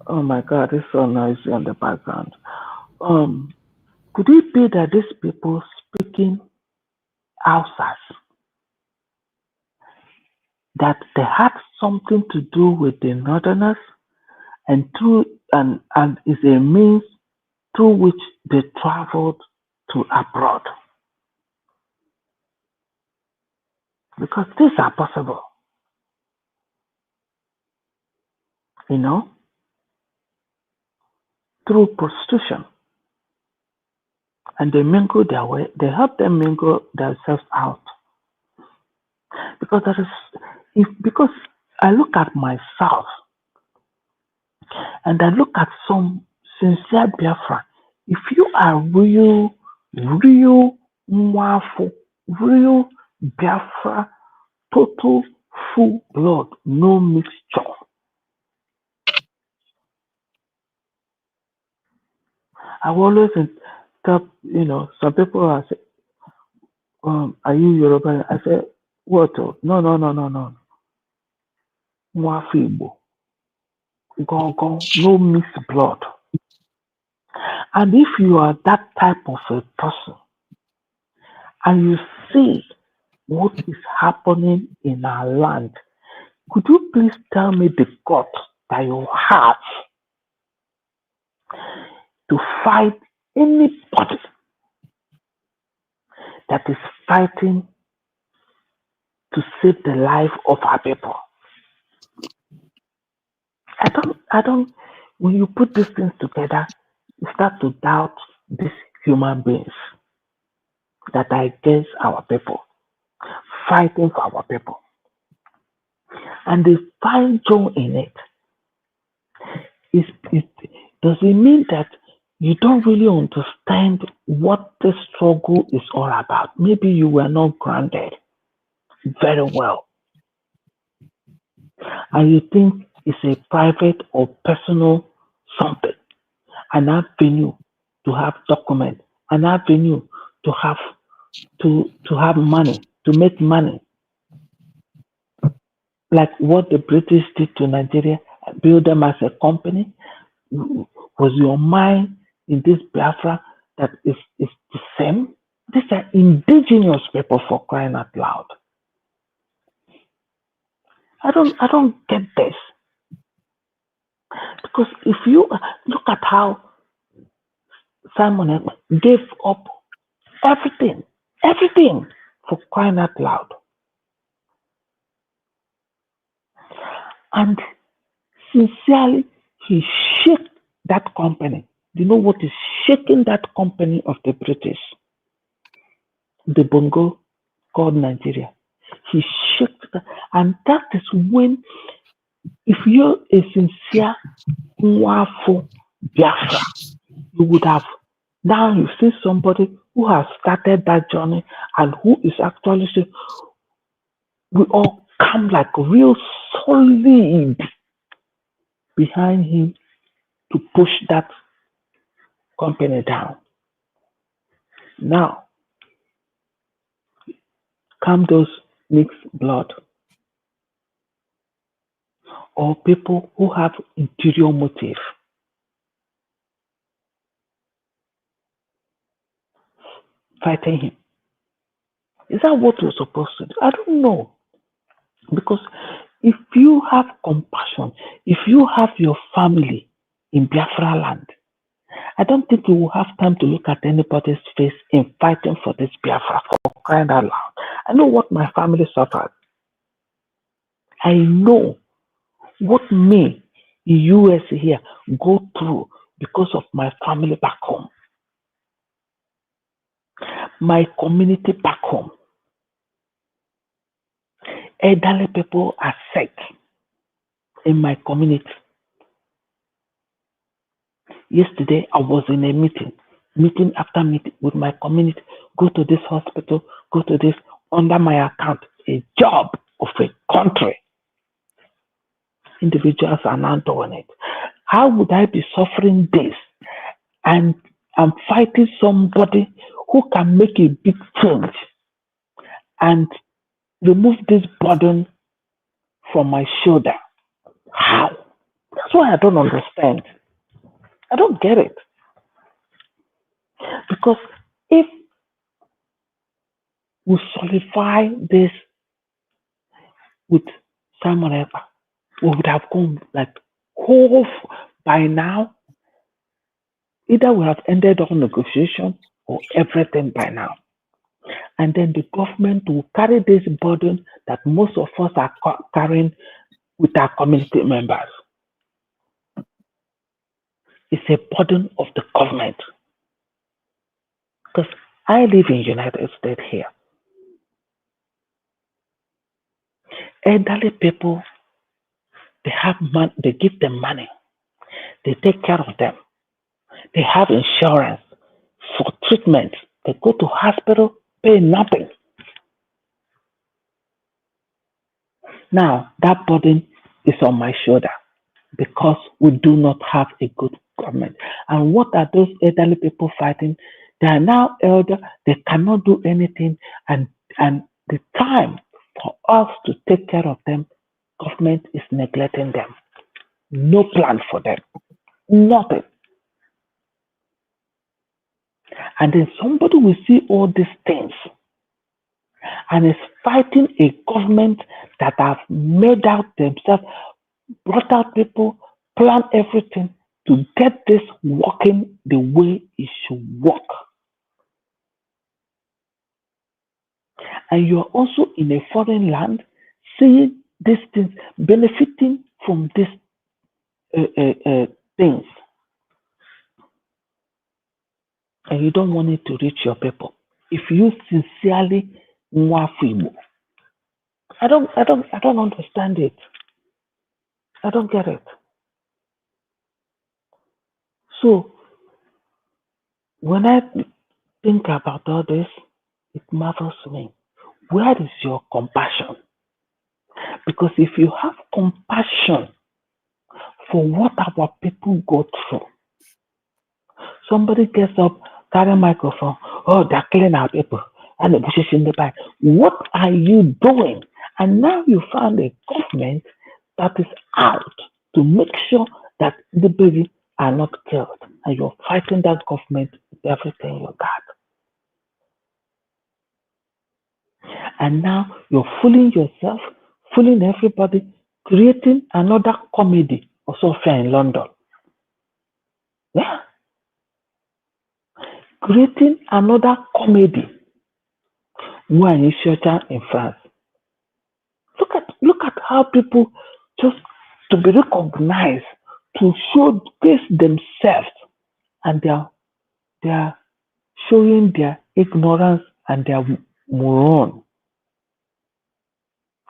Oh my God, it's so noisy on the background. Could it be that these people speaking Hausas, that they had something to do with the northerners, and is a means through which they traveled to abroad? Because these are possible, through prostitution. And they mingle their way, they help them mingle themselves out. Because because I look at myself and I look at some sincere Biafra. If you are real Mwafu, real Biafra, total full blood, no mixture. I always tell, some people are say, are you Yoruba? I say, what? No. Nwafọ Igbo, Gogo, no mixed blood. And if you are that type of a person and you see what is happening in our land, could you please tell me the guts that you have to fight anybody that is fighting to save the life of our people? I don't, when you put these things together, you start to doubt these human beings that are against our people, fighting for our people. And they find joy in it. Does it mean that you don't really understand what the struggle is all about? Maybe you were not grounded very well. And you think it's a private or personal something, an avenue to have document, an avenue to have money, to make money. Like what the British did to Nigeria, build them as a company. Was your mind in this Biafra that is the same? These are indigenous people, for crying out loud. I don't get this. Because if you look at how Simon Ekman gave up everything for crying out loud. And sincerely, he shook that company. Do you know what is shaking that company of the British? The Bongo called Nigeria. He shook that. And that is when, if you're a sincere Nwafo Biafra, you would have, now you see somebody who has started that journey and who is actually saying, we all come like real solid behind him to push that company down. Now, come those mixed blood or people who have interior motive. Fighting him. Is that what we're supposed to do? I don't know. Because if you have compassion, if you have your family in Biafra land, I don't think you will have time to look at anybody's face in fighting for this Biafra, for crying out loud. I know what my family suffered. I know what me in US here go through because of my family back home. My community back home. Elderly people are sick in my community. Yesterday, I was in a meeting after meeting with my community. Go to this hospital, go to this, under my account, a job of a country. Individuals are now doing it. How would I be suffering this? And I'm fighting somebody who can make a big change and remove this burden from my shoulder. How? That's why I don't understand. I don't get it. Because if we solidify this with Simon Ekpa, we would have gone like whole by now. Either we have ended all negotiation or everything by now. And then the government will carry this burden that most of us are carrying with our community members. It's a burden of the government. Because I live in the United States here. Elderly people, they have money, they give them money. They take care of them. They have insurance for treatment. They go to hospital, pay nothing. Now, that burden is on my shoulder because we do not have a good government. And what are those elderly people fighting? They are now elder, they cannot do anything, and the time for us to take care of them government is neglecting them. No plan for them. Nothing. And then somebody will see all these things and is fighting a government that have made out themselves, brought out people, planned everything to get this working the way it should work. And you are also in a foreign land seeing these things, benefiting from these things. And you don't want it to reach your people. If you sincerely want Igbo, I don't understand it. I don't get it. So when I think about all this, it marvels me. Where is your compassion? Because if you have compassion for what our people go through, somebody gets up, carry a microphone, oh, they're killing our people, and the bushes in the back. What are you doing? And now you found a government that is out to make sure that the baby are not killed. And you're fighting that government with everything you got. And now you're fooling yourself, fooling everybody, creating another comedy also fair in London. Yeah. Creating another comedy. One is in France. Look at how people just to be recognized, to showcase themselves, and they are showing their ignorance and their moron.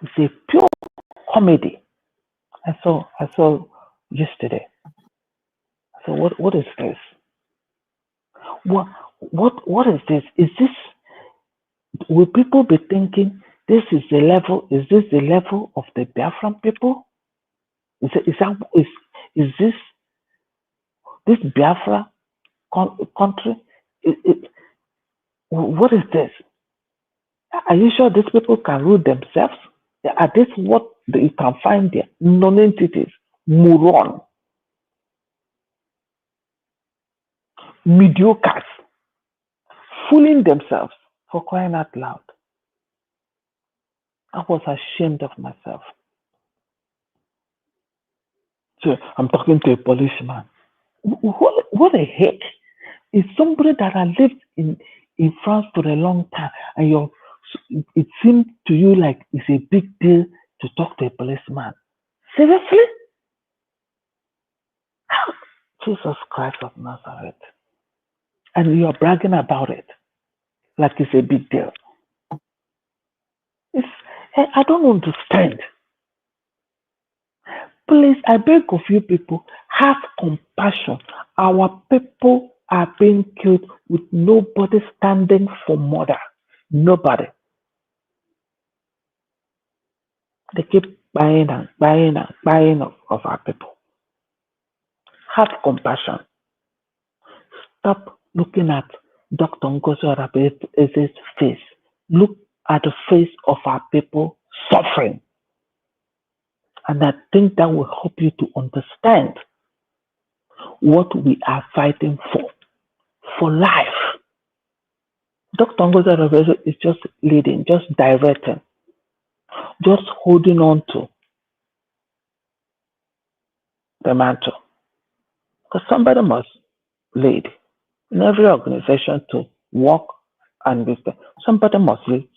It's a pure comedy. I saw yesterday. So what is this? What is this? Is this, will people be thinking this is the level? Is this the level of the Biafran people? Is this Biafra country? What is this? Are you sure these people can rule themselves? Are this what you can find there? Non-entities, moron, mediocres, fooling themselves, for crying out loud. I was ashamed of myself. So I'm talking to a policeman. What the heck? Is somebody that has lived in France for a long time, and it seems to you like it's a big deal to talk to a policeman. Seriously? Jesus Christ of Nazareth. And you're bragging about it like it's a big deal. I don't understand. Please, I beg of you people, have compassion. Our people are being killed with nobody standing for murder. Nobody. They keep buying of our people. Have compassion. Stop looking at Dr. Ngozi Arabe's face. Look at the face of our people suffering. And I think that will help you to understand what we are fighting for life. Dr. Ngozi Arabe is just leading, just directing, just holding on to the mantle. Because somebody must lead in every organization to work and be there. Somebody must lead,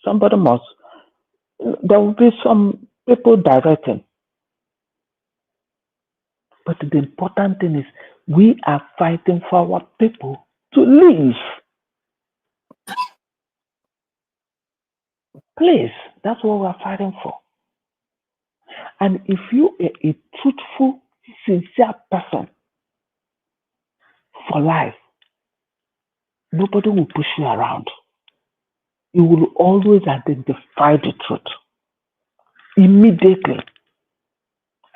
there will be some people directing. But the important thing is we are fighting for our people to live. Please, that's what we're fighting for. And if you are a truthful, sincere person for life, nobody will push you around. You will always identify the truth immediately.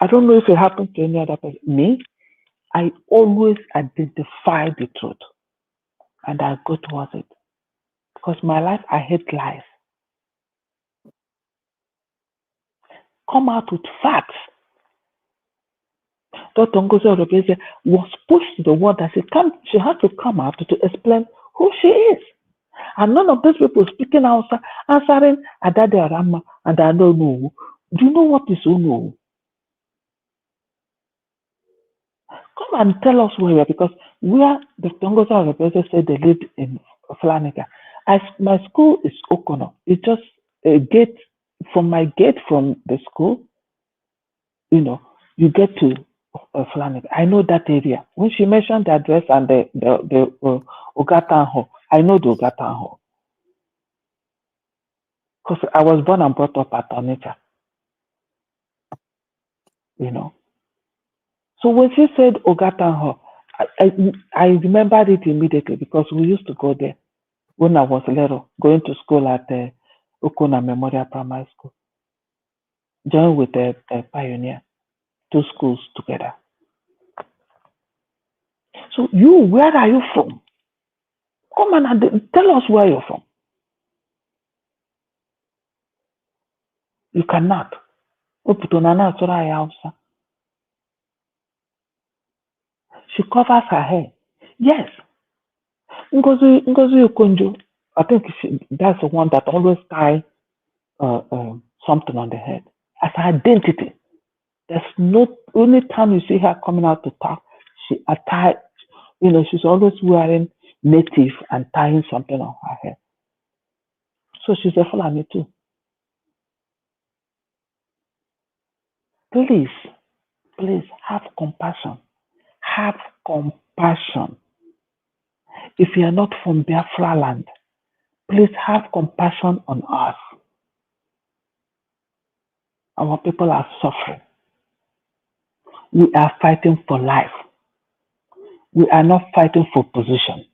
I don't know if it happens to any other person. Me, I always identify the truth and I go towards it. Because my life, I hate lies. come out with facts. Dr. Ngozi Orebeze was pushed to the wall that she had to come out to explain who she is. And none of those people speaking out, answering Adade Arama and I don't know. Do you know what is Uno? Come and tell us where, because where Dr. Ngozi Orebeze said they lived in Flanagan. My school is Okono. It's just a gate. From my gate from the school, you get to Flanagan. I know that area. When she mentioned the address and the Ogatan Hall, I know the Ogatan Hall. Because I was born and brought up at Onitsha. So when she said Ogatan Hall, I remembered it immediately because we used to go there when I was little, going to school at Okona Memorial Primary School. Joined with the Pioneer, 2 schools together. So where are you from? Come and tell us where you're from. You cannot. She covers her hair. Yes. Ngozi Okonjo, I think that's the one that always tie something on the head as her identity. There's no only time you see her coming out to talk, she attire, she's always wearing native and tying something on her head. So she's a Fulani too. Please have compassion. Have compassion. If you are not from Biafra land, please have compassion on us. Our people are suffering. We are fighting for life. We are not fighting for position.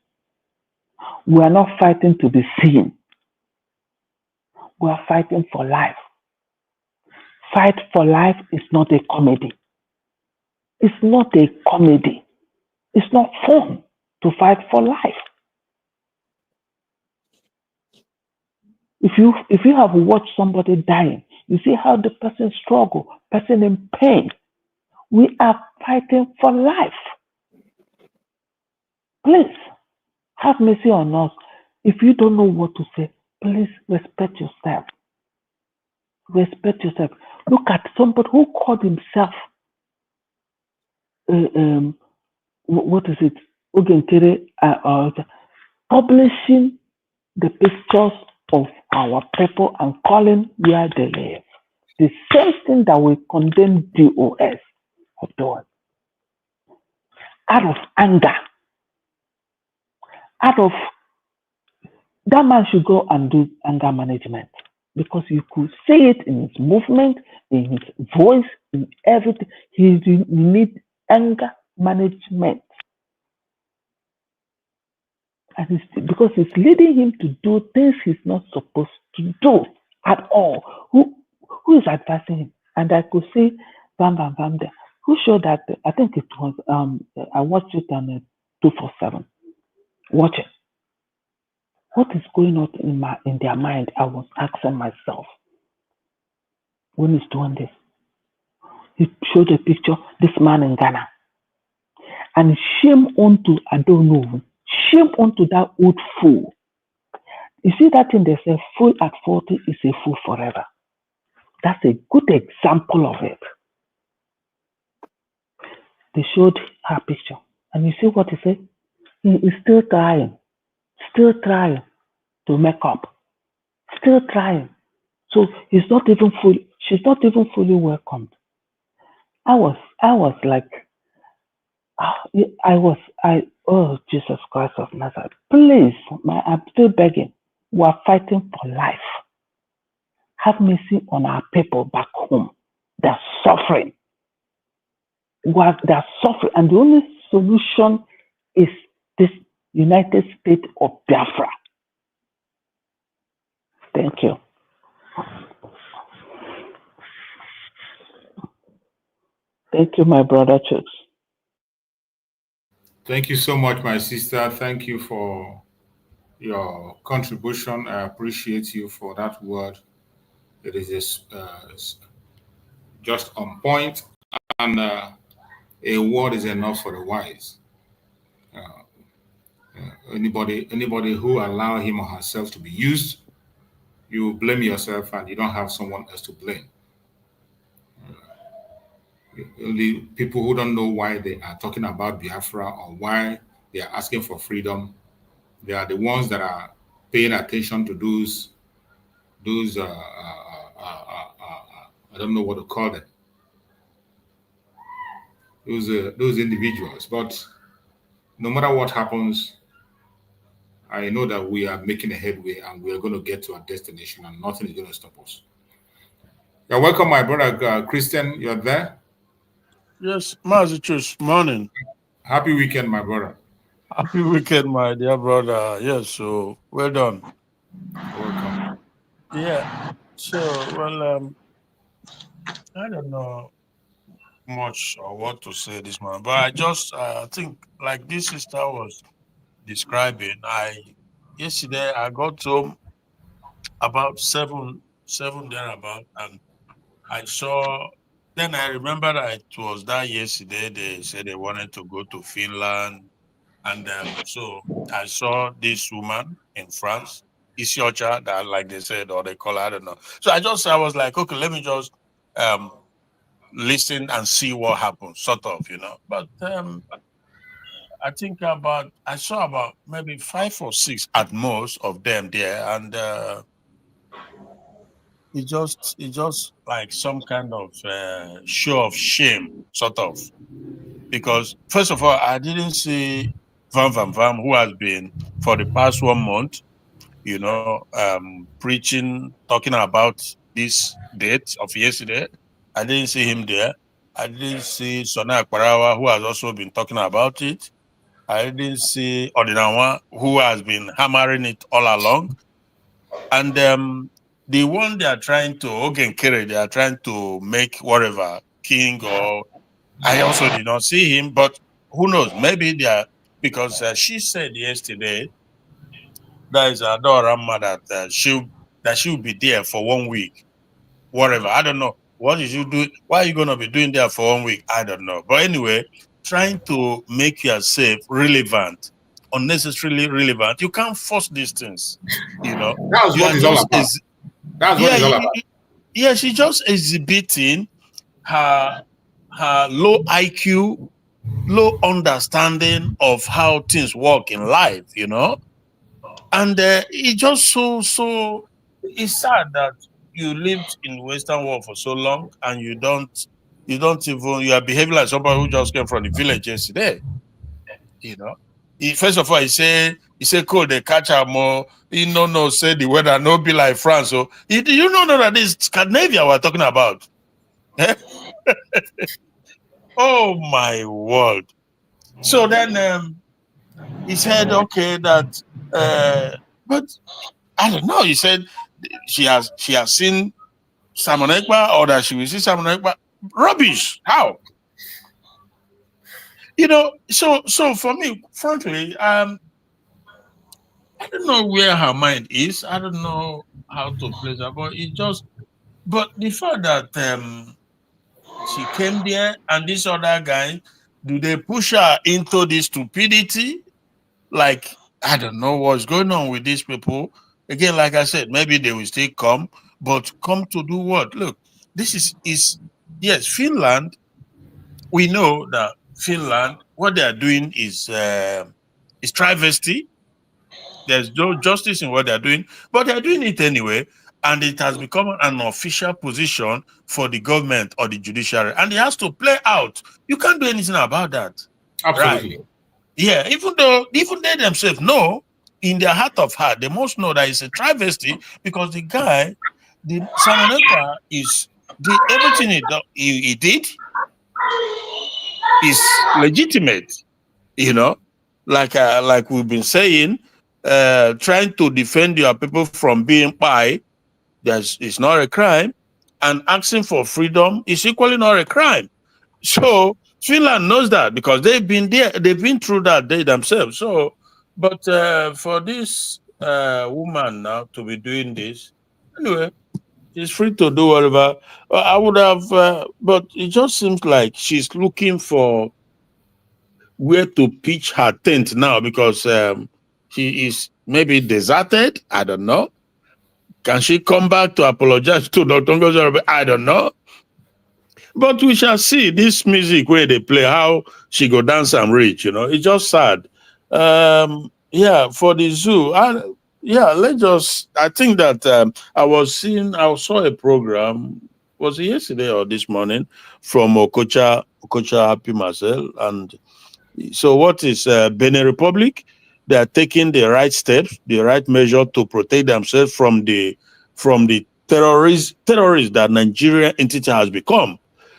We are not fighting to be seen. We are fighting for life. Fight for life is not a comedy. It's not a comedy. It's not fun to fight for life. If you have watched somebody dying, you see how the person struggle, person in pain. We are fighting for life. Please have mercy on us. If you don't know what to say, please respect yourself. Respect yourself. Look at somebody who called himself what is it? Publishing the pictures of our people and calling where they live. The same thing that we condemn DOS of doing. Out of anger. That man should go and do anger management. Because you could say it in his movement, in his voice, in everything. He needs anger management. And because it's leading him to do things he's not supposed to do at all. Who is advising him? And I could see Bam there. Who showed that? I think it was I watched it on 247. Watch it. What is going on in their mind? I was asking myself when he's doing this. He showed a picture, this man in Ghana. And shame onto, I don't know, shame onto that old fool. You see that thing they say, fool at 40 is a fool forever. That's a good example of it. They showed her picture. And you see what he said? He is still trying to make up. Still trying. So she's not even fully welcomed. I was like, oh, Jesus Christ of Nazareth, please, I'm still begging. We are fighting for life. Have mercy on our people back home. They're suffering. They're suffering, and the only solution is this United States of Biafra. Thank you. Thank you, my brother Chooks. Thank you so much, my sister. Thank you for your contribution. I appreciate you for that word. It is just on point, and a word is enough for the wise. Anybody who allow him or herself to be used, you blame yourself and you don't have someone else to blame. Only people who don't know why they are talking about Biafra or why they are asking for freedom, they are the ones that are paying attention to those I don't know what to call them, those individuals. But no matter what happens, I know that we are making a headway and we are going to get to our destination and nothing is going to stop us. You're welcome, my brother Christian. You're there? Yes, Mazichus, morning. Happy weekend, my brother. Happy weekend, my dear brother. Yes, so well done. Welcome. Yeah. So, well, I don't know much or what to say this morning, but I just think like this sister was describing. Yesterday I got home about seven thereabout, and I saw. Then I remember that it was that yesterday they said they wanted to go to Finland, and so I saw this woman in France, Isiocha, that like they said or they call her, I don't know. So I was like, okay, let me just listen and see what happens, sort of, you know. But I think I saw about maybe 5 or 6 at most of them there, and it's just like some kind of show of shame, sort of, because first of all, I didn't see Van, who has been for the past 1 month, you know, preaching, talking about this date of yesterday. I didn't see him there. I didn't see Sona Akparawa, who has also been talking about it. I didn't see Odinawa, who has been hammering it all along. And the one they are trying to, Ogenkere, they are trying to make whatever king, or I also did not see him, but who knows? Maybe they are, because she said yesterday that is Adorama that she'll be there for 1 week, whatever. I don't know. What did you do? Why are you gonna be doing there for 1 week? I don't know. But anyway, trying to make yourself relevant, unnecessarily relevant. You can't force these things, you know. That's what it's all about. That's what it's all about. Yeah, she's just exhibiting her low IQ, low understanding of how things work in life, you know. And it's just so it's sad that you lived in Western world for so long and you are behaving like somebody who just came from the village yesterday. You know. First of all, he said cold, they catch her more. You no, say the weather no be like France. So you know that this Scandinavia we're talking about. Oh my word. So then he said, okay, that but I don't know. He said she has seen Simon Ekpa, or that she will see Simon Ekpa. Rubbish. How? You know, so for me, frankly, I don't know where her mind is. I don't know how to place her, but the fact that she came there and this other guy, do they push her into this stupidity? Like, I don't know what's going on with these people. Again, like I said, maybe they will still come, but come to do what? Look, this is yes, Finland. We know that Finland, what they are doing is travesty. There's no justice in what they're doing, but they're doing it anyway. And it has become an official position for the government or the judiciary. And it has to play out. You can't do anything about that. Absolutely. Right? Yeah, even they themselves know, in their heart of heart, they must know that it's a travesty, because the guy, the Simon Ekpa, everything he did is legitimate. You know, like we've been saying, trying to defend your people from being by, it's not a crime, and asking for freedom is equally not a crime. So Finland knows that, because they've been there, they've been through that they themselves. So, but for this woman now to be doing this, anyway, She's free to do whatever. I would have, but it just seems like she's looking for where to pitch her tent now because she is maybe deserted. I don't know. Can she come back to apologize to Dr. Ngozi? I don't know. But we shall see this music where they play, how she go dance and reach, It's just sad. Yeah, for the zoo. I think that I saw a program, was it yesterday or this morning, from Okocha Happy Marcel. And so what is Benin Republic? They are taking the right steps, the right measure to protect themselves from the terrorists that Nigerian entity has become.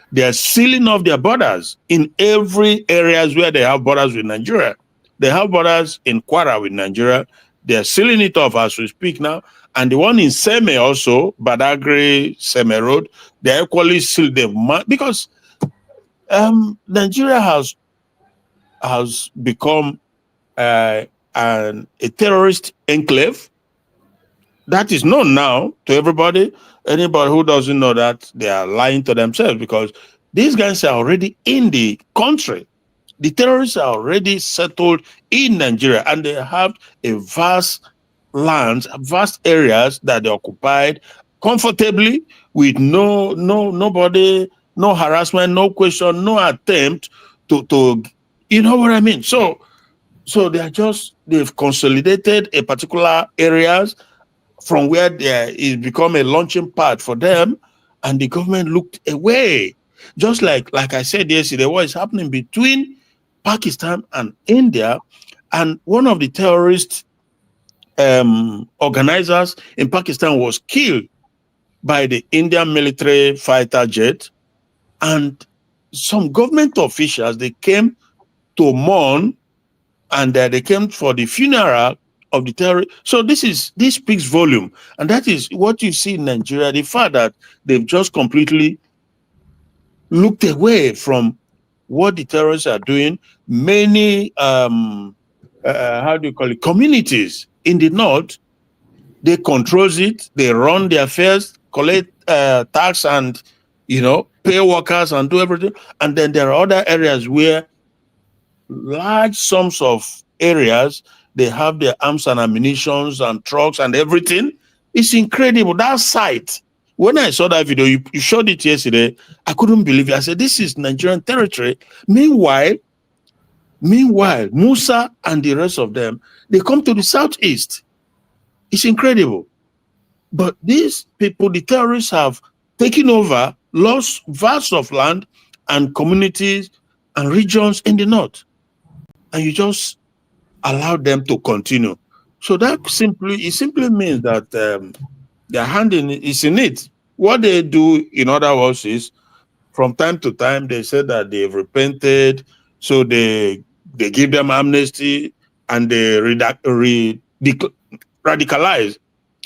They are sealing off their borders in every areas where they have borders with Nigeria. They have borders in Kwara with Nigeria. They are sealing it off as we speak now. And the one in Seme also, Badagry, Seme Road, they equally sealed them because Nigeria has become a terrorist enclave. That is known now to everybody. Anybody who doesn't know that, they are lying to themselves because these guys are already in the country. The terrorists are already settled in Nigeria and they have a vast lands, vast areas that they occupied comfortably with nobody, no harassment, no question, no attempt to you know what I mean? So they've consolidated a particular areas from where there is become a launching pad for them, and the government looked away. Just like I said yesterday, what is happening between Pakistan and India, and one of the terrorist organizers in Pakistan was killed by the Indian military fighter jet, and some government officials, they came to mourn, and they came for the funeral of the terrorist. So this speaks volume, and that is what you see in Nigeria, the fact that they've just completely looked away from what the terrorists are doing. Many communities in the north, they control it, they run their affairs, collect tax, and pay workers and do everything. And then there are other areas where large sums of areas, they have their arms and ammunitions and trucks and everything. It's incredible. That sight, when I saw that video, you showed it yesterday, I couldn't believe it. I said, this is Nigerian territory. Meanwhile, Musa and the rest of them, they come to the southeast. It's incredible. But these people, the terrorists, have taken over, lost vast of land and communities and regions in the north. And you just allow them to continue. So that simply means that their hand is in it. What they do, in other words, is from time to time they say that they've repented, so they give them amnesty and they radicalize.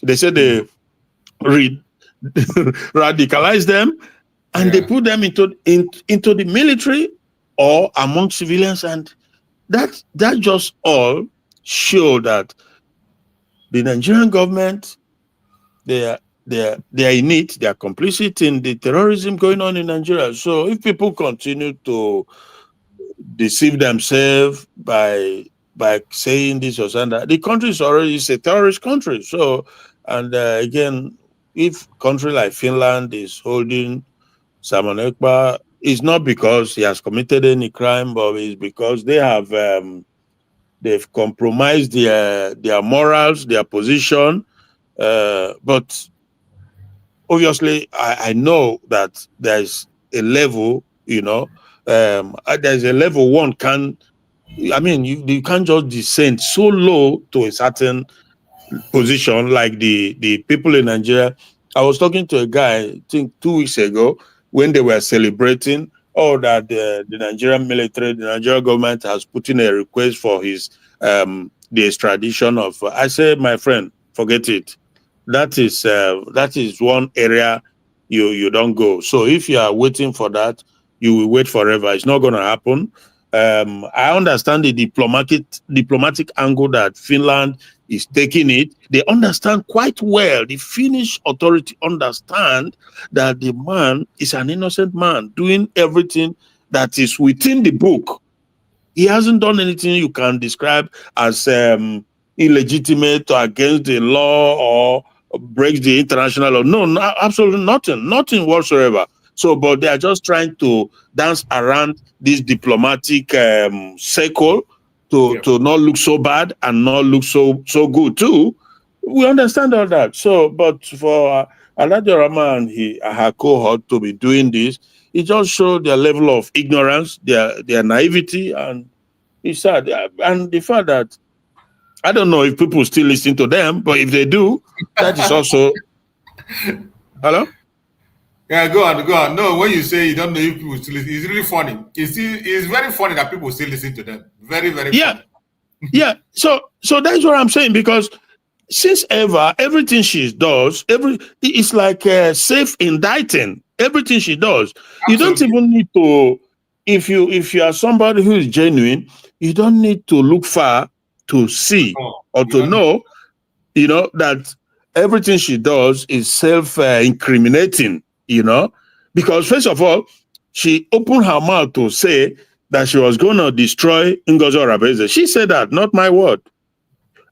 They say they radicalize them and they put them into the military or among civilians, and that just all show that the Nigerian government, they are in it, they are complicit in the terrorism going on in Nigeria. So if people continue to deceive themselves by saying this or that, the country is already a terrorist country. So, and again, if country like Finland is holding Simon Ekpa, it's not because he has committed any crime, but it's because they have they've compromised their morals, their position. But obviously, I know that there's a level, there's a level one can. I mean, you can't just descend so low to a certain position like the people in Nigeria. I was talking to a guy, I think 2 weeks ago, when they were celebrating that the Nigerian military, the Nigerian government has put in a request for his the extradition of. I said, my friend, forget it. That is one area you don't go. So if you are waiting for that, you will wait forever. It's not going to happen. I understand the diplomatic angle that Finland is taking it. They understand quite well. The Finnish authority understand that the man is an innocent man doing everything that is within the book. He hasn't done anything you can describe as illegitimate or against the law or breaks the international law. No, absolutely nothing whatsoever. So, but they are just trying to dance around this diplomatic circle to not look so bad and not look so good too. We understand all that. So, but for Alhaji Rama and her cohort to be doing this, it just showed their level of ignorance, their naivety, and it's sad. And the fact that I don't know if people still listen to them, but if they do, that is also. Hello? Yeah, go on. No, when you say you don't know if people still listen, it's really funny. It's very funny that people still listen to them. Very, very funny. Yeah. So that's what I'm saying, because since ever, everything she does, it's like self-indicting. Everything she does. Absolutely. You don't even need to, if you are somebody who is genuine, you don't need to look far to see or to know, that everything she does is self-incriminating, because first of all, she opened her mouth to say that she was going to destroy Ngozi Oraveze. She said that, not my word.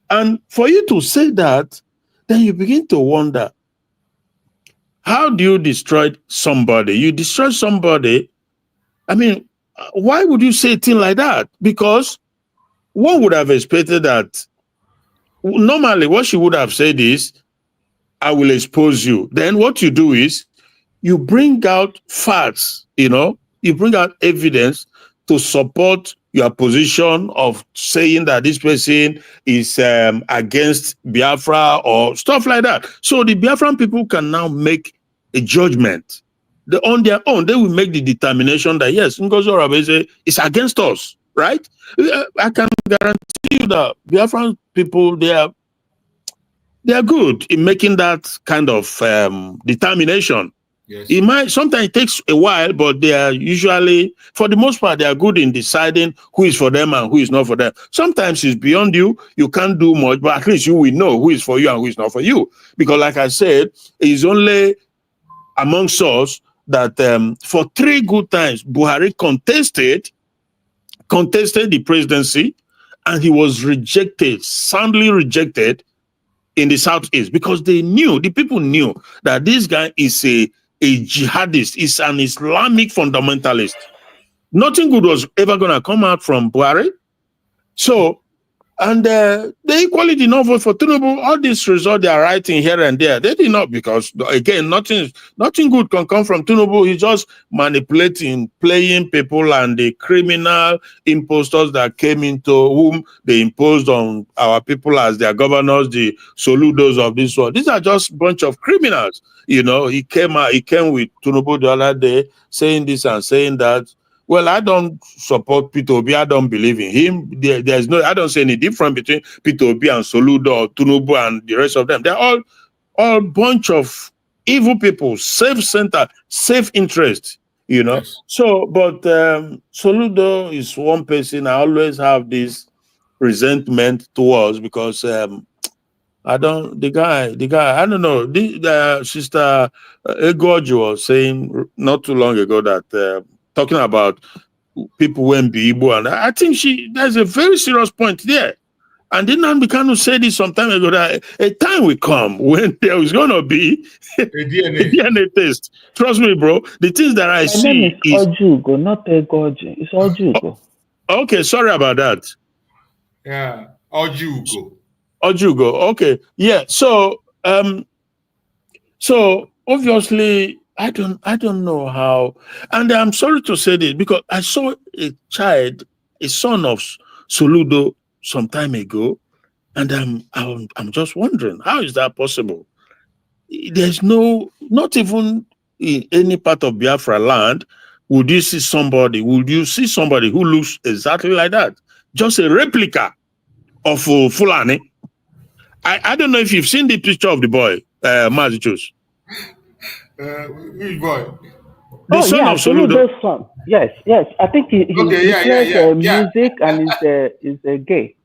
And for you to say that, then you begin to wonder, how do you destroy somebody? You destroy somebody. I mean, why would you say a thing like that? Because one would have expected that normally what she would have said is, I will expose you. Then what you do is you bring out facts, you bring out evidence to support your position of saying that this person is against Biafra or stuff like that. So the Biafran people can now make a judgment. On their own, they will make the determination that, yes, Ngozi Oraveze is against us, right? I can guarantee you that Biafran people, they are good in making that kind of determination. Yes. Sometimes it takes a while, but they are usually, for the most part, they are good in deciding who is for them and who is not for them. Sometimes it's beyond you. You can't do much, but at least you will know who is for you and who is not for you. Because like I said, it's only amongst us that for 3 good times, Buhari contested the presidency, and he was rejected, soundly rejected in the Southeast, because the people knew that this guy is a jihadist, is an Islamic fundamentalist. Nothing good was ever going to come out from Buhari. So, and they equally did not vote for Tinubu. All these results they are writing here and there, they did not, because again, nothing good can come from Tinubu. He's just manipulating, playing people, and the criminal impostors that came into whom they imposed on our people as their governors, the Soludos of this world. These are just a bunch of criminals. He came with Tinubu the other day saying this and saying that. Well, I don't support Peter Obi. I don't believe in him. I don't see any difference between Peter Obi and Soludo or Tinubu and the rest of them. They're all bunch of evil people, self-centered, self-interest, Yes. So, but Soludo is one person I always have this resentment towards, because I don't know. Sister Egoji was saying not too long ago that talking about people when be Igbo, and I think there's a very serious point there. And then Nnamdi Kanu said this some time ago, that a time will come when there is going to be a DNA test. Trust me, bro. The things that I see is Ojugo, not Egoji. It's Ojugo. Okay, sorry about that. Yeah, Ojugo. Okay, yeah. So obviously, I don't know how, and I'm sorry to say this, because I saw a son of Soludo some time ago, and I'm just wondering, how is that possible? There's not even in any part of Biafra land would you see somebody who looks exactly like that, just a replica of Fulani. I don't know if you've seen the picture of the boy, Mazichus. Which boy? The son of Soludo's son. Yes. I think he plays music and is gay.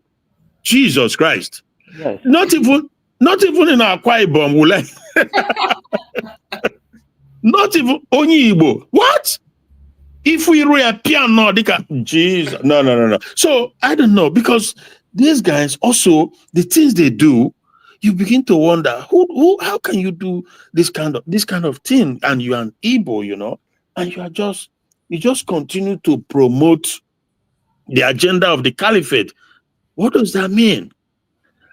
Jesus Christ. Yes. Not even in Akwa Ibom will I. Not even only Igbo. What? If we reappear now, they can, Jesus, no. So I don't know, because these guys also, the things they do, you begin to wonder how can you do this kind of thing, and you're an Igbo, you know, and you just continue to promote the agenda of the caliphate. What does that mean?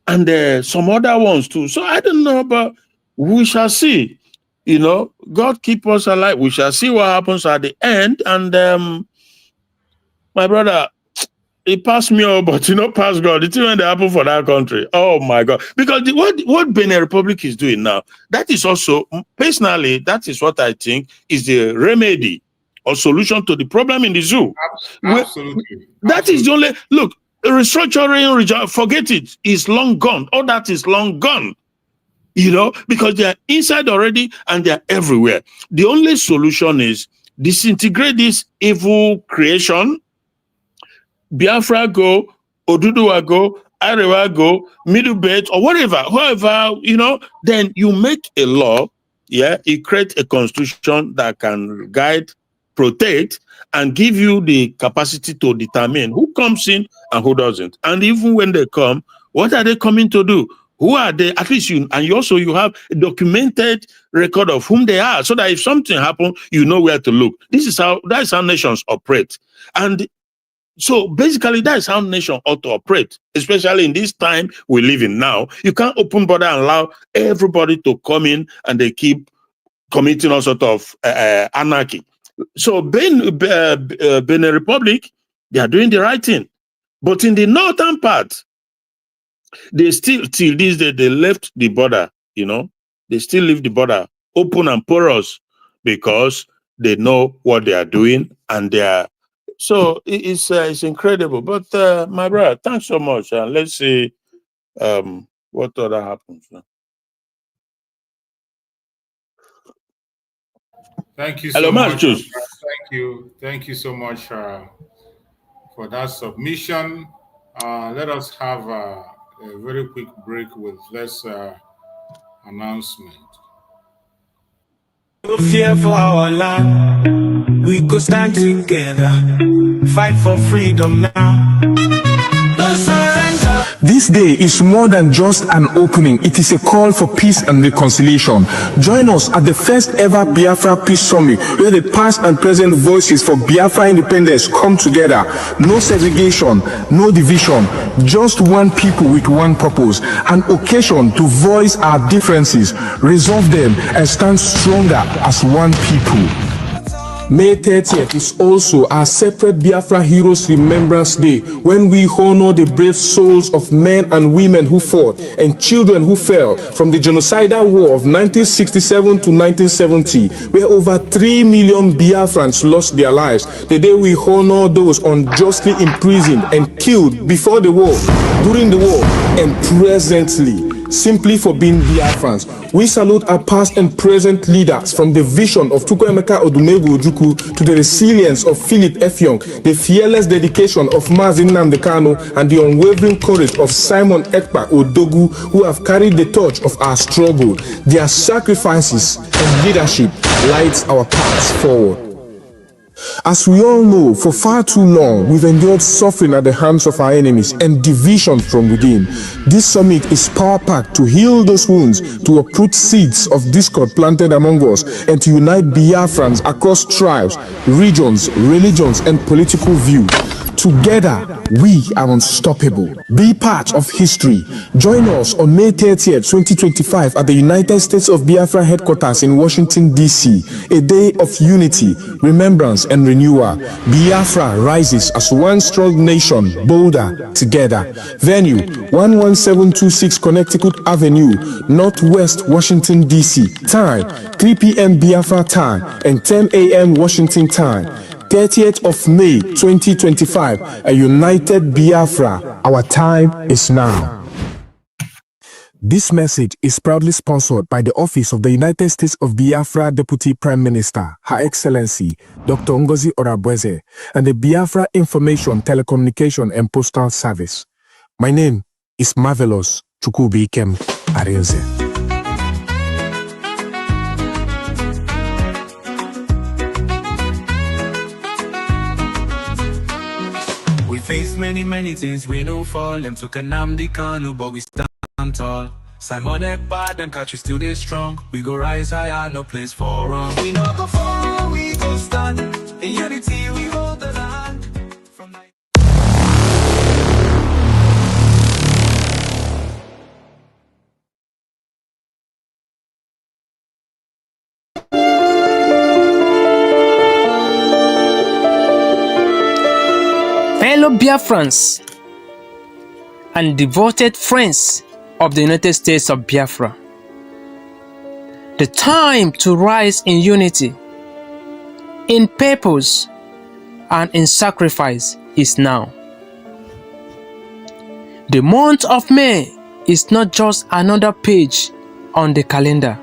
And some other ones too. So I don't know, but we shall see. You know, God keep us alive. We shall see what happens at the end. And my brother, he passed me over, but past God. It's when they happen for that country. Oh my God! Because what Benin Republic is doing now, that is also personally, that is what I think is the remedy or solution to the problem in the zoo. Absolutely. That is the only look. Restructuring, forget it. It's long gone. All that is long gone. Because they are inside already and they are everywhere. The only solution is disintegrate this evil creation. Biafra go, Oduduwa go, Arewa go, Middle Belt, or whatever, whoever, then you make a law, you create a constitution that can guide, protect, and give you the capacity to determine who comes in and who doesn't. And even when they come, what are they coming to do? Who are they? At least you have a documented record of whom they are, so that if something happens, you know where to look. That's how nations operate. And so basically, that's how nation ought to operate, especially in this time we live in now. You can't open border and allow everybody to come in and they keep committing all sort of anarchy. So Benin Republic, they are doing the right thing. But in the northern part, they still, till this day, they left the border, they still leave the border open and porous because they know what they are doing and they are. So it's incredible. But my brother, thanks so much. Let's see what other happens now. Thank you Hello, so much. Thank you. Thank you so much for that submission. Let us have a very quick break with this announcement. No fear for our land. We could stand together, fight for freedom now. No surrender. This day is more than just an opening. It is a call for peace and reconciliation. Join us at the first ever Biafra Peace Summit, where the past and present voices for Biafra independence come together. No segregation, no division, just one people with one purpose, an occasion to voice our differences, resolve them, and stand stronger as one people. May 30th is also our separate Biafra Heroes Remembrance Day, when we honor the brave souls of men and women who fought and children who fell from the genocidal war of 1967 to 1970, where over 3 million Biafrans lost their lives. The day we honor those unjustly imprisoned and killed before the war, during the war, and presently, simply for being Biafrans. We salute our past and present leaders, from the vision of Chukwuemeka Odumegwu Ojukwu to the resilience of Philip Effiong, the fearless dedication of Mazi Nnamdi Kanu, and the unwavering courage of Simon Ekpa Odogu, who have carried the torch of our struggle. Their sacrifices and leadership lights our paths forward. As we all know, for far too long, we've endured suffering at the hands of our enemies and division from within. This summit is power-packed to heal those wounds, to uproot seeds of discord planted among us, and to unite Biafrans across tribes, regions, religions, and political views. Together, we are unstoppable. Be part of history. Join us on May 30th, 2025 at the United States of Biafra headquarters in Washington, D.C. A day of unity, remembrance, and renewal. Biafra rises as one strong nation, bolder together. Venue, 11726 Connecticut Avenue, Northwest Washington, D.C. Time, 3 p.m. Biafra time and 10 a.m. Washington time. 30th of May 2025, a united Biafra. Our time is now. This message is proudly sponsored by the Office of the United States of Biafra Deputy Prime Minister, Her Excellency Dr. Ngozi Orabweze, and the Biafra Information, Telecommunication and Postal Service. My name is Marvelous Chukwubikem Arinze. We face many things, we don't fall. Them took a Namdi Kanu, but we stand tall. Simon Ekbad and catch you still they strong. We go rise higher, no place for wrong. We no go fall, we go stand. In unity, we hold the land. From night. Fellow Biafrans and devoted friends of the United States of Biafra, the time to rise in unity, in purpose, and in sacrifice is now. The month of May is not just another page on the calendar.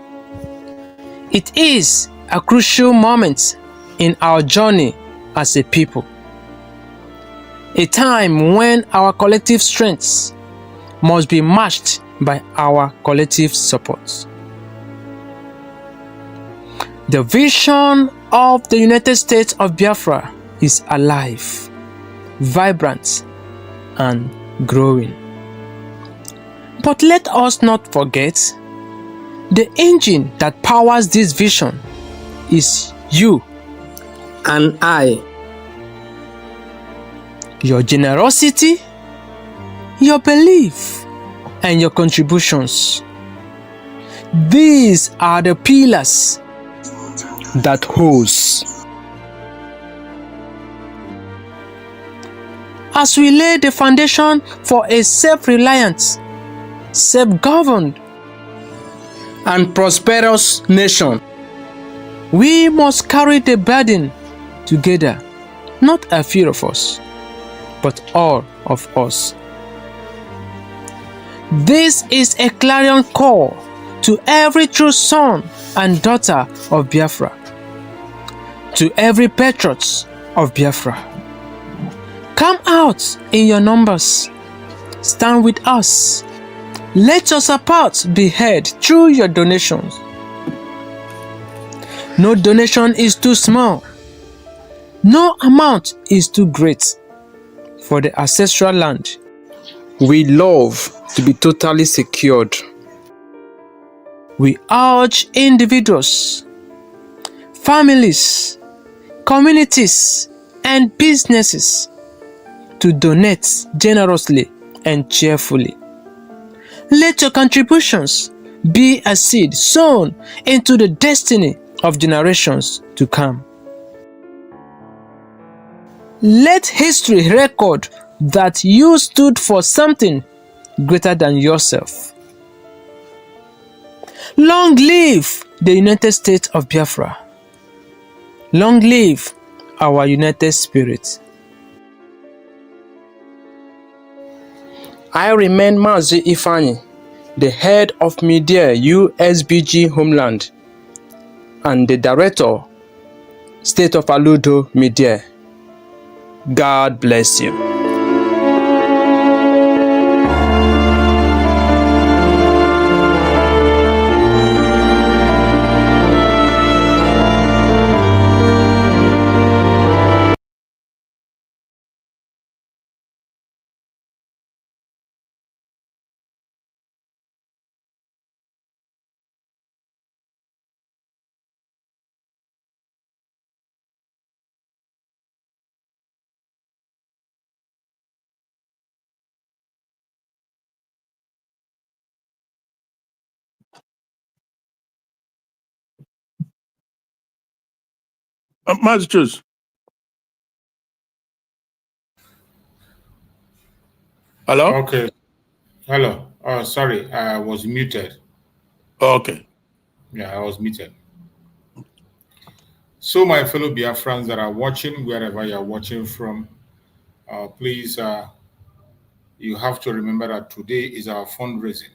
It is a crucial moment in our journey as a people. A time when our collective strengths must be matched by our collective support. The vision of the United States of Biafra is alive, vibrant, and growing. But let us not forget, the engine that powers this vision is you and I. Your generosity, your belief, and your contributions. These are the pillars that holds. As we lay the foundation for a self-reliant, self-governed, and prosperous nation, we must carry the burden together, not a few of us, but all of us. This is a clarion call to every true son and daughter of Biafra, to every patriot of Biafra. Come out in your numbers, stand with us. Let your support be heard through your donations. No donation is too small, no amount is too great for the ancestral land we love to be totally secured. We urge individuals, families, communities, and businesses to donate generously and cheerfully. Let your contributions be a seed sown into the destiny of generations to come. Let history record that you stood for something greater than yourself. Long live the United States of Biafra. Long live our united spirit. I remain Mazi Ifani, the head of Media USBG Homeland and the director, State of Aludo Media. God bless you. Masters. Hello? Okay. Hello. Sorry, I was muted. Okay. Yeah, I was muted. So, my fellow Biafrans that are watching, wherever you are watching from, please, you have to remember that today is our fundraising.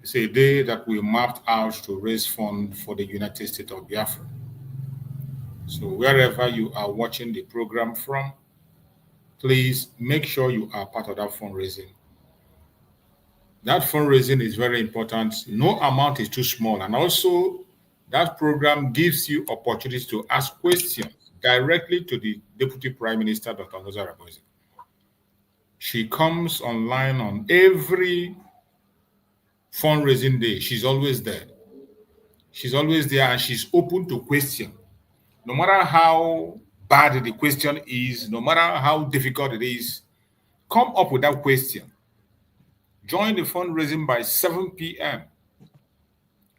It's a day that we mapped out to raise funds for the United States of Biafra. So, wherever you are watching the program from, please make sure you are part of that fundraising. That fundraising is very important. No amount is too small. And also, that program gives you opportunities to ask questions directly to the Deputy Prime Minister, Dr. Ngozi Arabosi. She comes online on every fundraising day. She's always there. She's always there and she's open to question. No matter how bad the question is, no matter how difficult it is, come up with that question. Join the fundraising by 7 p.m.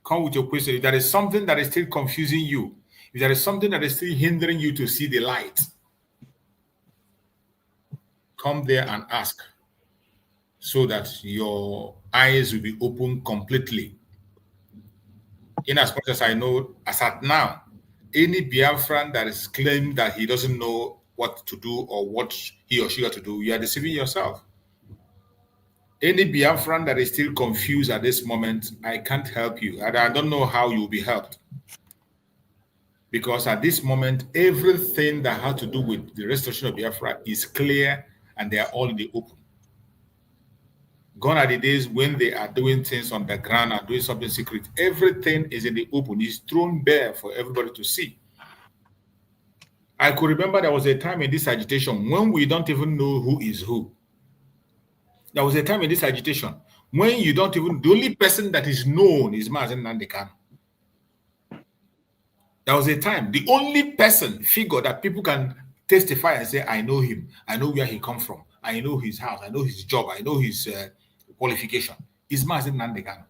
Come with your question. If there is something that is still confusing you, if there is something that is still hindering you to see the light, come there and ask so that your eyes will be open completely. In as much as I know, as at now, any Biafran that is claiming that he doesn't know what to do or what he or she ought to do, you are deceiving yourself. Any Biafran that is still confused at this moment, I can't help you. I don't know how you will be helped. Because at this moment, everything that has to do with the restoration of Biafra is clear and they are all in the open. Gone are the days when they are doing things on the ground and doing something secret. Everything is in the open. It's thrown bare for everybody to see. I could remember there was a time in this agitation when we don't even know who is who. There was a time in this agitation when you don't even, the only person that is known is Mazen Nandekan. There was a time, the only figure that people can testify and say, I know him, I know where he comes from, I know his house, I know his job, I know his qualification, is Mazen Nandekan.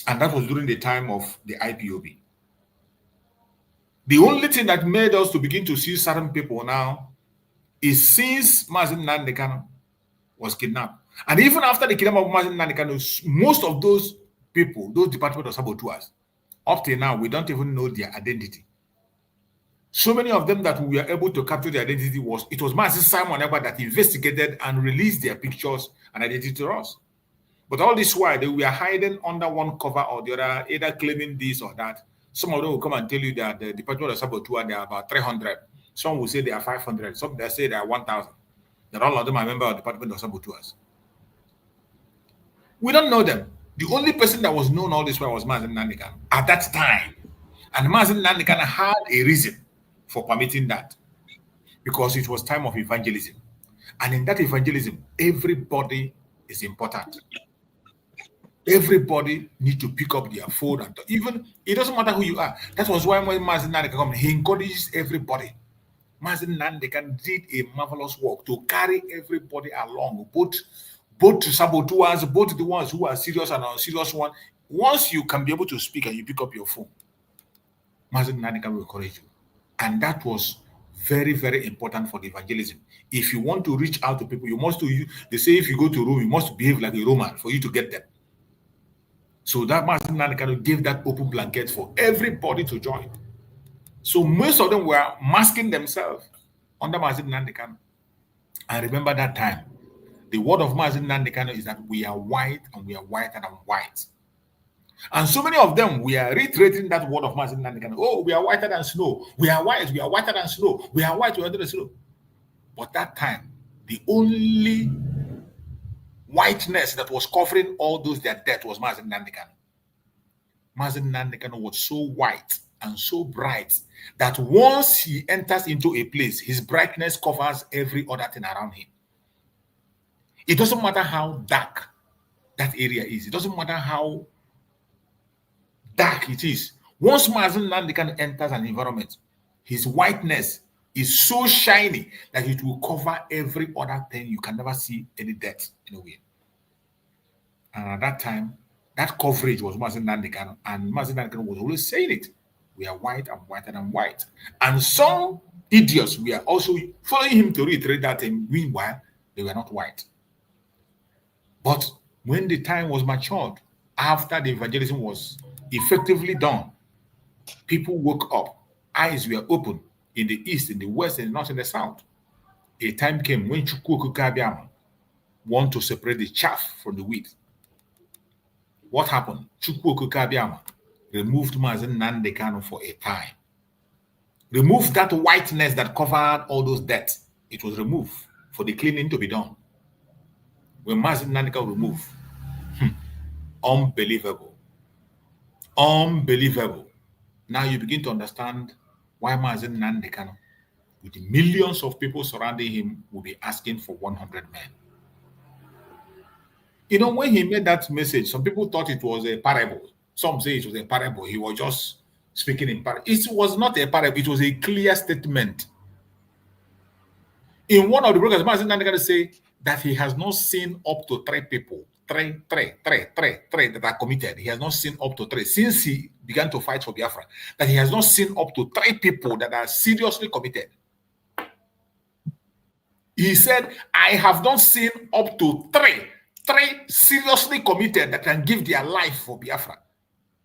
And that was during the time of the IPOB. The only thing that made us to begin to see certain people now is since Mazen Nandekan was kidnapped. And even after the kidnapping of Mazen Nandekan, most of those people, those department of saboteurs, up till now, we don't even know their identity. So many of them that we were able to capture their identity was Mazen Simon Ekpa that investigated and released their pictures and identity to us. But all this while, they were hiding under one cover or the other, either claiming this or that. Some of them will come and tell you that the department of saboteur, they are about 300. Some will say they are 500. Some they say they are 1,000. That all of them are members of the department of saboteurs. We don't know them. The only person that was known all this while was Mazen Nandekan at that time. And Mazen Nandekan had a reason for permitting that. Because it was time of evangelism. And in that evangelism, everybody is important. Everybody needs to pick up their phone. And even, it doesn't matter who you are. That was why when Mazen Nandekan came, he encourages everybody. Mazen Nandekan did a marvelous work to carry everybody along, both saboteurs, both the ones who are serious and unserious ones. Once you can be able to speak and you pick up your phone, Mazen Nandekan will encourage you. And that was very, very important for the evangelism. If you want to reach out to people, you must do, they say if you go to Rome, you must behave like a Roman for you to get them. So that Mazen Nandekan gave that open blanket for everybody to join. So most of them were masking themselves under Mazen Nandekan. And remember that time, the word of Mazen Nandekan is that we are white and we are white and I'm white. And so many of them, we are reiterating that word of Mazen Nandekan. Oh, we are whiter than snow. We are white, we are whiter than snow. We are white, we are whiter than snow. But that time, the only whiteness that was covering all those that death was Mazen Nandekan. Mazen Nandekan was so white and so bright that once he enters into a place, his brightness covers every other thing around him. It doesn't matter how dark that area is. It doesn't matter how dark it is. Once Mazen Nandekan enters an environment, his whiteness is so shiny that it will cover every other thing. You can never see any dirt in a way. And at that time, that coverage was Mazen Nandekan, and Mazen Nandekan was always saying it. We are white and whiter than white. And some idiots were also following him to reiterate that, and meanwhile, they were not white. But when the time was matured, after the evangelism was effectively done, people woke up, eyes were open in the east, in the west, in the north, and the south. A time came when Chukwu Kabiama want to separate the chaff from the wheat. What happened? Chukwu Kabiama removed Mazen Nandekan for a time. Removed that whiteness that covered all those debts. It was removed for the cleaning to be done. When Mazen Nandekan removed, Unbelievable. Unbelievable. Now you begin to understand why Mazen Nnamdi Kanu, with the millions of people surrounding him, will be asking for 100 men. You know, when he made that message, some people thought it was a parable. Some say it was a parable. He was just speaking in parable. It was not a parable. It was a clear statement. In one of the programs, Mazen Nnamdi Kanu say that he has not seen up to three people, three that are committed. He has not seen up to three since he began to fight for Biafra. That he has not seen up to three people that are seriously committed. He said, I have not seen up to three seriously committed that can give their life for Biafra.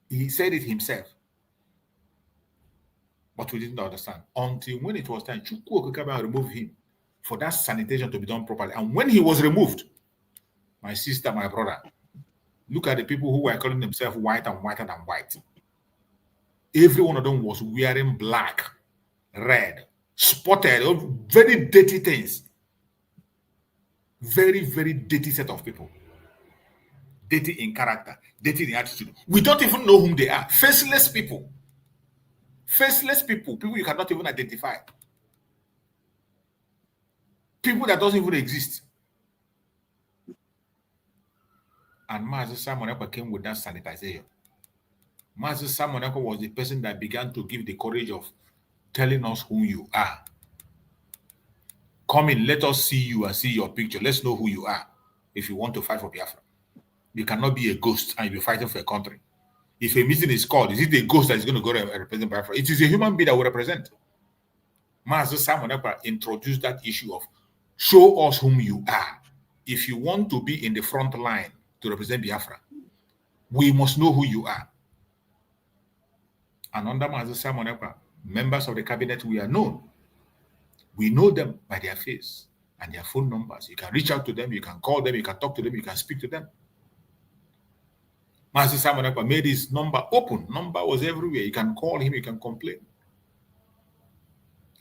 He said it himself. But we didn't understand until when it was time, Chukwu Okikaba removed him for that sanitation to be done properly. And when he was removed, my sister, my brother, look at the people who were calling themselves white and whiter than white. Every one of them was wearing black, red, spotted, very dirty things. Very, very dirty set of people. Dirty in character, dirty in attitude. We don't even know whom they are. Faceless people. Faceless people. People you cannot even identify. People that doesn't even exist. And Mazi Simon Ekpa came with that sanitization. Mazi Simon Ekpa was the person that began to give the courage of telling us who you are. Come in, let us see you and see your picture. Let's know who you are if you want to fight for Biafra. You cannot be a ghost and you'll be fighting for a country. If a meeting is called, is it a ghost that is going to go and represent Biafra? It is a human being that will represent. Mazi Simon Ekpa introduced that issue of show us whom you are. If you want to be in the front line to represent Biafra, we must know who you are. And under Mazi Simon Ekpa, members of the cabinet, we are known. We know them by their face and their phone numbers. You can reach out to them, you can call them, you can talk to them, you can speak to them. Mazi Simon Ekpa made his number open. Number was everywhere. You can call him, you can complain.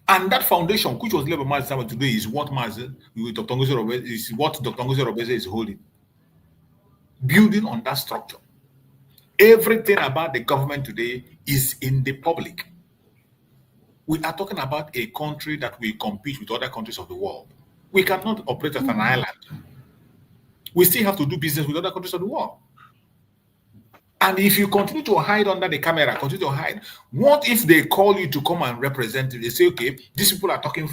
And that foundation, which was led by Mazi Simon today, is what Dr. Ngozi Robeze is holding. Building on that structure. Everything about the government today is in the public. We are talking about a country that will compete with other countries of the world. We cannot operate as an island. We still have to do business with other countries of the world. And if you continue to hide under the camera, continue to hide, what if they call you to come and represent you? They say, okay, these people are talking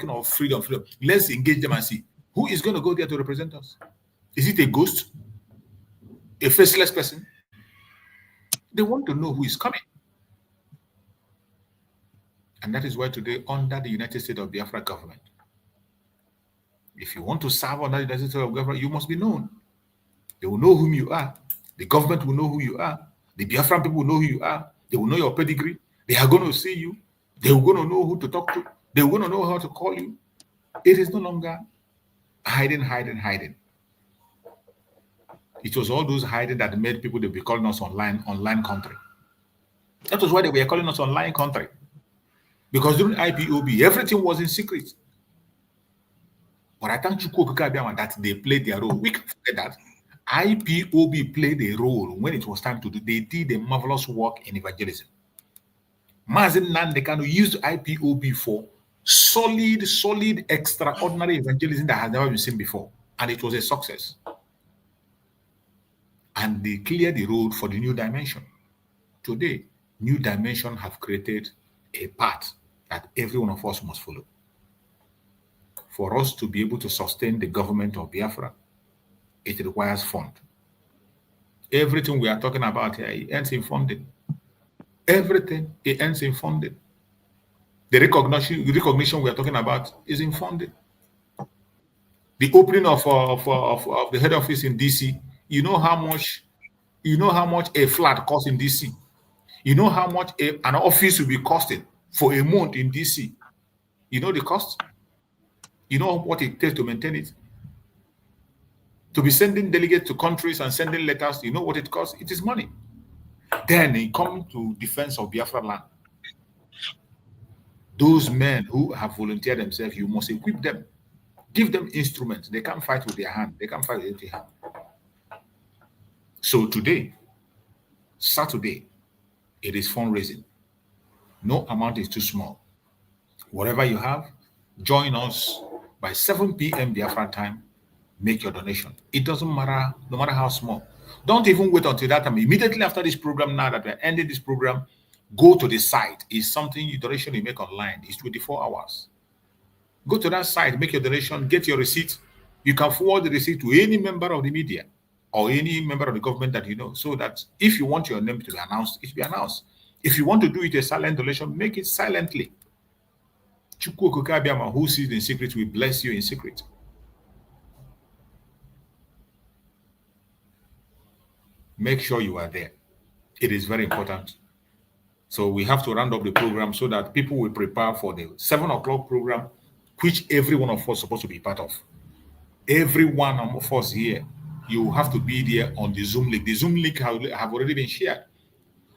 of freedom. Let's engage them and see. Who is going to go there to represent us? Is it a ghost? A faceless person? They want to know who is coming. And that is why today, under the United States of Biafra government, if you want to serve under the United States of Biafra, you must be known. They will know whom you are. The government will know who you are. The Biafran people will know who you are. They will know your pedigree. They are going to see you. They are going to know who to talk to. They are going to know how to call you. It is no longer hiding. It was all those hiding that made people to be calling us online country. That was why they were calling us online country. Because during IPOB, everything was in secret. But I thank Chukwu Okikabiyama that they played their role. We can't forget that. IPOB played a role when it was time to do. They did a marvelous work in evangelism. Mazi Nnamdi Kanu used IPOB for solid, extraordinary evangelism that has never been seen before. And it was a success. And they cleared the road for the new dimension. Today, new dimension have created a path that every one of us must follow. For us to be able to sustain the government of Biafra, it requires fund. Everything we are talking about here, it ends in funding. Everything, it ends in funding. The recognition we are talking about is in funding. The opening of the head office in DC, you know how much a flat costs in DC. You know how much an office will be costing for a month in DC. You know the cost? You know what it takes to maintain it? To be sending delegates to countries and sending letters, you know what it costs? It is money. Then it comes to defense of Biafra land. Those men who have volunteered themselves, you must equip them. Give them instruments. They can't fight with their hand. They can't fight with empty hand. So today, Saturday, it is fundraising. No amount is too small. Whatever you have, join us by 7 p.m. Biafran time. Make your donation. It doesn't matter, no matter how small. Don't even wait until that time. Immediately after this program, now that we're ending this program, go to the site. It's something you donation you make online. It's 24 hours. Go to that site, make your donation, get your receipt. You can forward the receipt to any member of the media or any member of the government that you know, so that if you want your name to be announced, it will be announced. If you want to do it a silent donation, make it silently. Chukwu Okike Abiama, who sees in secret, will bless you in secret. Make sure you are there. It is very important. So we have to round up the program so that people will prepare for the 7 o'clock program, which every one of us is supposed to be part of. Every one of us here, you have to be there on the Zoom link. The Zoom link have already been shared.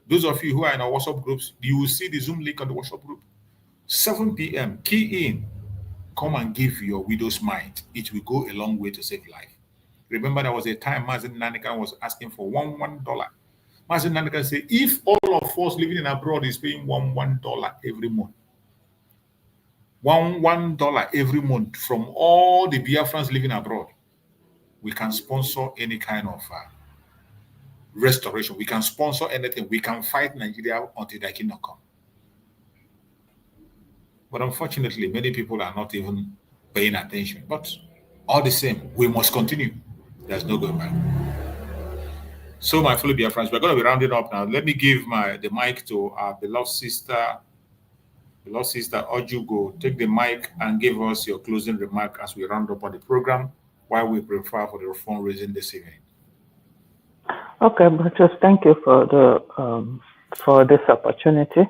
Those of you who are in our WhatsApp groups, you will see the Zoom link on the WhatsApp group. 7 p.m. Key in. Come and give your widow's mite. It will go a long way to save life. Remember, there was a time Mazen Nanikan was asking for $1. Mazen Nanikan said, if all of us living in abroad is paying $1 every month, $1 every month from all the Biafrans living abroad, we can sponsor any kind of restoration. We can sponsor anything. We can fight Nigeria until the kingdom come. But unfortunately, many people are not even paying attention. But all the same, we must continue. There's no going back. So, my fellow Biafrans, we're going to be rounding up now. Let me give the mic to our beloved sister Ojugo. Take the mic and give us your closing remark as we round up on the program while we prepare for the fundraising this evening. Okay, but just thank you for the for this opportunity.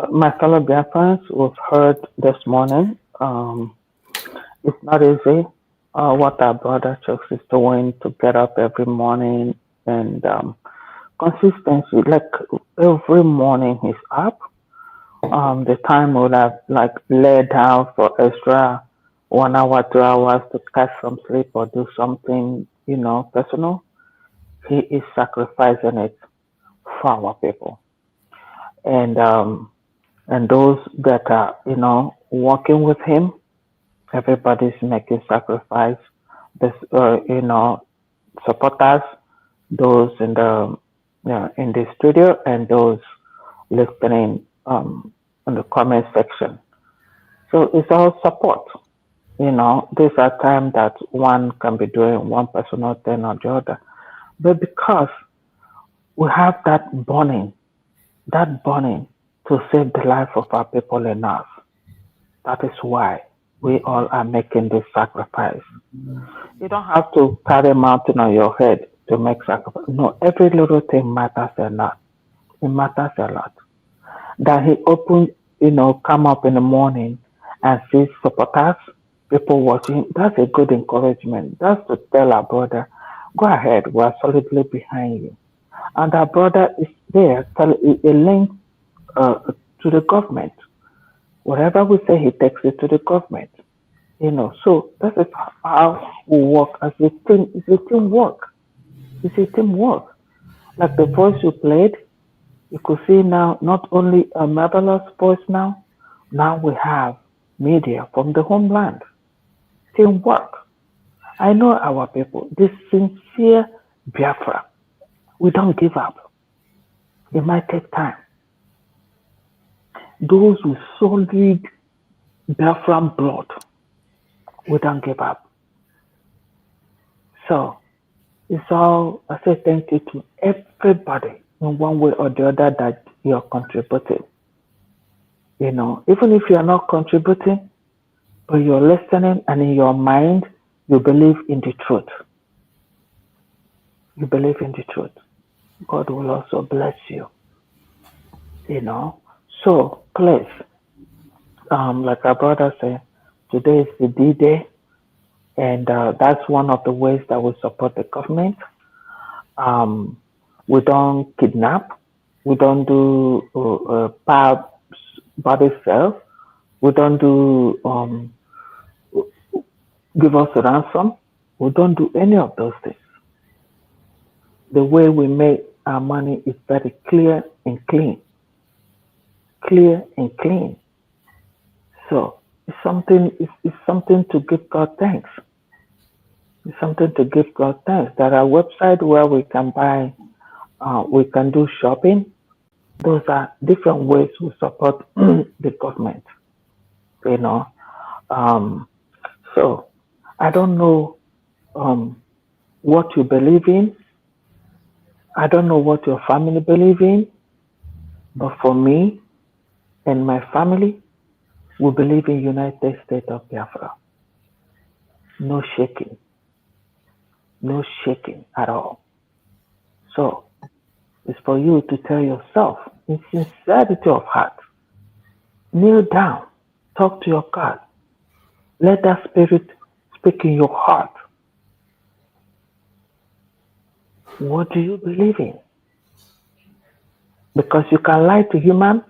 My fellow Biafrans, we've heard this morning. It's not easy. What our brother Chuck is doing to get up every morning and consistency. Like every morning he's up. The time would have like laid down for extra 1 hour, 2 hours to catch some sleep or do something, personal. He is sacrificing it for our people. And those that are, working with him, everybody's making sacrifice. This, supporters, those in the studio, and those listening in the comment section. So it's all support. These are times that one can be doing one personal thing or the other, but because we have that burning to save the life of our people in us, that is why we all are making this sacrifice. You don't have to carry a mountain on your head to make sacrifice. No, every little thing matters a lot. It matters a lot. That he opened, come up in the morning and see supporters, people watching, that's a good encouragement. That's to tell our brother, go ahead, we are solidly behind you. And our brother is there, a link to the government. Whatever we say, he takes it to the government. So that is how we work as a team. It's a teamwork. It's a teamwork. Like the voice you played, you could see now not only a marvelous voice now we have media from the homeland. Teamwork. I know our people, this sincere Biafra. We don't give up. It might take time. Those with solid Biafran blood, we don't give up. So it's all, I say thank you to everybody in one way or the other that you're contributing. Even if you're not contributing, but you're listening and in your mind, you believe in the truth. You believe in the truth. God will also bless you. So please, like our brother said, today is the D-Day, and that's one of the ways that we support the government. We don't kidnap. We don't do body sale. We don't do give us a ransom. We don't do any of those things. The way we make our money is very clear and clean. Clear and clean. So it's something to give God thanks. It's something to give God thanks. There are websites where we can buy, we can do shopping. Those are different ways we support the government. You know, so I don't know what you believe in. I don't know what your family believe in, but for me and my family, we believe in United States of Biafra. No shaking. No shaking at all. So it's for you to tell yourself in sincerity of heart, kneel down, talk to your God. Let that spirit speak in your heart. What do you believe in? Because you can lie to human,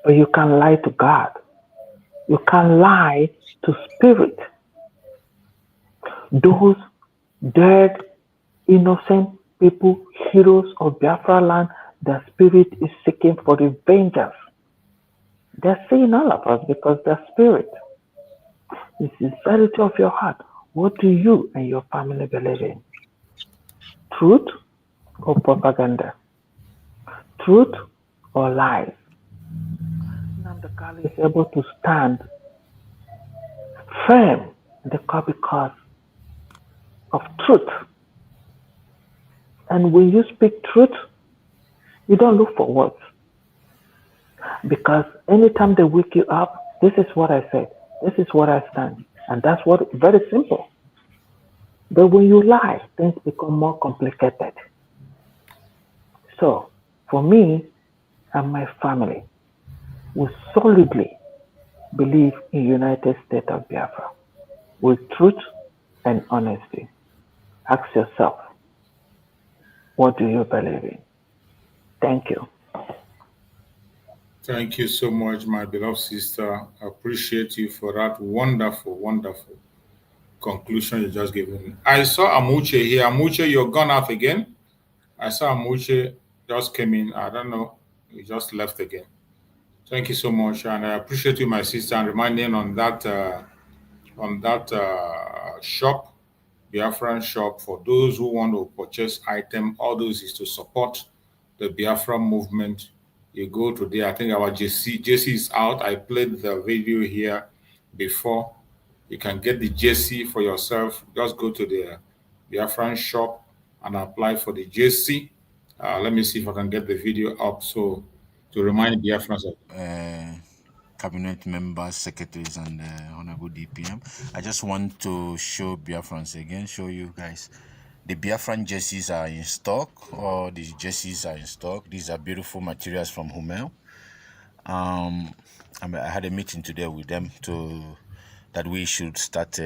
but you can lie to God. You can lie to spirit. Those dead, innocent people, heroes of Biafra land, their spirit is seeking for vengeance. They're seeing all of us because their spirit is the sincerity of your heart. What do you and your family believe in? Truth or propaganda? Truth or lies? Namdekali is able to stand firm in the cause because of truth. And when you speak truth, you don't look for words. Because anytime they wake you up, this is what I said, this is what I stand. And that's what, very simple. But when you lie, things become more complicated. So, for me and my family, we solidly believe in United States of Biafra with truth and honesty. Ask yourself, what do you believe in? Thank you. Thank you so much, my beloved sister. I appreciate you for that wonderful, wonderful conclusion you just given. I saw Amuche here. Amuche, you're gone out again. I saw Amuche just came in. I don't know. He just left again. Thank you so much, and I appreciate you, my sister, and reminding on that shop, Biafran shop. For those who want to purchase item, all those is to support the Biafran movement. You go today. I think our JC is out. I played the video here before. You can get the JC for yourself. Just go to the Biafran shop and apply for the JC. Let me see if I can get the video up so to remind Biafrans of cabinet members, secretaries, and honorable DPM. I just want to show Biafrans again, show you guys. The Biafran jerseys are in stock. All these jerseys are in stock. These are beautiful materials from Humel. I had a meeting today with them that we should start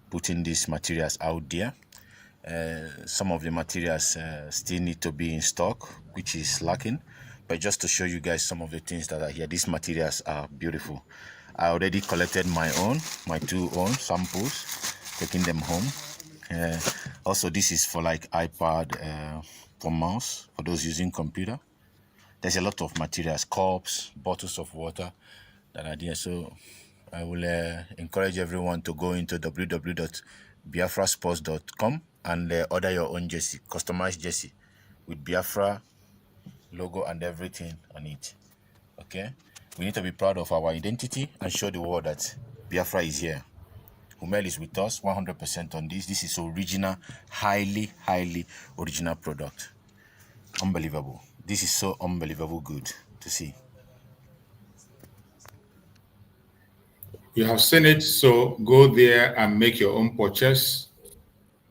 putting these materials out there. Some of the materials still need to be in stock, which is lacking. But just to show you guys some of the things that are here, these materials are beautiful. I already collected my two own samples, taking them home. Also, this is for like iPad, for mouse, for those using computer. There's a lot of materials, cups, bottles of water that are there. So I will encourage everyone to go into www.biafrasports.com and order your own jersey, customized jersey with Biafra logo and everything on it. Okay, we need to be proud of our identity and show the world that Biafra is here. Humel is with us 100% on this. This is original, highly original product. Unbelievable. This is so unbelievable good to see. You have seen it, so go there and make your own purchase.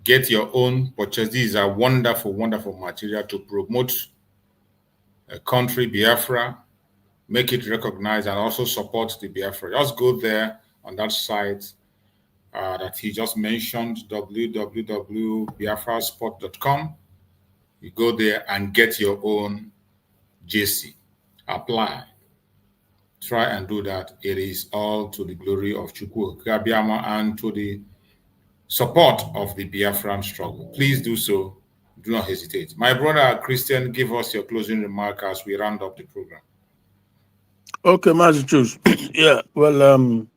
Get your own purchase. These are wonderful, wonderful material to promote a country, Biafra, make it recognized, and also support the Biafra. Just go there on that site that he just mentioned, www.biafrasport.com. You go there and get your own JC. Apply. Try and do that. It is all to the glory of Chukwu Kabiama and to the support of the Biafran struggle. Please do so. Do not hesitate. My brother Christian, give us your closing remark as we round up the program. Okay, Master Choose. Yeah, well,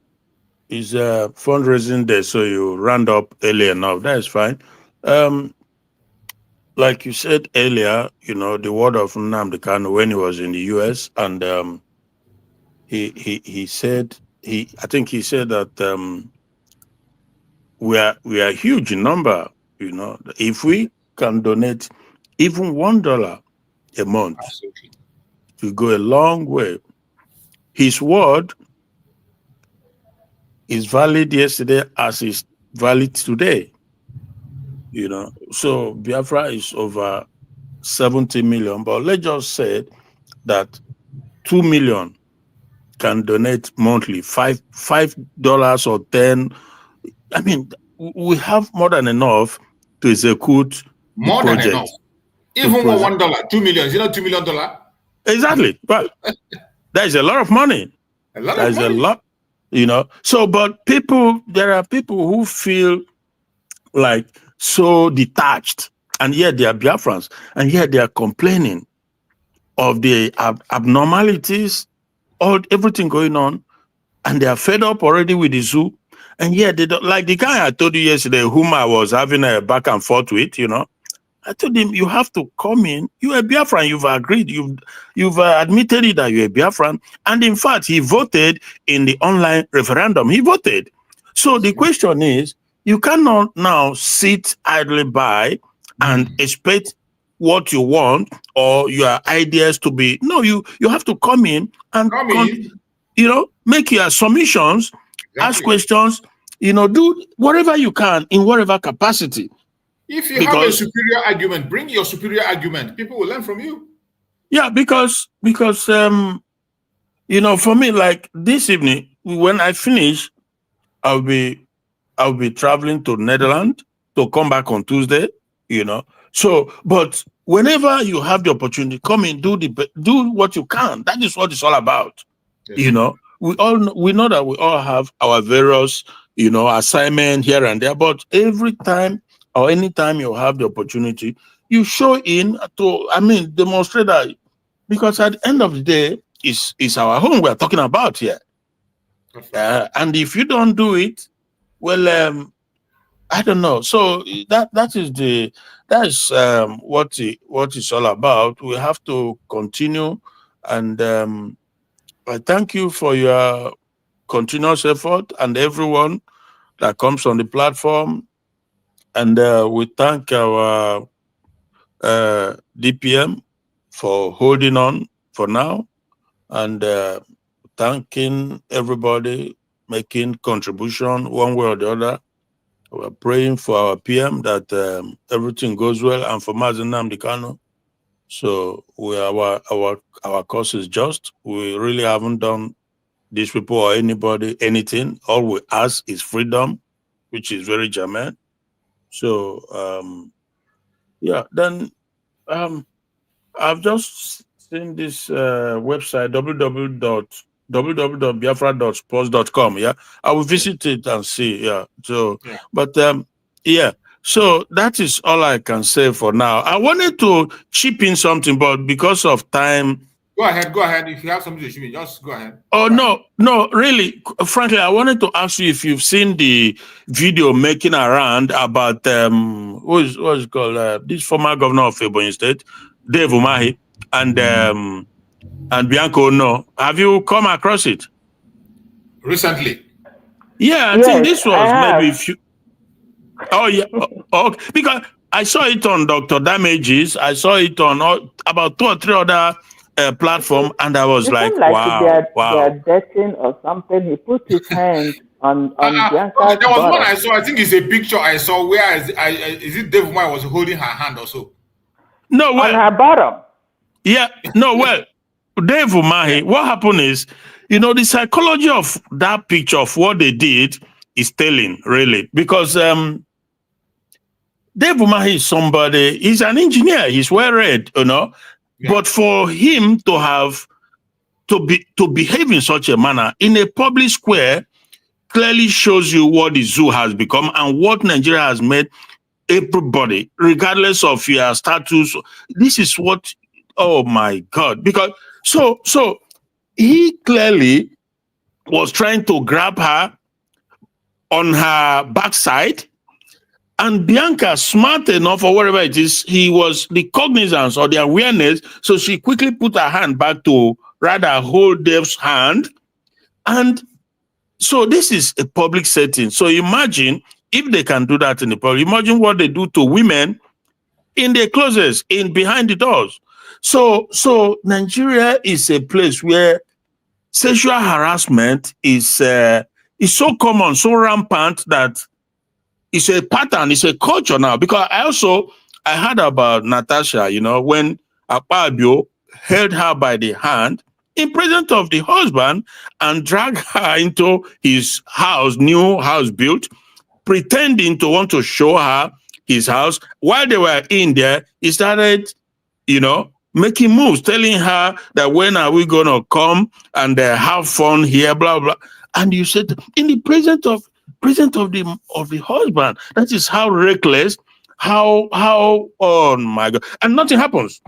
it's fundraising day, so you round up early enough. That is fine. Like you said earlier, you know, the word of Nnamdi Kanu when he was in the US, and he said I think he said that we are a huge number. You know, if we can donate even $1 a month, absolutely, to go a long way. His word is valid yesterday as is valid today. You know, so Biafra is over 70 million, but let's just say that 2 million can donate monthly, $5 or 10. I mean, we have more than enough to execute the more project. Than enough. Even $1, 2 million, is it not $2 million? Exactly. Well, that is a lot of money. A lot That of is money. a lot, you know. So, but there are people who feel like so detached, and yet they are Biafrans, and yet they are complaining of the abnormalities, everything going on, and they are fed up already with the zoo, and yet they don't, like the guy I told you yesterday, whom I was having a back and forth with, you know. I told him, you have to come in. You're a Biafran. You've agreed. You've admitted it that you're a Biafran. And in fact, he voted in the online referendum. He voted. So the question is, you cannot now sit idly by and expect what you want or your ideas to be. No, you have to come in and you know, make your submissions, ask questions, you know, do whatever you can in whatever capacity. If you have a superior argument, bring your superior argument. People will learn from you. Yeah, because you know, for me, like this evening, when I finish, I'll be traveling to Netherlands to come back on Tuesday, you know. So, but whenever you have the opportunity, come in, do what you can. That is what it's all about. Yes. You know, we know that we all have our various, you know, assignment here and there, but every time or anytime you have the opportunity, you show in to, demonstrate that, because at the end of the day, it's our home we're talking about here. And if you don't do it, well, I don't know. So that is what it's all about. We have to continue, and I thank you for your continuous effort and everyone that comes on the platform. And we thank our DPM for holding on for now, and thanking everybody making contribution one way or the other. We're praying for our PM that everything goes well, and for Mazen Nnamdi Kanu. So our cause is just. We really haven't done these people or anybody anything. All we ask is freedom, which is very germane. So yeah, then I've just seen this website, www.biafra.post.com. Yeah, I will visit it and see. Yeah, so but yeah, so that is all I can say for now. I wanted to chip in something, but because of time. Go ahead. If you have something to chip in, just go ahead. Oh, no, really, frankly, I wanted to ask you if you've seen the video making around about what's it called, this former governor of Ebonyi State, Dave Umahi, and Bianca Ono. Have you come across it? Recently? Yeah, I think this was maybe a few. Oh, yeah. Okay. Because I saw it on Dr. Damages. I saw it on about 2 or 3 other platform, and I was like, wow. They are dating or something. He put his hand on Bianca's there was bottom. one I saw. I think it's a picture I saw where is it Dave Umahi was holding her hand or so? No, well, on her bottom. Yeah, no, well, Dave Umahi, what happened is, you know, the psychology of that picture of what they did is telling, really, because Dave Umahi is somebody, he's an engineer, he's well read, you know, but for him to behave in such a manner in a public square, clearly shows you what the zoo has become and what Nigeria has made everybody, regardless of your status. This is what, oh my God, because so he clearly was trying to grab her on her backside, and Bianca, smart enough or whatever it is, he was the cognizance or the awareness, so she quickly put her hand back to rather hold Dave's hand. And so this is a public setting. So imagine if they can do that in the public, imagine what they do to women in their closets, in behind the doors. So Nigeria is a place where sexual harassment is so common, so rampant that it's a pattern, it's a culture now. Because I heard about Natasha, when Akpabio held her by the hand in presence of the husband and dragged her into his house, new house built, pretending to want to show her his house. While they were in there, he started, making moves, telling her that when are we going to come and have fun here, blah, blah. And you said, in the presence of the husband, that is how reckless, how, oh my God. And nothing happens.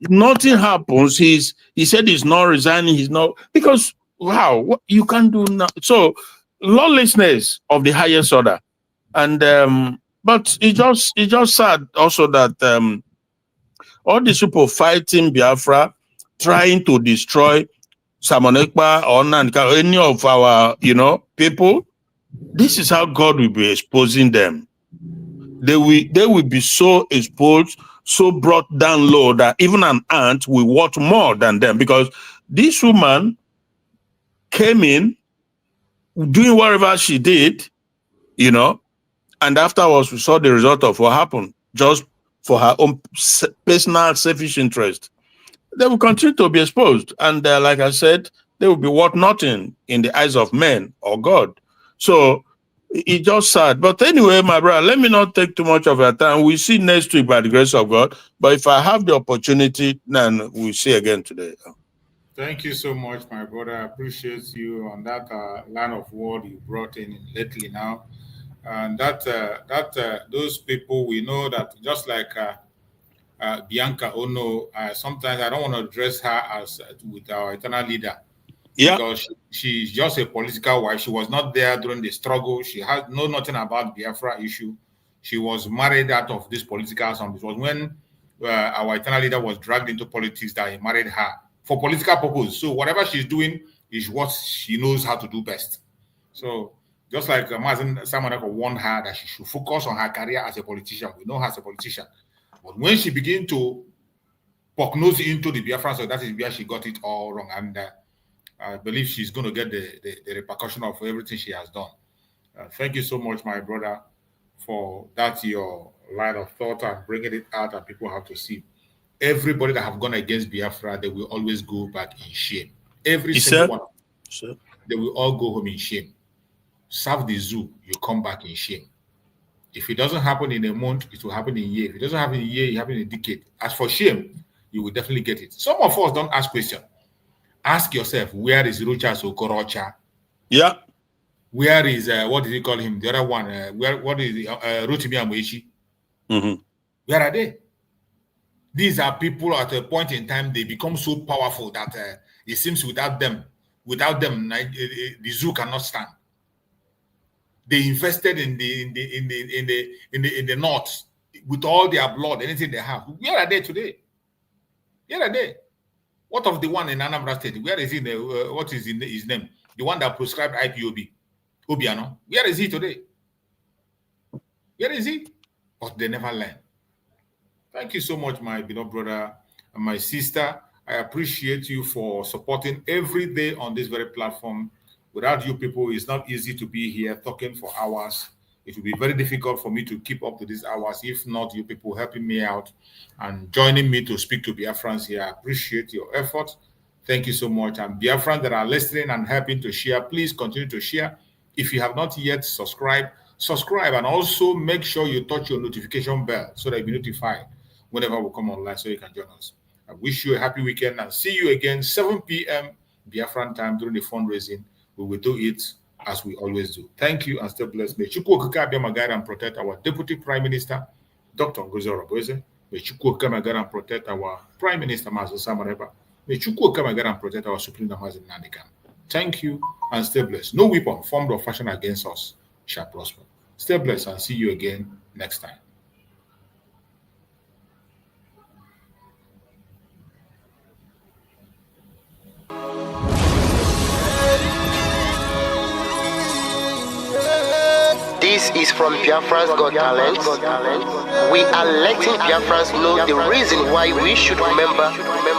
Nothing happens. He said he's not resigning. He's not, because, wow, you can't do nothing. So, lawlessness of the highest order. And, but it's just sad also that all these people fighting Biafra, trying to destroy Simon Ekpa or Nanka, any of our, people, this is how God will be exposing them. They will be so exposed, so brought down low that even an ant will watch more than them, because this woman came in doing whatever she did, and afterwards we saw the result of what happened, just for her own personal selfish interest. They will continue to be exposed, and like I said, they will be worth nothing in the eyes of men or God. So it's just sad. But anyway, my brother, let me not take too much of your time. We'll see next week by the grace of God. But if I have the opportunity, then we'll see again today. Thank you so much, my brother. I appreciate you on that line of word you brought in lately now. And those people, we know that just like Bianca Ono, sometimes I don't want to address her as with our eternal leader. Yeah. Because she's just a political wife. She was not there during the struggle. She had know nothing about Biafra issue. She was married out of this political assembly. It was when our eternal leader was dragged into politics that he married her for political purpose. So whatever she's doing is what she knows how to do best. So just like Mazen Samaneko warned her that she should focus on her career as a politician. We know her as a politician. But when she began to poke nose into the Biafran, so that is where she got it all wrong. And I believe she's going to get the repercussion of everything she has done. Thank you so much, my brother, for that, your line of thought and bringing it out, and people have to see. Everybody that have gone against Biafra, they will always go back in shame. Every single one of them, they will all go home in shame. Serve the zoo, you come back in shame. If it doesn't happen in a month, it will happen in a year. If it doesn't happen in a year, it will happen in a decade. As for shame, you will definitely get it. Some of us don't ask questions. Ask yourself, where is Rochas Okorocha? Yeah. Where is, what did he call him? The other one, what is Rotimi Amoichi? Mm-hmm. Where are they? These are people at a point in time, they become so powerful that it seems without them, the zoo cannot stand. They invested in the north with all their blood, anything they have. Where are they today? Where are they? What of the one in Anambra State? Where is he? What is his name? The one that prescribed IPOB, Obiano. Where is he today? Where is he? But they never learn. Thank you so much, my beloved brother and my sister. I appreciate you for supporting every day on this very platform. Without you people, it's not easy to be here talking for hours. It will be very difficult for me to keep up to these hours if not you people helping me out and joining me to speak to Biafrans here. I appreciate your effort. Thank you so much. And Biafrans that are listening and helping to share, please continue to share. If you have not yet subscribe, and also make sure you touch your notification bell so that you'll be notified whenever we come online so you can join us. I wish you a happy weekend and see you again 7 p.m. Biafran time during the fundraising. We will do it as we always do. Thank you and stay blessed. May Chukwu Okike Abịama guide and protect our Deputy Prime Minister, Dr. Ngozi Orongozie. May Chukwu Okike guide and protect our Prime Minister, Mazi Samareba. May Chukwu Okike guide and protect our Supreme Leader, Mazi Nnamdi Kanu. Thank you and stay blessed. No weapon formed or fashioned against us shall prosper. Stay blessed and see you again next time. This is from Biafrans Got Talent. We are letting Biafrans know the reason why we should remember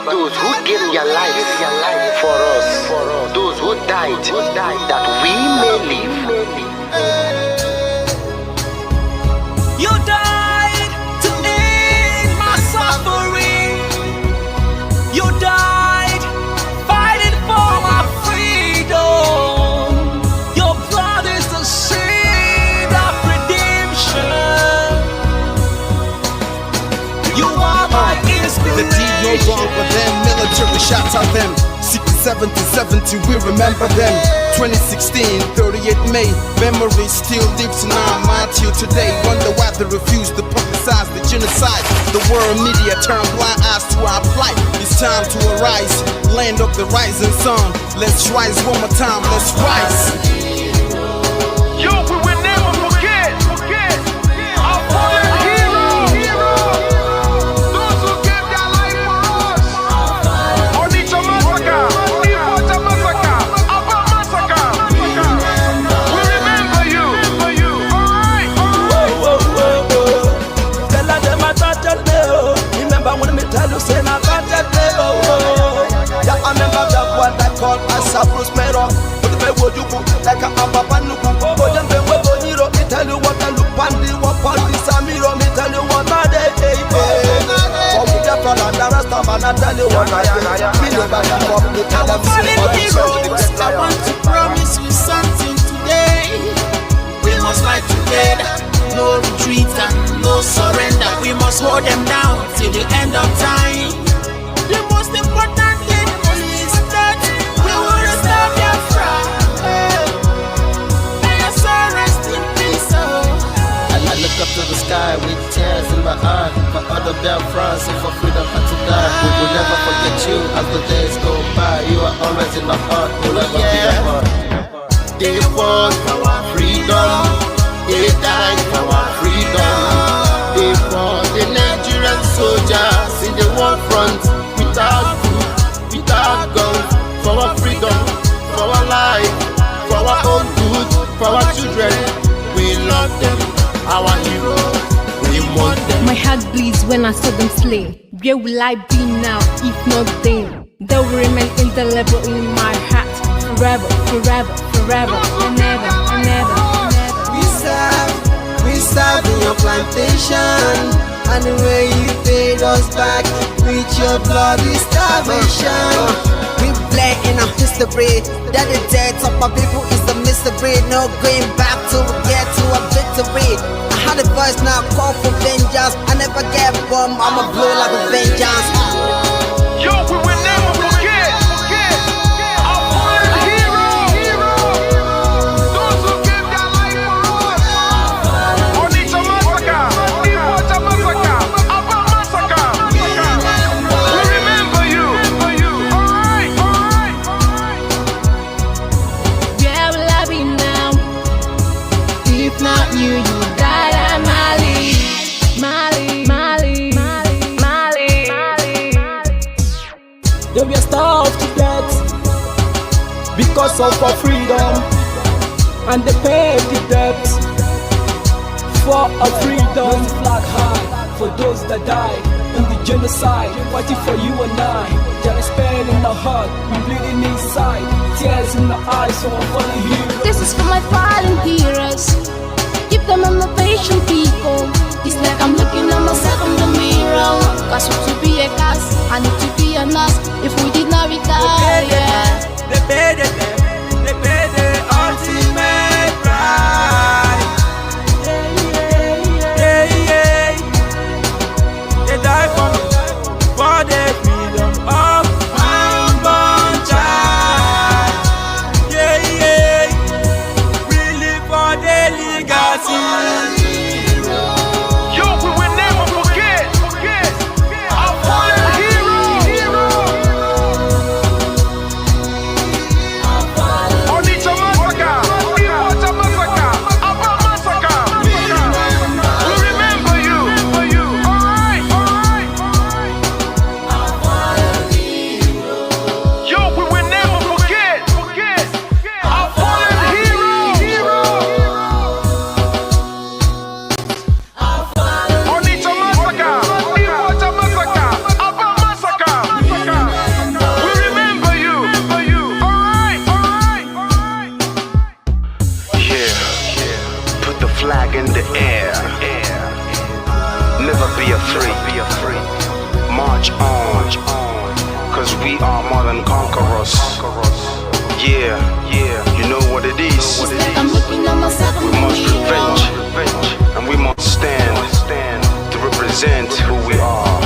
those who gave their lives for us, those who died that we may live. You died to end my suffering. You died fighting for my freedom. Your blood is the seed of redemption. You are my inspiration. The deed no wrong with them, military shots at them. 67 to 70, we remember them. 2016, 38 May, memory still lives in our mind till today. Wonder why they refuse to publicize the genocide. The world media turn blind eyes to our plight. It's time to arise, land of the rising sun. Let's rise one more time, let's rise. Yo, we will never forget our fallen heroes. Those who gave their life for us. Onitsha massacre, Iwata massacre, Aba massacre. We remember you. Alright. Tell them I started there. Remember when me tell you say I started there. Yeah, I remember that what I call a sabotage. Would you like a papa nuku? But then they were going to tell you what I look pandi, what party Samiro, me tell you what I day. For me, the plan and the rest of man, I tell you what I am. Me never come up to tell them. I want to promise you something today. We must fight together, no retreat and no surrender. We must hold them down till the end of time. The most important thing is that we will restore Biafra. I look up to the sky with tears in my eyes. For other Biafrans and for freedom had to die. We will never forget you as the days go by. You are always in my heart, will never be apart. They fought for our freedom. They died for our freedom. They fought the Nigerian soldiers in the war front. Without food, without guns. For our freedom, for our life, for our own good, for our children. We love them, our heroes, we want them. My heart bleeds when I saw them slain. Where will I be now, if not then? They will remain indelible in my heart. Forever, forever, forever, and ever, and ever, and ever. We serve in your plantation. And the way you paid us back with your bloody starvation. We bled in our history that the death of our people is a mystery. No going back to get to a victory. I had a voice now call for vengeance. I never get bomb, I'ma blow like a vengeance. Yo, we will never forget our fallen heroes. Those who gave their life for us. Onitsha massacre, Iwata massacre, Aba massacre. We remember you. Alright. Where will I be now? If not you, you died at Mali. They were starved to death because of our freedom, and they paid the debt for our freedom. Flag high for those that died in the genocide, fighting for you and I. There is pain in the heart, we bleeding inside, tears in the eyes of our fallen heroes. This is for my fallen heroes. Give them a motivation, people. It's like I'm looking at myself in the mirror. Cause to be a gas, I need to be a nurse. If we did not retire, They paid the ultimate price. They died for the freedom of unborn child. march on, cause we are more than conquerors. Yeah, you know what it is. We must revenge, and we must stand to represent who we are.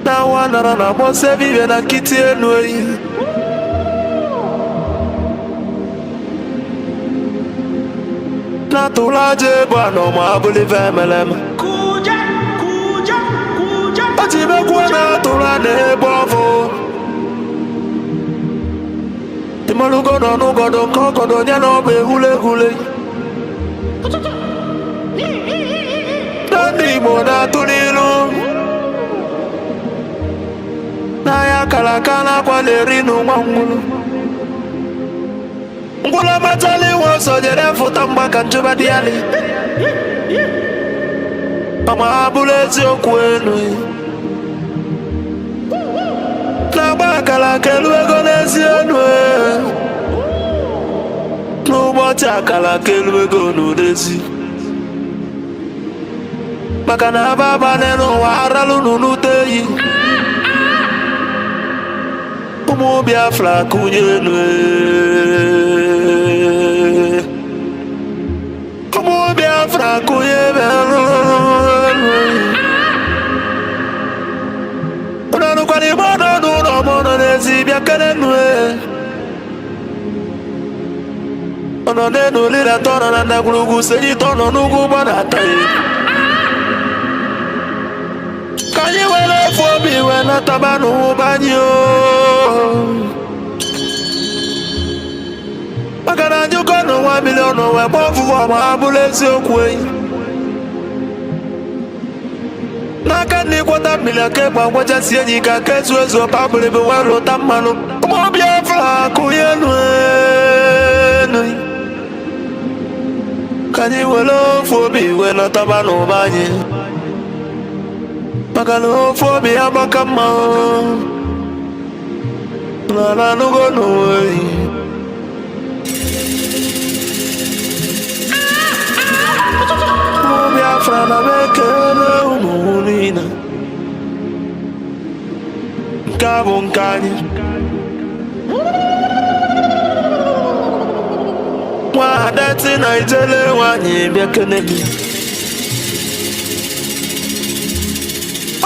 Na wana na mose vive na kiti enoi. Na tulaje bwana mabuli vemelem. Kuja. Atibe kuena tulane bovo. Timalugo no nugodo kokodo nyano be hule. Dani mona tunilu. Na ya kalakala kwa lerinu mwangulu. Ngula matali woso jere futa mbaka njuba diali. Ama abulezi okwenu. Na bakala kelwego nezi enwe. N'ụbọchị akala kelwego n'udezi. Maka na ababa n'ụwa aralu n'unuteyi. Umu Biafra kunyenwe. Umu Biafra kunyenwe. Unanu kwa ni mono nuno mono nezi biakenenwe. Ono nenu lila tono na ndagulugu seji tono nugu banatayi. Kanyi wele fobi wena tabanu banyo. Makana nyuko no 1 million no we bofu wa mabulezi okwe. Naka ni kwata million kekwa kwacha sienyi ka kesu ezo pabule be wero tamano. Umu Biafra kuyenwe. Kanyi wele fobi wena tabanu banyo. Makano fobi abakama. Na nugo no way. Biafra na bekele umunina. Nkabo nkanye. Wadati na ijele wanyi bekele.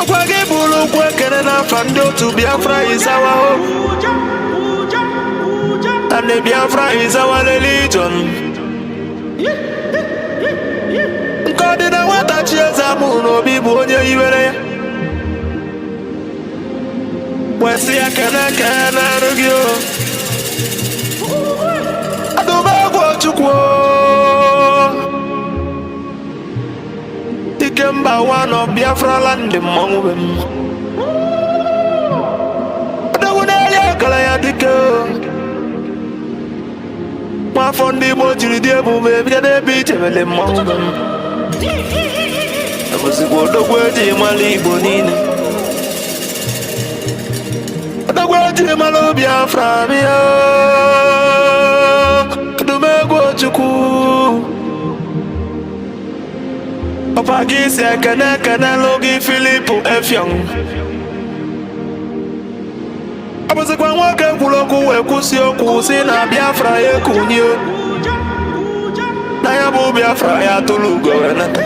Okwage bulu kwekere na fando to Biafra is our hope. And the Biafra is our religion. God in a water cheers a moon or be born you. Where's the can argue? I don't know what you quote. Ikemba one of Biafra land among them. I would have a my phone the motor the movie the beach and the mountain. I was a good word in my libonine. The word in my lobia from you. Do me go to cool. Papa gets a canal logi Filippo F. Young. I was a one walker who Kusio na Biafra e kunyo. Na ya bu Biafra ya tulugo enata.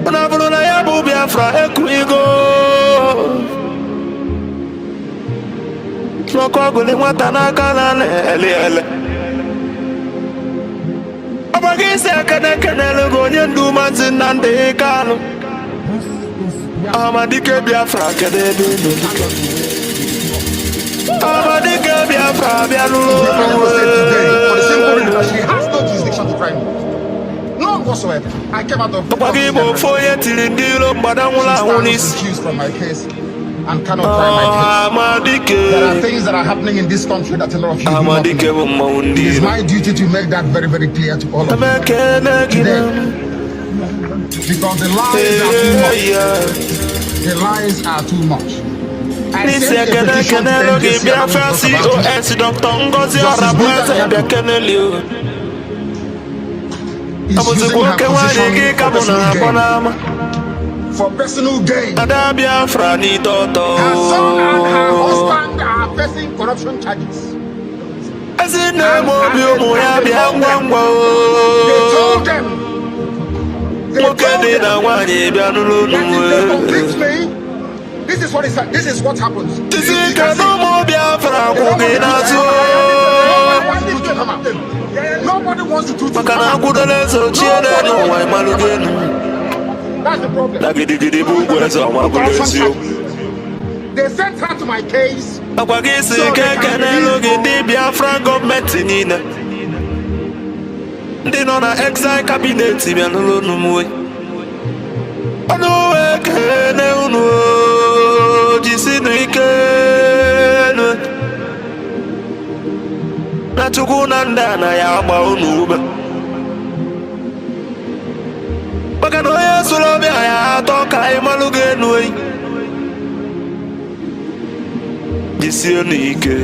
Na bulu na ya bu Biafra e kuigo. Loko gule mwata na kana ele. Abagise akana logo nyendu manzin nande kanu. Amadike Biafra kedebe. Amadike Biafra bianulo. For the simple reason that she has no jurisdiction to try me. None whatsoever. I came out of the accused from my case and cannot try my case. There are things that are happening in this country that a lot of you do not know. It is my duty to make that very, very clear to all of you. Today, Because the lies are too much. The lies are too much. I sent a petition to the NJC along with for personal gain. Her son and her husband are facing corruption charges. They told them this is what happens. Nobody wants to do That's the problem. They sent her to my case. Biafran government they know na exile cabinet na chukunanda na ya gba unu be maka na onye soro bịa ya atọ ka ịmalụ ga-enu eyi jisie n'ike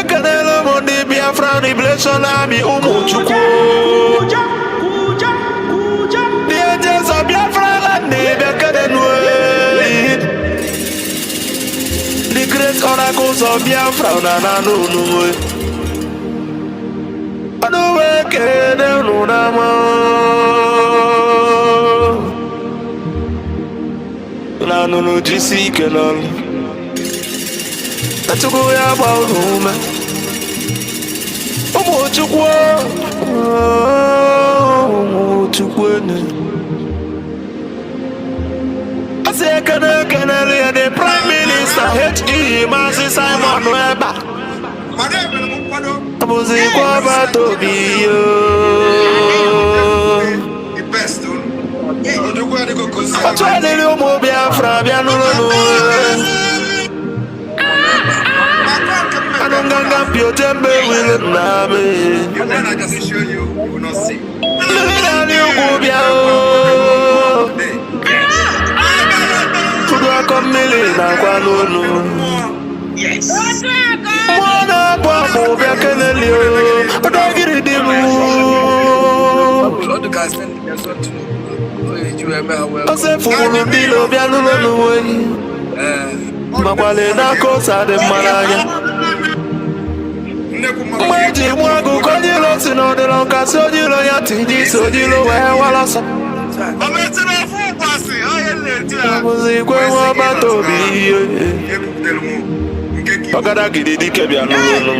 Ekenelo mo ndị Biafran Liberation Army ụmụ Chukwu the agents of Biafra land the great oracles of Biafra na n'unu ọnụ wee kene unu n'ama na n'unu jisi ike n'ọrụ Chukwu ya gba unu ume ụmụ Chukwu asị ekene the Prime Minister H.E. Maazị Simon Webber abụzikwa agbata obi otu adịrị ụmụ Biafra bịa n'ụlọ Anunganga Piotembe will not be. Yes. Mweji mwagu kojilo sinodilo kasojilo yatiji sojilo wewalaso Muzikwe wabatobi Ogada gidi kebya nulu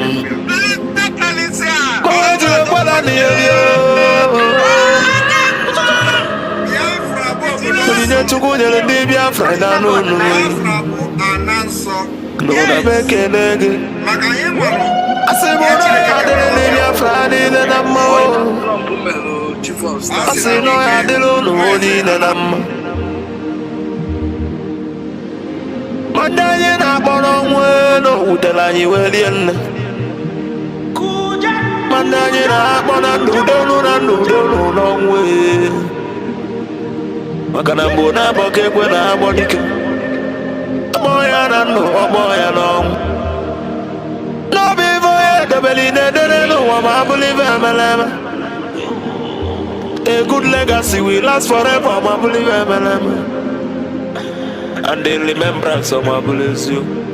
Mweji wabala niyo Kudine chukunyele ndi Biafra na nulu Nuna beke nege Asimona ya dele Biafra ni le namma Asino ya dele ni le namma Madanye na bono mweno utelanyi welienne Madanye na bono nudonu nongwe Makana mbona boke kwena abonike Moya na no, moya no No before the belly dead no one I believe A good legacy will last forever, I believe And the remembrance of my bless you